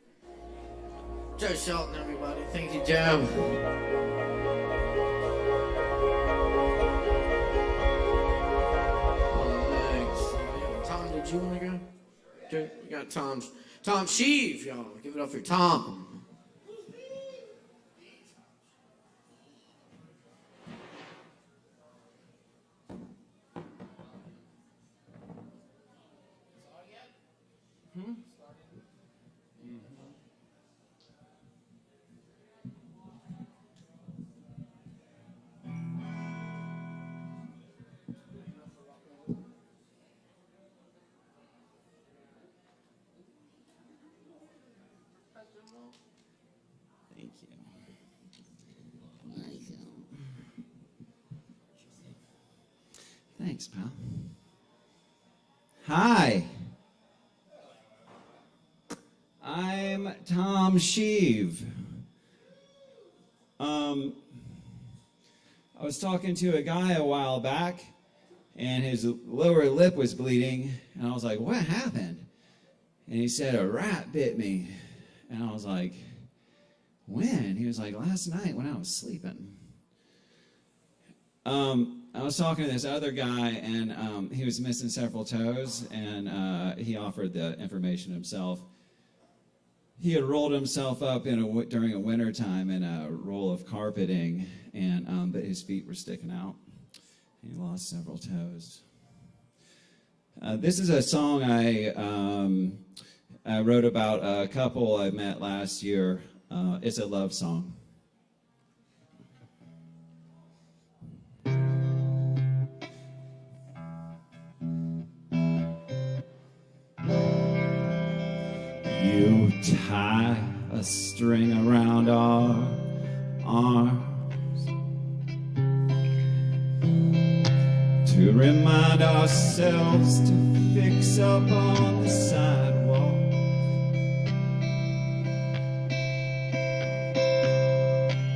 Joe Shelton, everybody. Thank you, Joe. Tom, did you want to go? Joe, we got Tom Sheave, y'all. Give it up for Tom. Thank you. Thanks, pal. Hi. I'm Tom Sheave. I was talking to a guy a while back, and his lower lip was bleeding, and I was like, what happened? And he said, a rat bit me. And I was like, when? He was like, last night when I was sleeping. I was talking to this other guy, and he was missing several toes, and he offered the information himself. He had rolled himself up during a winter time in a roll of carpeting, and but his feet were sticking out. He lost several toes. This is a song I wrote about a couple I met last year. It's a love song. You tie a string around our arms to remind ourselves to fix up on the sidewalk.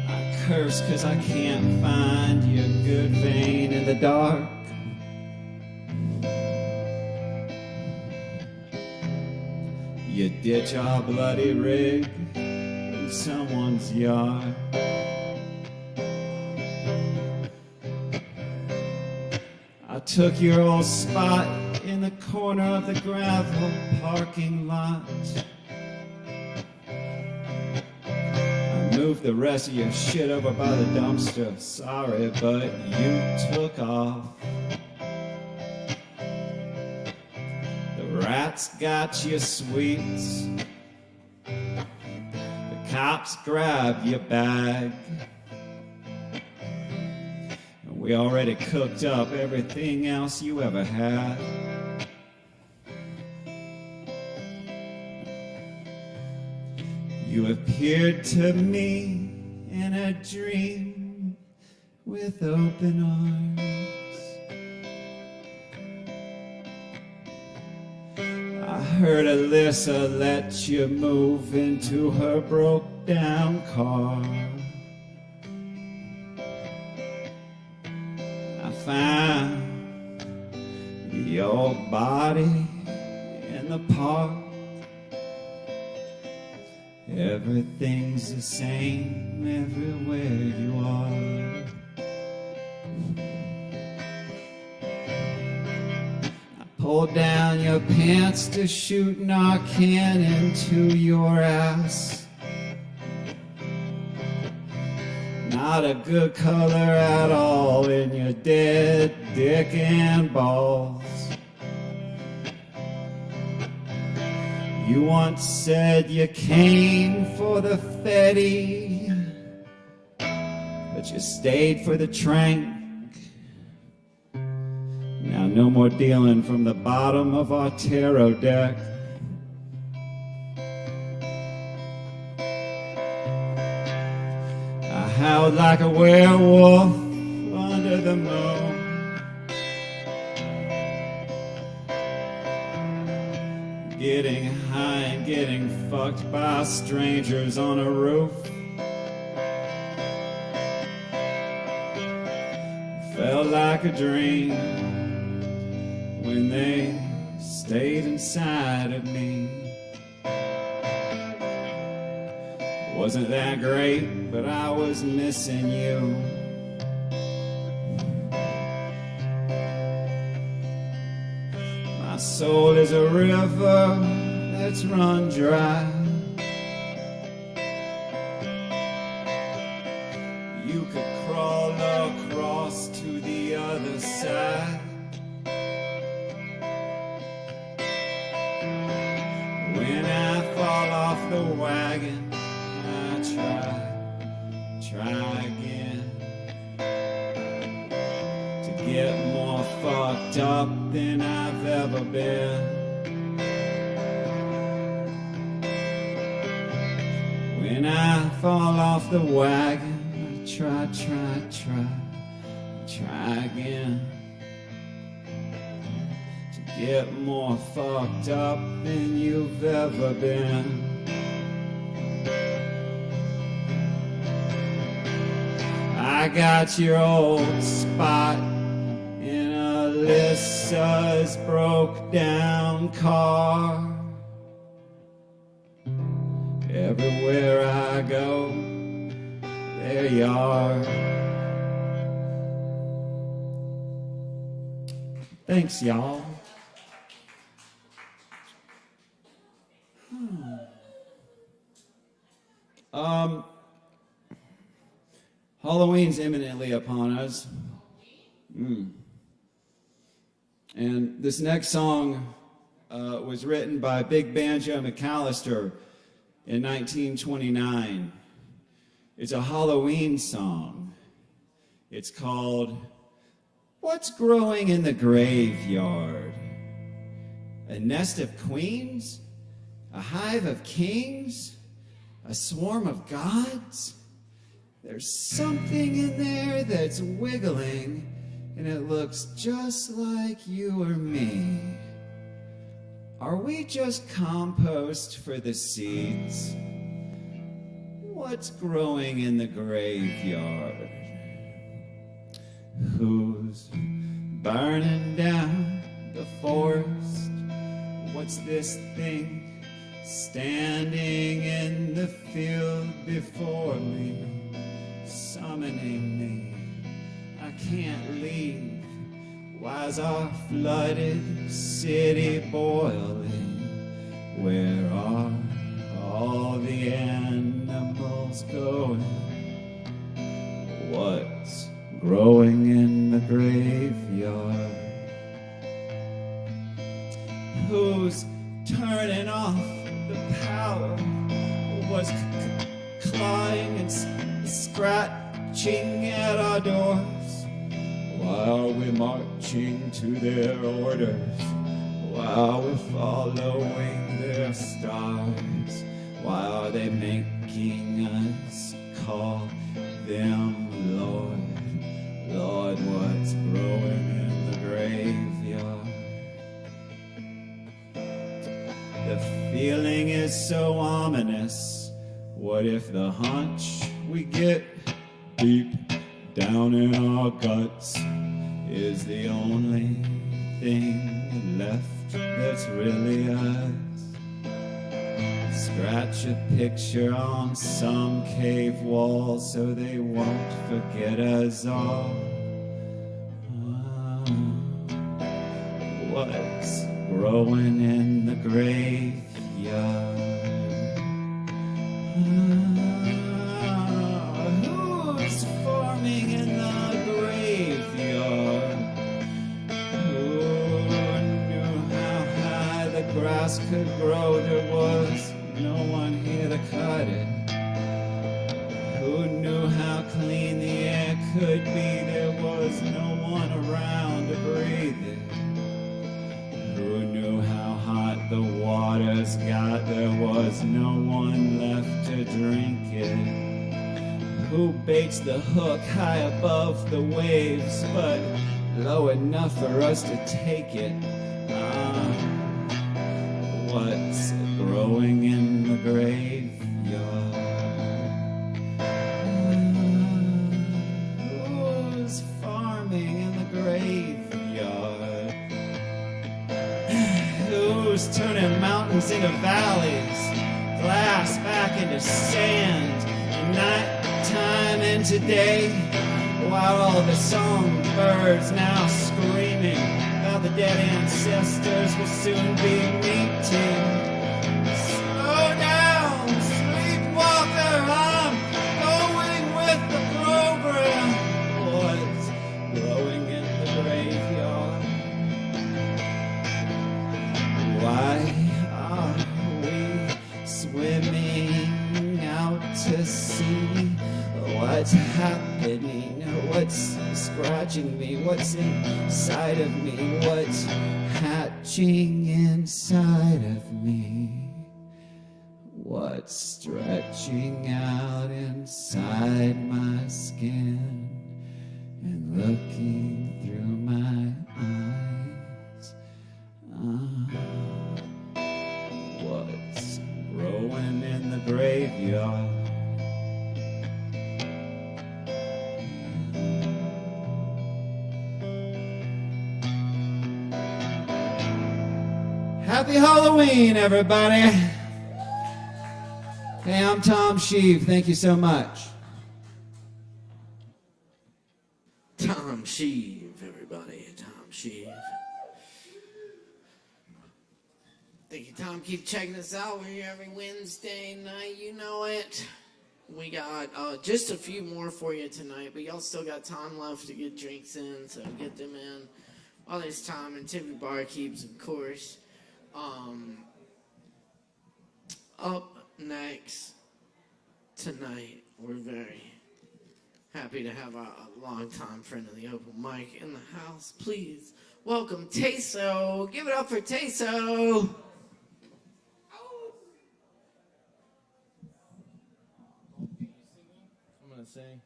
I curse 'cause I can't find your good vein in the dark. You ditch our bloody rig in someone's yard. I took your old spot in the corner of the gravel parking lot. I moved the rest of your shit over by the dumpster. Sorry, but you took off. Rats got your sweets. The cops grabbed your bag. And we already cooked up everything else you ever had. You appeared to me in a dream with open arms. I heard Alyssa let you move into her broke-down car. I found your body in the park. Everything's the same everywhere you are. Pull down your pants to shoot Narcan into your ass. Not a good color at all in your dead dick and balls. You once said you came for the Fetty, but you stayed for the trank. Now no more dealing from the bottom of our tarot deck. I howled like a werewolf under the moon. Getting high and getting fucked by strangers on a roof. Felt like a dream when they stayed inside of me. Wasn't that great, but I was missing you. My soul is a river that's run dry. You could crawl across to the other side. When I fall off the wagon, I try again to get more fucked up than I've ever been. When I fall off the wagon, I try again to get more fucked up than you've ever been. I got your old spot in Alyssa's broke down car. Everywhere I go, there you are. Thanks, y'all. Halloween's imminently upon us. And this next song was written by Big Banjo McAllister in 1929. It's a Halloween song. It's called What's Growing in the Graveyard? A nest of queens? A hive of kings? A swarm of gods? There's something in there that's wiggling, and it looks just like you or me. Are we just compost for the seeds? What's growing in the graveyard? Who's burning down the forest? What's this thing standing in the field before me? Summoning me, I can't leave. Why's our flooded city boiling? Where are all the animals going? What's growing in the graveyard? Who's turning off the power? What's clawing and scratching at our doors? Why are we marching to their orders? Why are we following their stars? Why are they making us call them Lord? Lord, what's growing in the graveyard? The feeling is so ominous. What if the hunch we get deep down in our guts is the only thing left that's really us? Scratch a picture on some cave wall so they won't forget us all. what's growing in the graveyard? Who's farming in the graveyard? Who knew how high the grass could grow? There was no one here to cut it. Who knew how clean the air could be? There was no one around to breathe it. Who knew how hot the waters got? There was no one left to drink it. Who baits the hook high above the waves, but low enough for us to take it? What's growing in the graveyard? Who's farming in the graveyard? Who's turning mountains into valleys, glass back into sand, and nighttime into day, while all the songbirds now screaming about the dead ancestors will soon be meeting. Slow down, sleepwalker, I'm going with the program. What's growing in the graveyard? Why are we swimming out to sea? What's happening? What's scratching me? What's inside of me? What's hatching inside of me? What's stretching out inside my skin and looking through my eyes? What's growing in the graveyard? Happy Halloween, everybody. Hey, I'm Tom Sheave. Thank you so much. Tom Sheave, everybody. Tom Sheave. Thank you, Tom. Keep checking us out. We're here every Wednesday night. You know it. We got just a few more for you tonight, but y'all still got time left to get drinks in, so get them in while there's time. And Tippy Bar keeps, of course. Up next tonight, we're very happy to have a longtime friend of the open mic in the house. Please welcome Taso. Give it up for Taso. I'm gonna sing.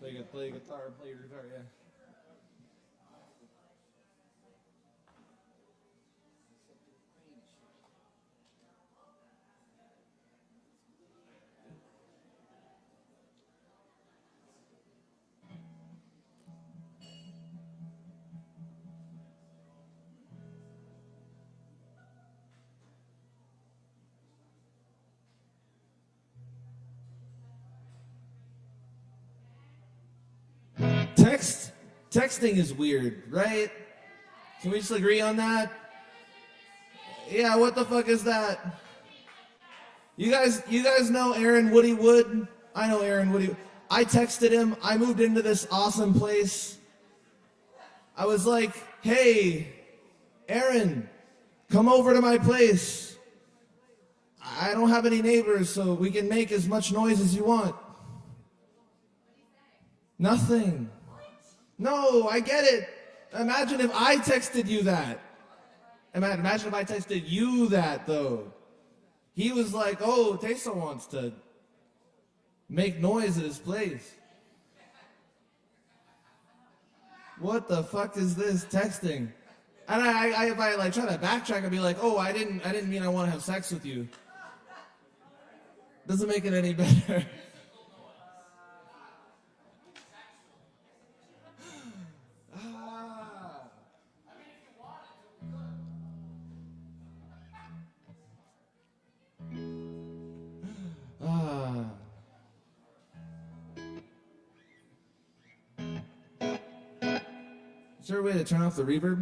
Play guitar, play your guitar, yeah. Texting is weird, right? Can we just agree on that? Yeah, what the fuck is that? You guys know Aaron Woody Wood? I know Aaron Woody. I texted him. I moved into this awesome place. I was like, hey, Aaron, come over to my place. I don't have any neighbors, so we can make as much noise as you want. Nothing. No, I get it. Imagine if I texted you that. Imagine if I texted you that, though. He was like, oh, Tesa wants to make noise at his place. What the fuck is this texting? And if I like try to backtrack, I'd be like, oh, I didn't mean I want to have sex with you. Doesn't make it any better. Is there a way to turn off the reverb?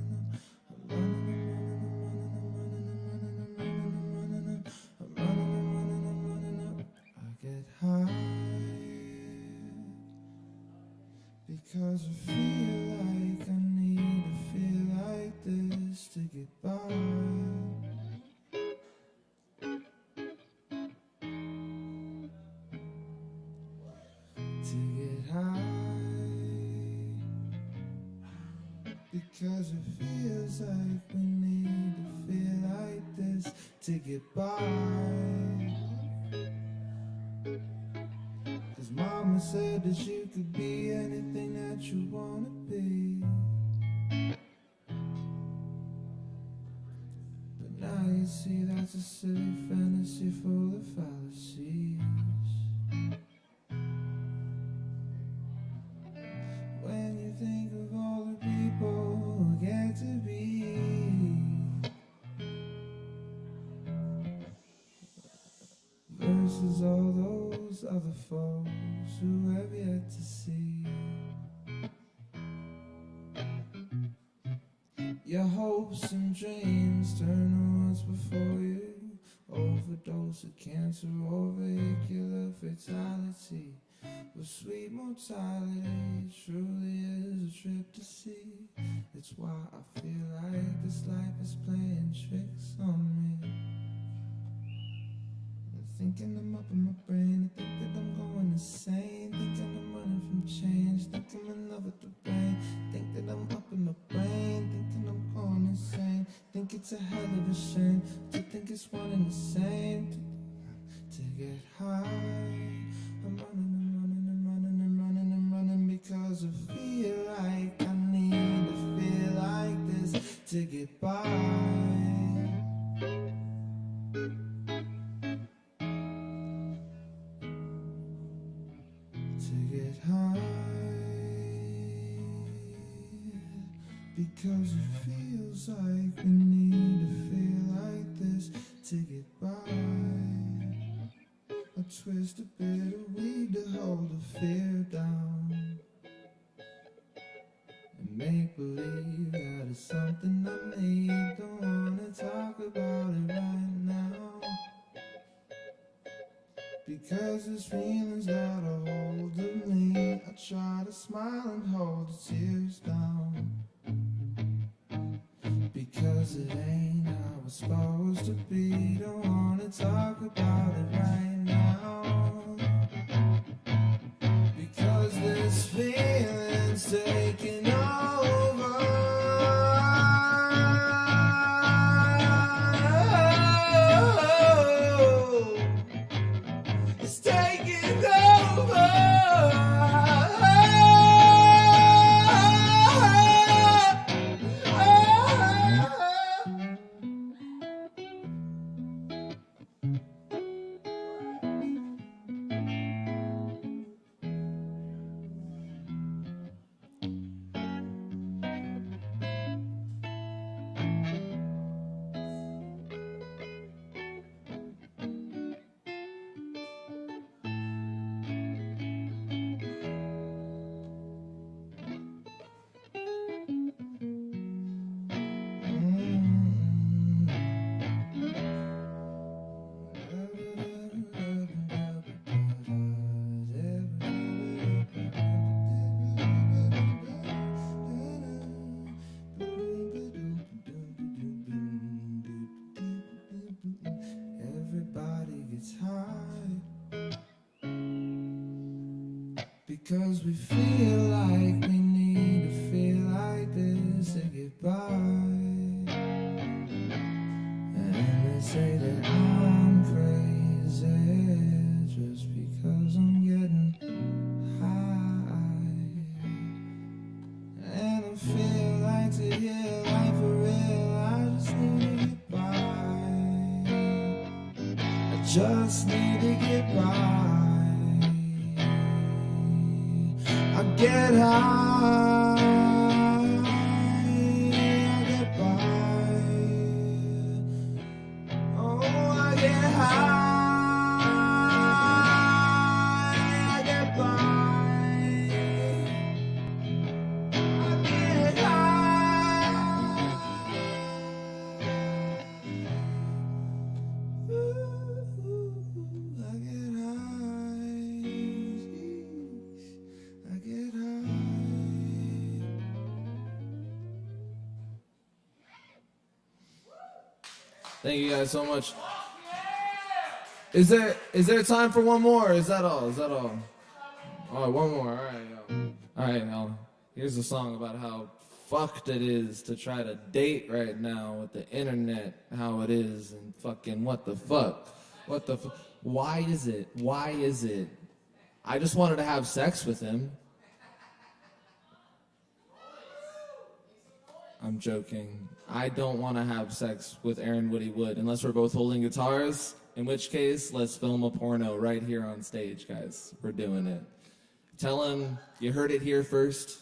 get high because I feel like I need to feel like this to get by. To get high because it feels like we need to feel like this to get by. Cause mama said that you could be anything that you wanna be. But now you see that's a silly fantasy full of fallacies. When you think of all the people who get to be versus all those other folks who have yet to see. Your hopes and dreams turn to what's before you. Overdose of cancer or vehicular fatality. But sweet mortality truly is a trip to see. It's why I feel like this life is playing tricks on me. Thinking I'm up in my brain, I think that I'm going insane. Thinking I'm running from change, think I'm in love with the rain. Think that I'm up in my brain, thinking I'm going insane. Think it's a hell of a shame to think it's one and the same. To get high, I'm running, I'm running, I'm running, I'm running, I'm running because I feel like I need to feel like this to get by. To get high, because it feels like we need to feel like this to get by. I twist a bit of weed to hold the fear down and make believe that it's something I need. Don't wanna talk about it right now, because this feeling's got a hold of me. I try to smile and hold the tears down, because it ain't how it's supposed to be. Don't wanna talk about it right now, because this feeling's taking over. It's taking Everybody gets high because we feel like we need to feel like this to get by. And they say that I'm crazy just because I'm getting high. And I feel like to hear life for real, I just need to get by. I just need to get by. I get high, I get by. Oh, I get high, I get by. I get high. Ooh, I get high. I get high. Thank you guys so much. Is there time for one more? Is that all? Is that all? All right, one more. All right, yo. All right, now here's a song about how fucked it is to try to date right now with the internet, how it is, and fucking what the fuck? What the fuck? Why is it? Why is it? I just wanted to have sex with him. I'm joking. I don't want to have sex with Aaron Woody Wood unless we're both holding guitars, in which case, let's film a porno right here on stage, guys. We're doing it. Tell him you heard it here first.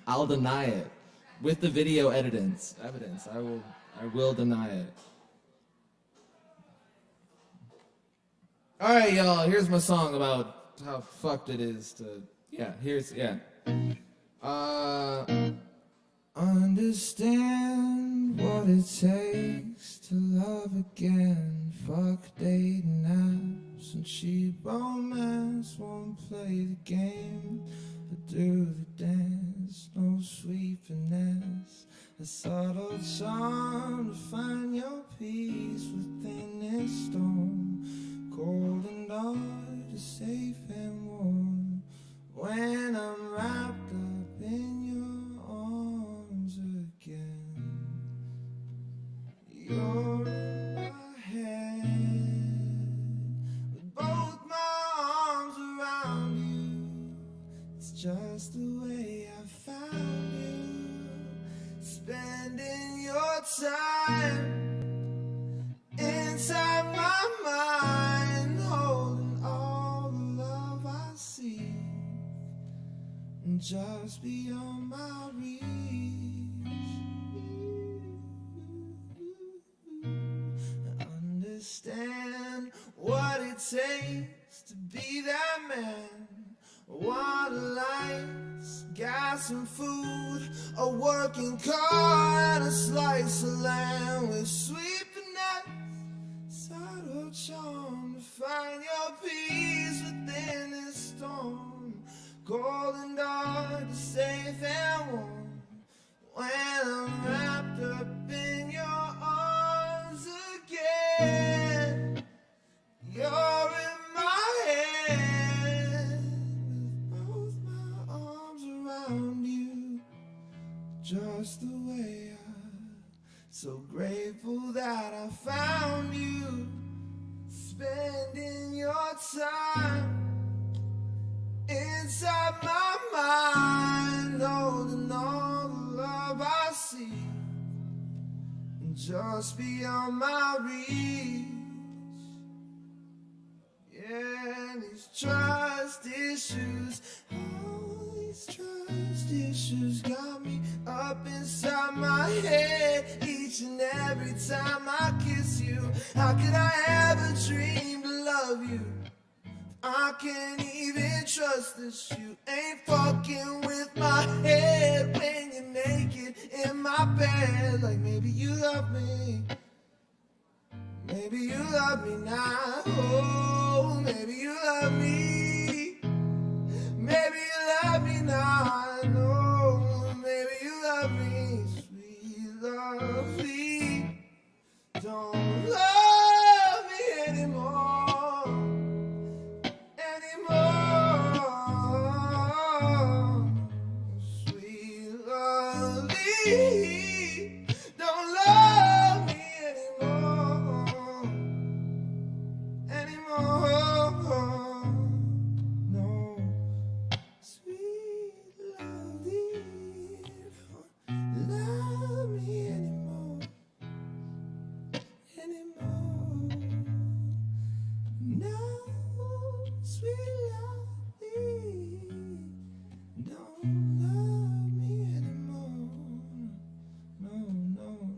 I'll deny it. With the video evidence, I will deny it. All right, y'all, here's my song about how fucked it is to, understand what it takes to love again. Fuck dating apps and cheap romance. Won't play the game or do the dance. No sweet finesse, a subtle charm to find your peace within this storm. Cold and dark, safe and warm. When I'm wrapped up in your arms again, you're in my head with both my arms around you. It's just the way I found you, spending your time inside my mind, holding all the love I see, and just beyond my reach. I understand what it takes to be that man. Water, lights, gas and food, a working car and a slice of land with sweet finesse, subtle charm to find your peace within this storm. Cold and dark, safe and warm. When I'm wrapped up in your arms again, you're in my head with both my arms around you, just the way so grateful that I found you, spending your time inside my mind, holding all the love I see, and just beyond my reach. Yeah, these trust issues, all these trust issues got me up inside my head each and every time I kiss you. How could I ever dream to love you? I can't even trust that you ain't fucking with my head when you're naked in my bed. Like maybe you love me, maybe you love me now. Oh, maybe you love me, maybe you love me now. I know, maybe you love me, sweet lovely. Don't love me anymore. Don't love me anymore, no, sweet lovely, don't love me anymore, no, sweet lovely, don't love me anymore.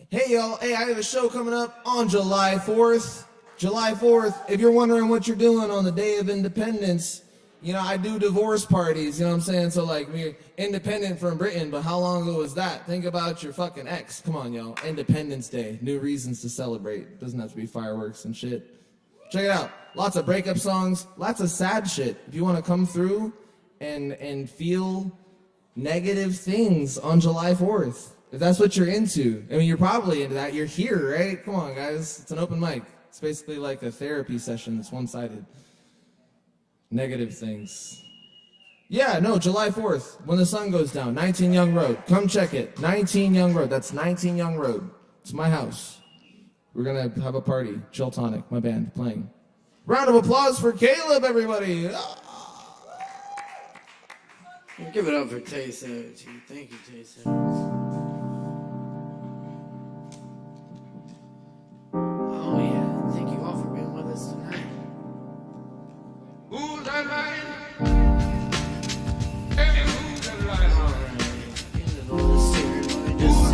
Hey y'all, hey, I have a show coming up on July 4th. July 4th, if you're wondering what you're doing on the Day of Independence, you know, I do divorce parties, you know what I'm saying? So like, we're independent from Britain, but how long ago was that? Think about your fucking ex. Come on, y'all. Independence Day, new reasons to celebrate. Doesn't have to be fireworks and shit. Check it out. Lots of breakup songs, lots of sad shit. If you want to come through and feel negative things on July 4th, if that's what you're into. I mean, you're probably into that. You're here, right? Come on, guys. It's an open mic. It's basically like a therapy session. It's one-sided. Negative things. Yeah, no, July 4th, when the sun goes down. 19 Young Road. Come check it. 19 Young Road. That's 19 Young Road. It's my house. We're going to have a party. Chill Tonic, my band, playing. Round of applause for Caleb, everybody. Give it up for Tay-Savage. Thank you, Tay-Savage. Oh yeah, thank you all for being with us tonight. Who's that line? Hey, who's that line? All right, end of all this ceremony. Just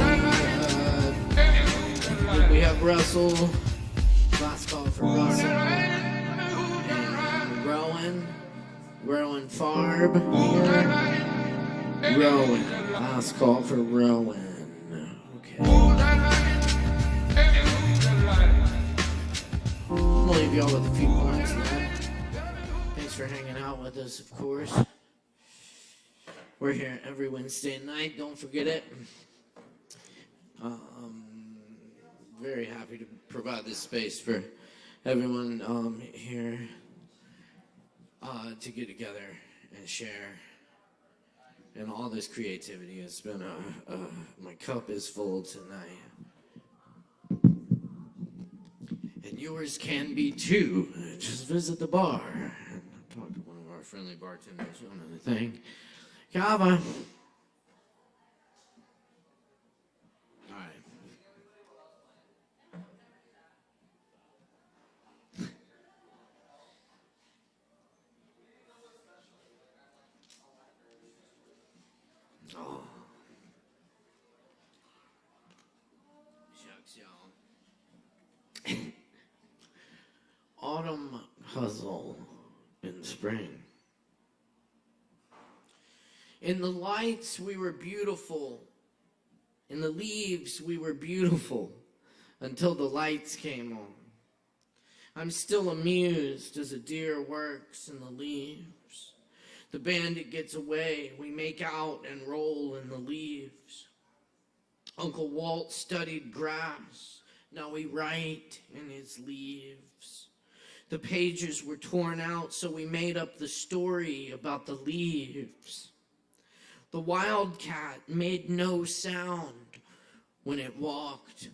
we have Russell. Last call for Russell. And Rowan Farb here. Rowan. Last call for Rowan. Okay. I'll leave y'all with a few points now. Thanks for hanging out with us, of course. We're here every Wednesday night. Don't forget it. Very happy to provide this space for everyone here to get together and share. And all this creativity. It's been my cup is full tonight. And yours can be too. Just visit the bar and talk to one of our friendly bartenders on anything. Kava. All right. Oh. Shucks, y'all. Autumn hustle in spring. In the lights, we were beautiful. In the leaves, we were beautiful until the lights came on. I'm still amused as a deer works in the leaves. The bandit gets away. We make out and roll in the leaves. Uncle Walt studied grass. Now we write in his leaves. The pages were torn out, so we made up the story about the leaves. The wildcat made no sound when it walked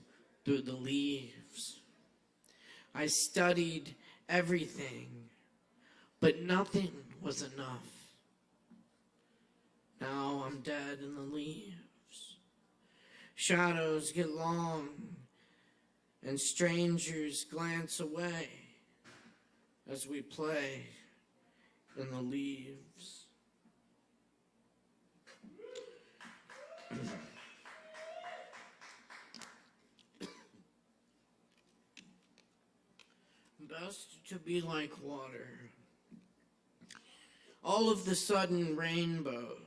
through the leaves. I studied everything, but nothing was enough. Now I'm dead in the leaves. Shadows get long, and strangers glance away as we play in the leaves. Best to be like water. All of the sudden rainbows,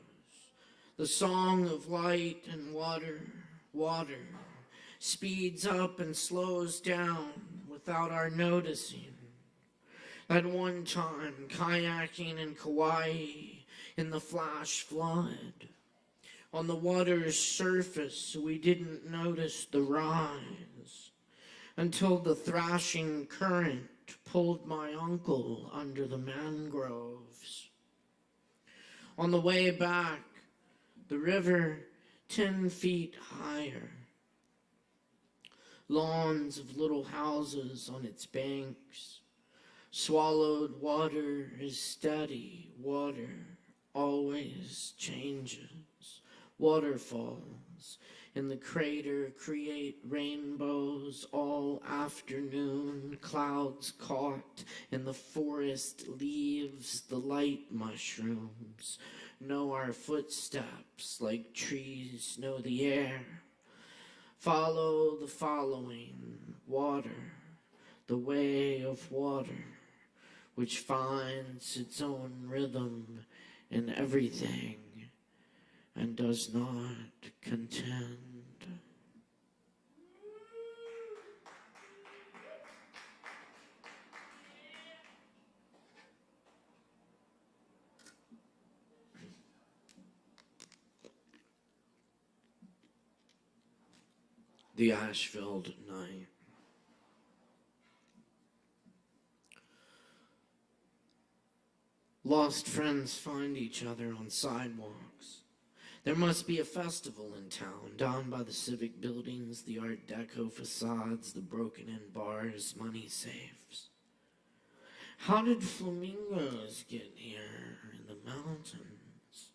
the song of light and water, water, speeds up and slows down without our noticing. That one time, kayaking in Kauai in the flash flood. On the water's surface, we didn't notice the rise until the thrashing current pulled my uncle under the mangroves. On the way back, the river 10 feet higher. Lawns of little houses on its banks. Swallowed water is steady. Water always changes. Waterfalls in the crater create rainbows all afternoon. Clouds caught in the forest leaves the light mushrooms. Know our footsteps like trees know the air. Follow the following water, the way of water, which finds its own rhythm in everything and does not contend. The Asheville night. Lost friends find each other on sidewalks. There must be a festival in town, down by the civic buildings, the Art Deco facades, the broken-in bars, money safes. How did flamingos get here in the mountains,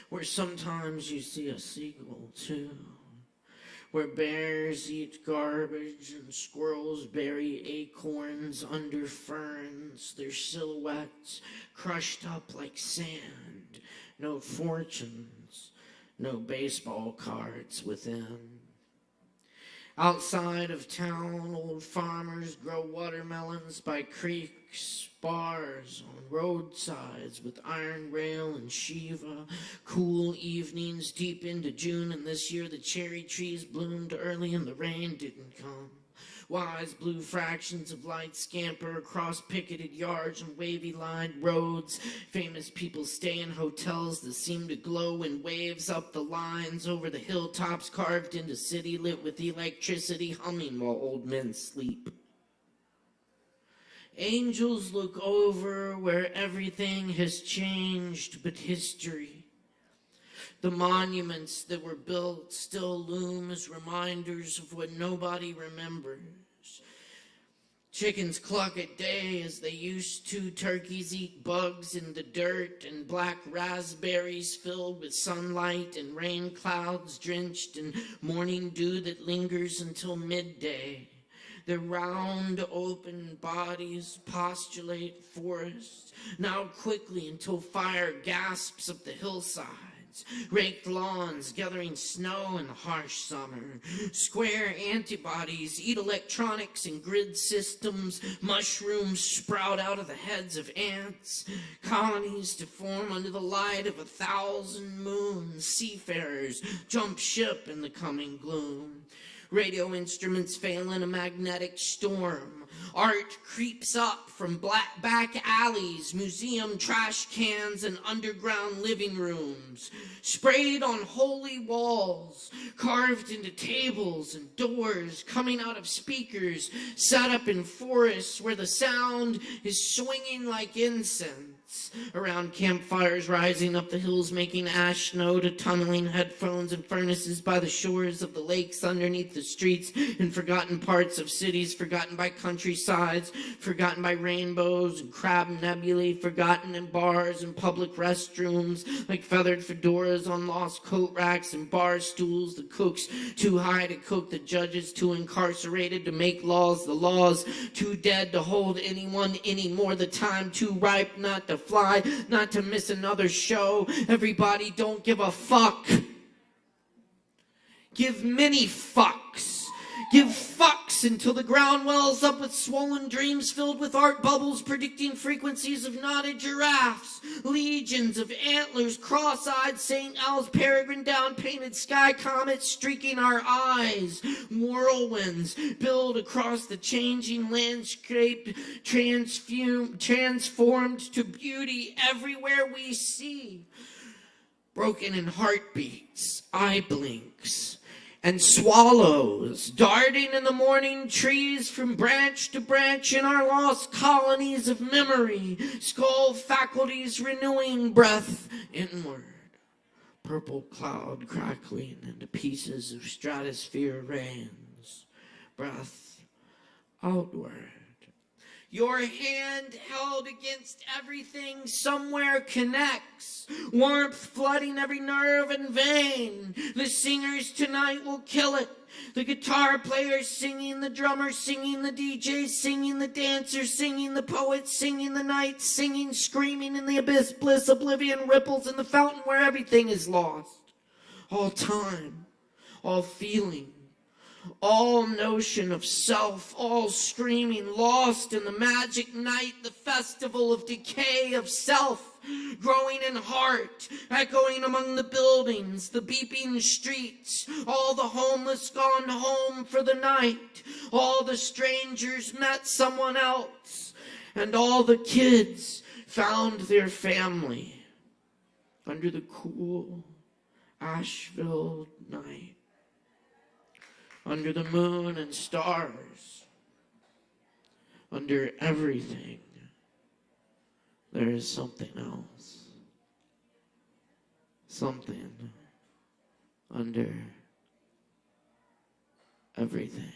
where sometimes you see a seagull too? Where bears eat garbage and squirrels bury acorns under ferns, their silhouettes crushed up like sand, no fortunes, no baseball cards within. Outside of town, old farmers grow watermelons by creeks, bars, on roadsides with iron rail and Shiva. Cool evenings deep into June, and this year the cherry trees bloomed early and the rain didn't come. Wise blue fractions of light scamper across picketed yards and wavy-lined roads. Famous people stay in hotels that seem to glow in waves up the lines over the hilltops carved into city lit with electricity humming while old men sleep. Angels look over where everything has changed but history. The monuments that were built still loom as reminders of what nobody remembers. Chickens cluck at day as they used to. Turkeys eat bugs in the dirt, and black raspberries filled with sunlight and rain clouds drenched in morning dew that lingers until midday. Their round, open bodies postulate forests, now quickly until fire gasps up the hillsides. Raked lawns gathering snow in the harsh summer. Square antibodies eat electronics and grid systems. Mushrooms sprout out of the heads of ants. Colonies to form under the light of 1,000 moons. Seafarers jump ship in the coming gloom. Radio instruments fail in a magnetic storm. Art creeps up from back alleys, museum trash cans, and underground living rooms. Sprayed on holy walls, carved into tables and doors, coming out of speakers set up in forests where the sound is swinging like incense. Around campfires rising up the hills, making ash snow to tunneling headphones and furnaces by the shores of the lakes underneath the streets, in forgotten parts of cities, forgotten by countrysides, forgotten by rainbows and crab nebulae, forgotten in bars and public restrooms, like feathered fedoras on lost coat racks and bar stools, the cooks too high to cook, the judges too incarcerated to make laws, the laws too dead to hold anyone anymore, the time too ripe not to fly, not to miss another show. Everybody don't give a fuck. Give many fucks. Give fucks until the ground wells up with swollen dreams filled with art bubbles predicting frequencies of knotted giraffes. Legions of antlers, cross-eyed St. Owls, peregrine down painted sky comets streaking our eyes. Whirlwinds build across the changing landscape, transformed to beauty everywhere we see. Broken in heartbeats, eye blinks, and swallows darting in the morning trees from branch to branch in our lost colonies of memory, skull faculties renewing breath inward, purple cloud crackling into pieces of stratosphere rains, breath outward. Your hand held against everything somewhere connects. Warmth flooding every nerve and vein. The singers tonight will kill it. The guitar players singing, the drummers singing, the DJs singing, the dancers singing, the poets singing, the night singing, screaming in the abyss, bliss, oblivion, ripples in the fountain where everything is lost. All time, all feeling, all notion of self, all screaming, lost in the magic night, the festival of decay of self, growing in heart, echoing among the buildings, the beeping streets, all the homeless gone home for the night, all the strangers met someone else, and all the kids found their family under the cool Asheville night. Under the moon and stars, under everything, there is something else. Something under everything.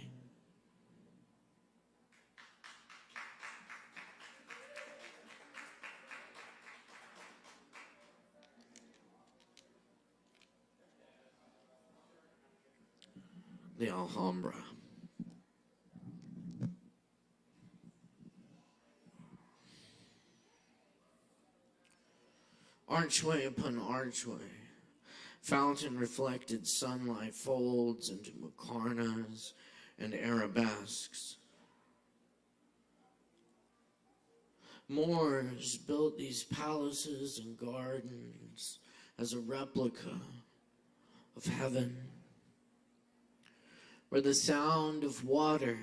The Alhambra. Archway upon archway, Fountain reflected sunlight folds into muqarnas and arabesques. Moors built these palaces and gardens as a replica of heaven, where the sound of water,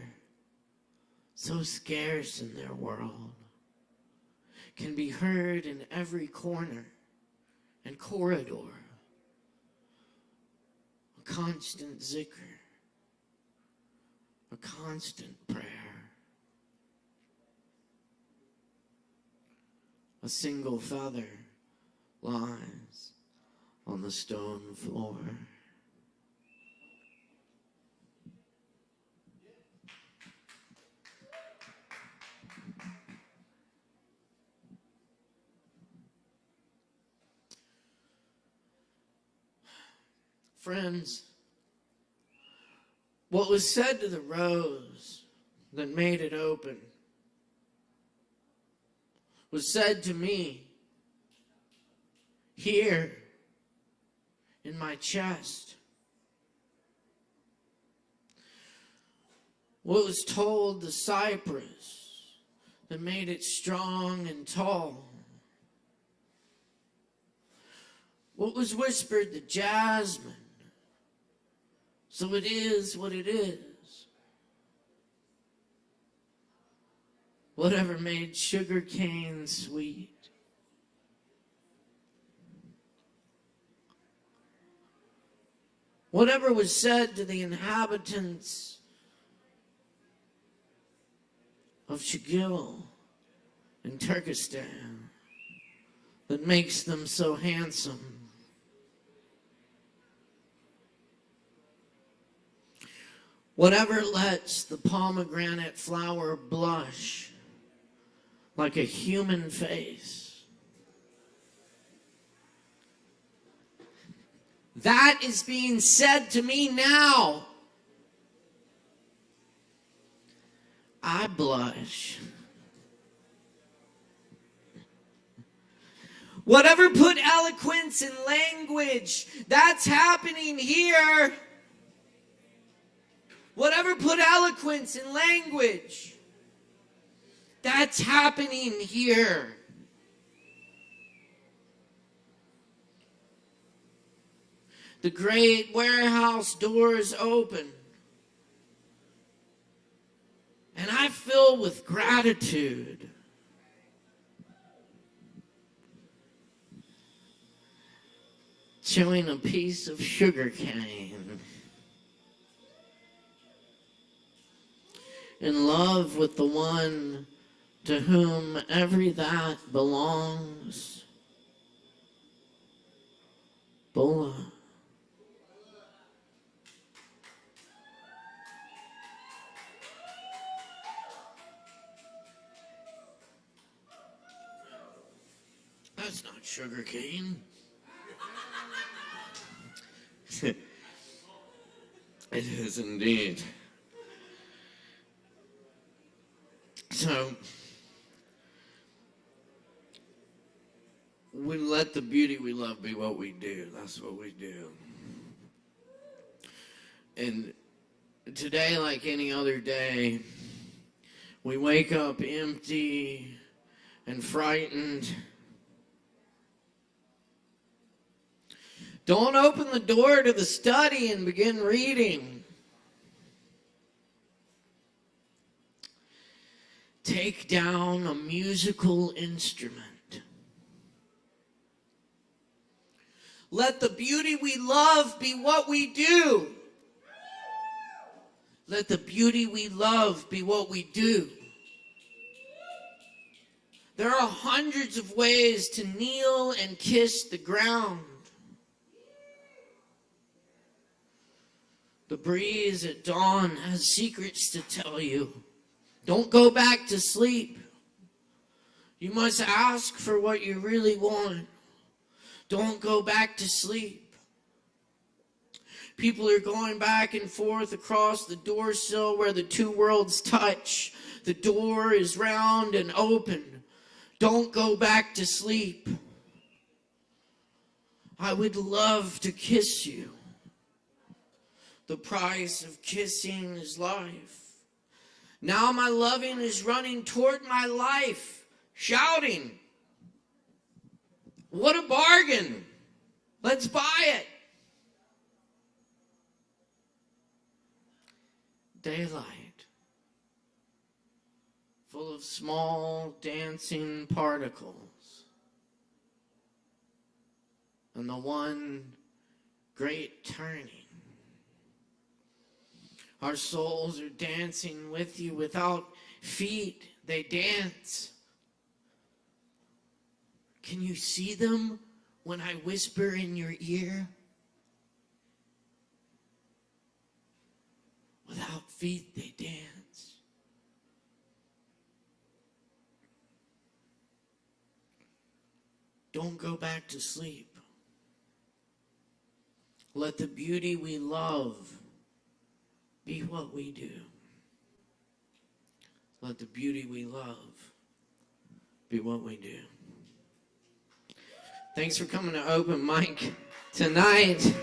so scarce in their world, can be heard in every corner and corridor. A constant zikr, a constant prayer. A single feather lies on the stone floor. Friends, what was said to the rose that made it open was said to me here in my chest. What was told the cypress that made it strong and tall. What was whispered to jasmine, so it is what it is. Whatever made sugar cane sweet. Whatever was said to the inhabitants of Shigil in Turkestan that makes them so handsome. Whatever lets the pomegranate flower blush like a human face. That is being said to me now. I blush. Whatever put eloquence in language, that's happening here. Whatever put eloquence in language, that's happening here. The great warehouse doors open, and I fill with gratitude. Chewing a piece of sugar cane. In love with the one to whom every that belongs. Bola. That's not sugar cane. It is indeed. So, we let the beauty we love be what we do. That's what we do. And today, like any other day, we wake up empty and frightened. Don't open the door to the study and begin reading. Take down a musical instrument. Let the beauty we love be what we do. Let the beauty we love be what we do. There are hundreds of ways to kneel and kiss the ground. The breeze at dawn has secrets to tell you. Don't go back to sleep. You must ask for what you really want. Don't go back to sleep. People are going back and forth across the door sill where the two worlds touch. The door is round and open. Don't go back to sleep. I would love to kiss you. The price of kissing is life. Now my loving is running toward my life, shouting, what a bargain! Let's buy it. Daylight, full of small dancing particles, and the one great turning. Our souls are dancing with you. Without feet, they dance. Can you see them when I whisper in your ear? Without feet, they dance. Don't go back to sleep. Let the beauty we love be what we do. Let the beauty we love be what we do. Thanks for coming to open mic tonight.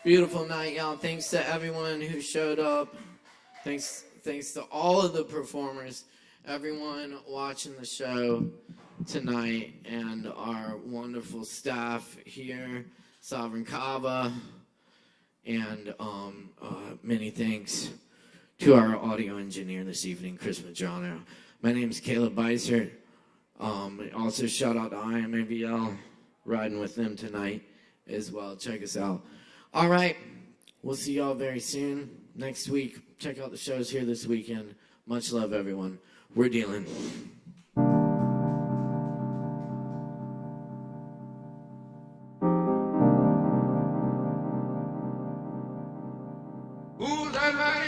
Beautiful night, y'all. Thanks to everyone who showed up. Thanks to all of the performers, everyone watching the show tonight, and our wonderful staff here, Sovereign Kava, and many thanks to our audio engineer this evening, Chris Medrano. My name is Caleb Beissert. Also shout out to IMAVL, riding with them tonight as well. Check us out. All right, we'll see y'all very soon. Next week, check out the shows here this weekend. Much love, everyone. We're dealing. Who's that man?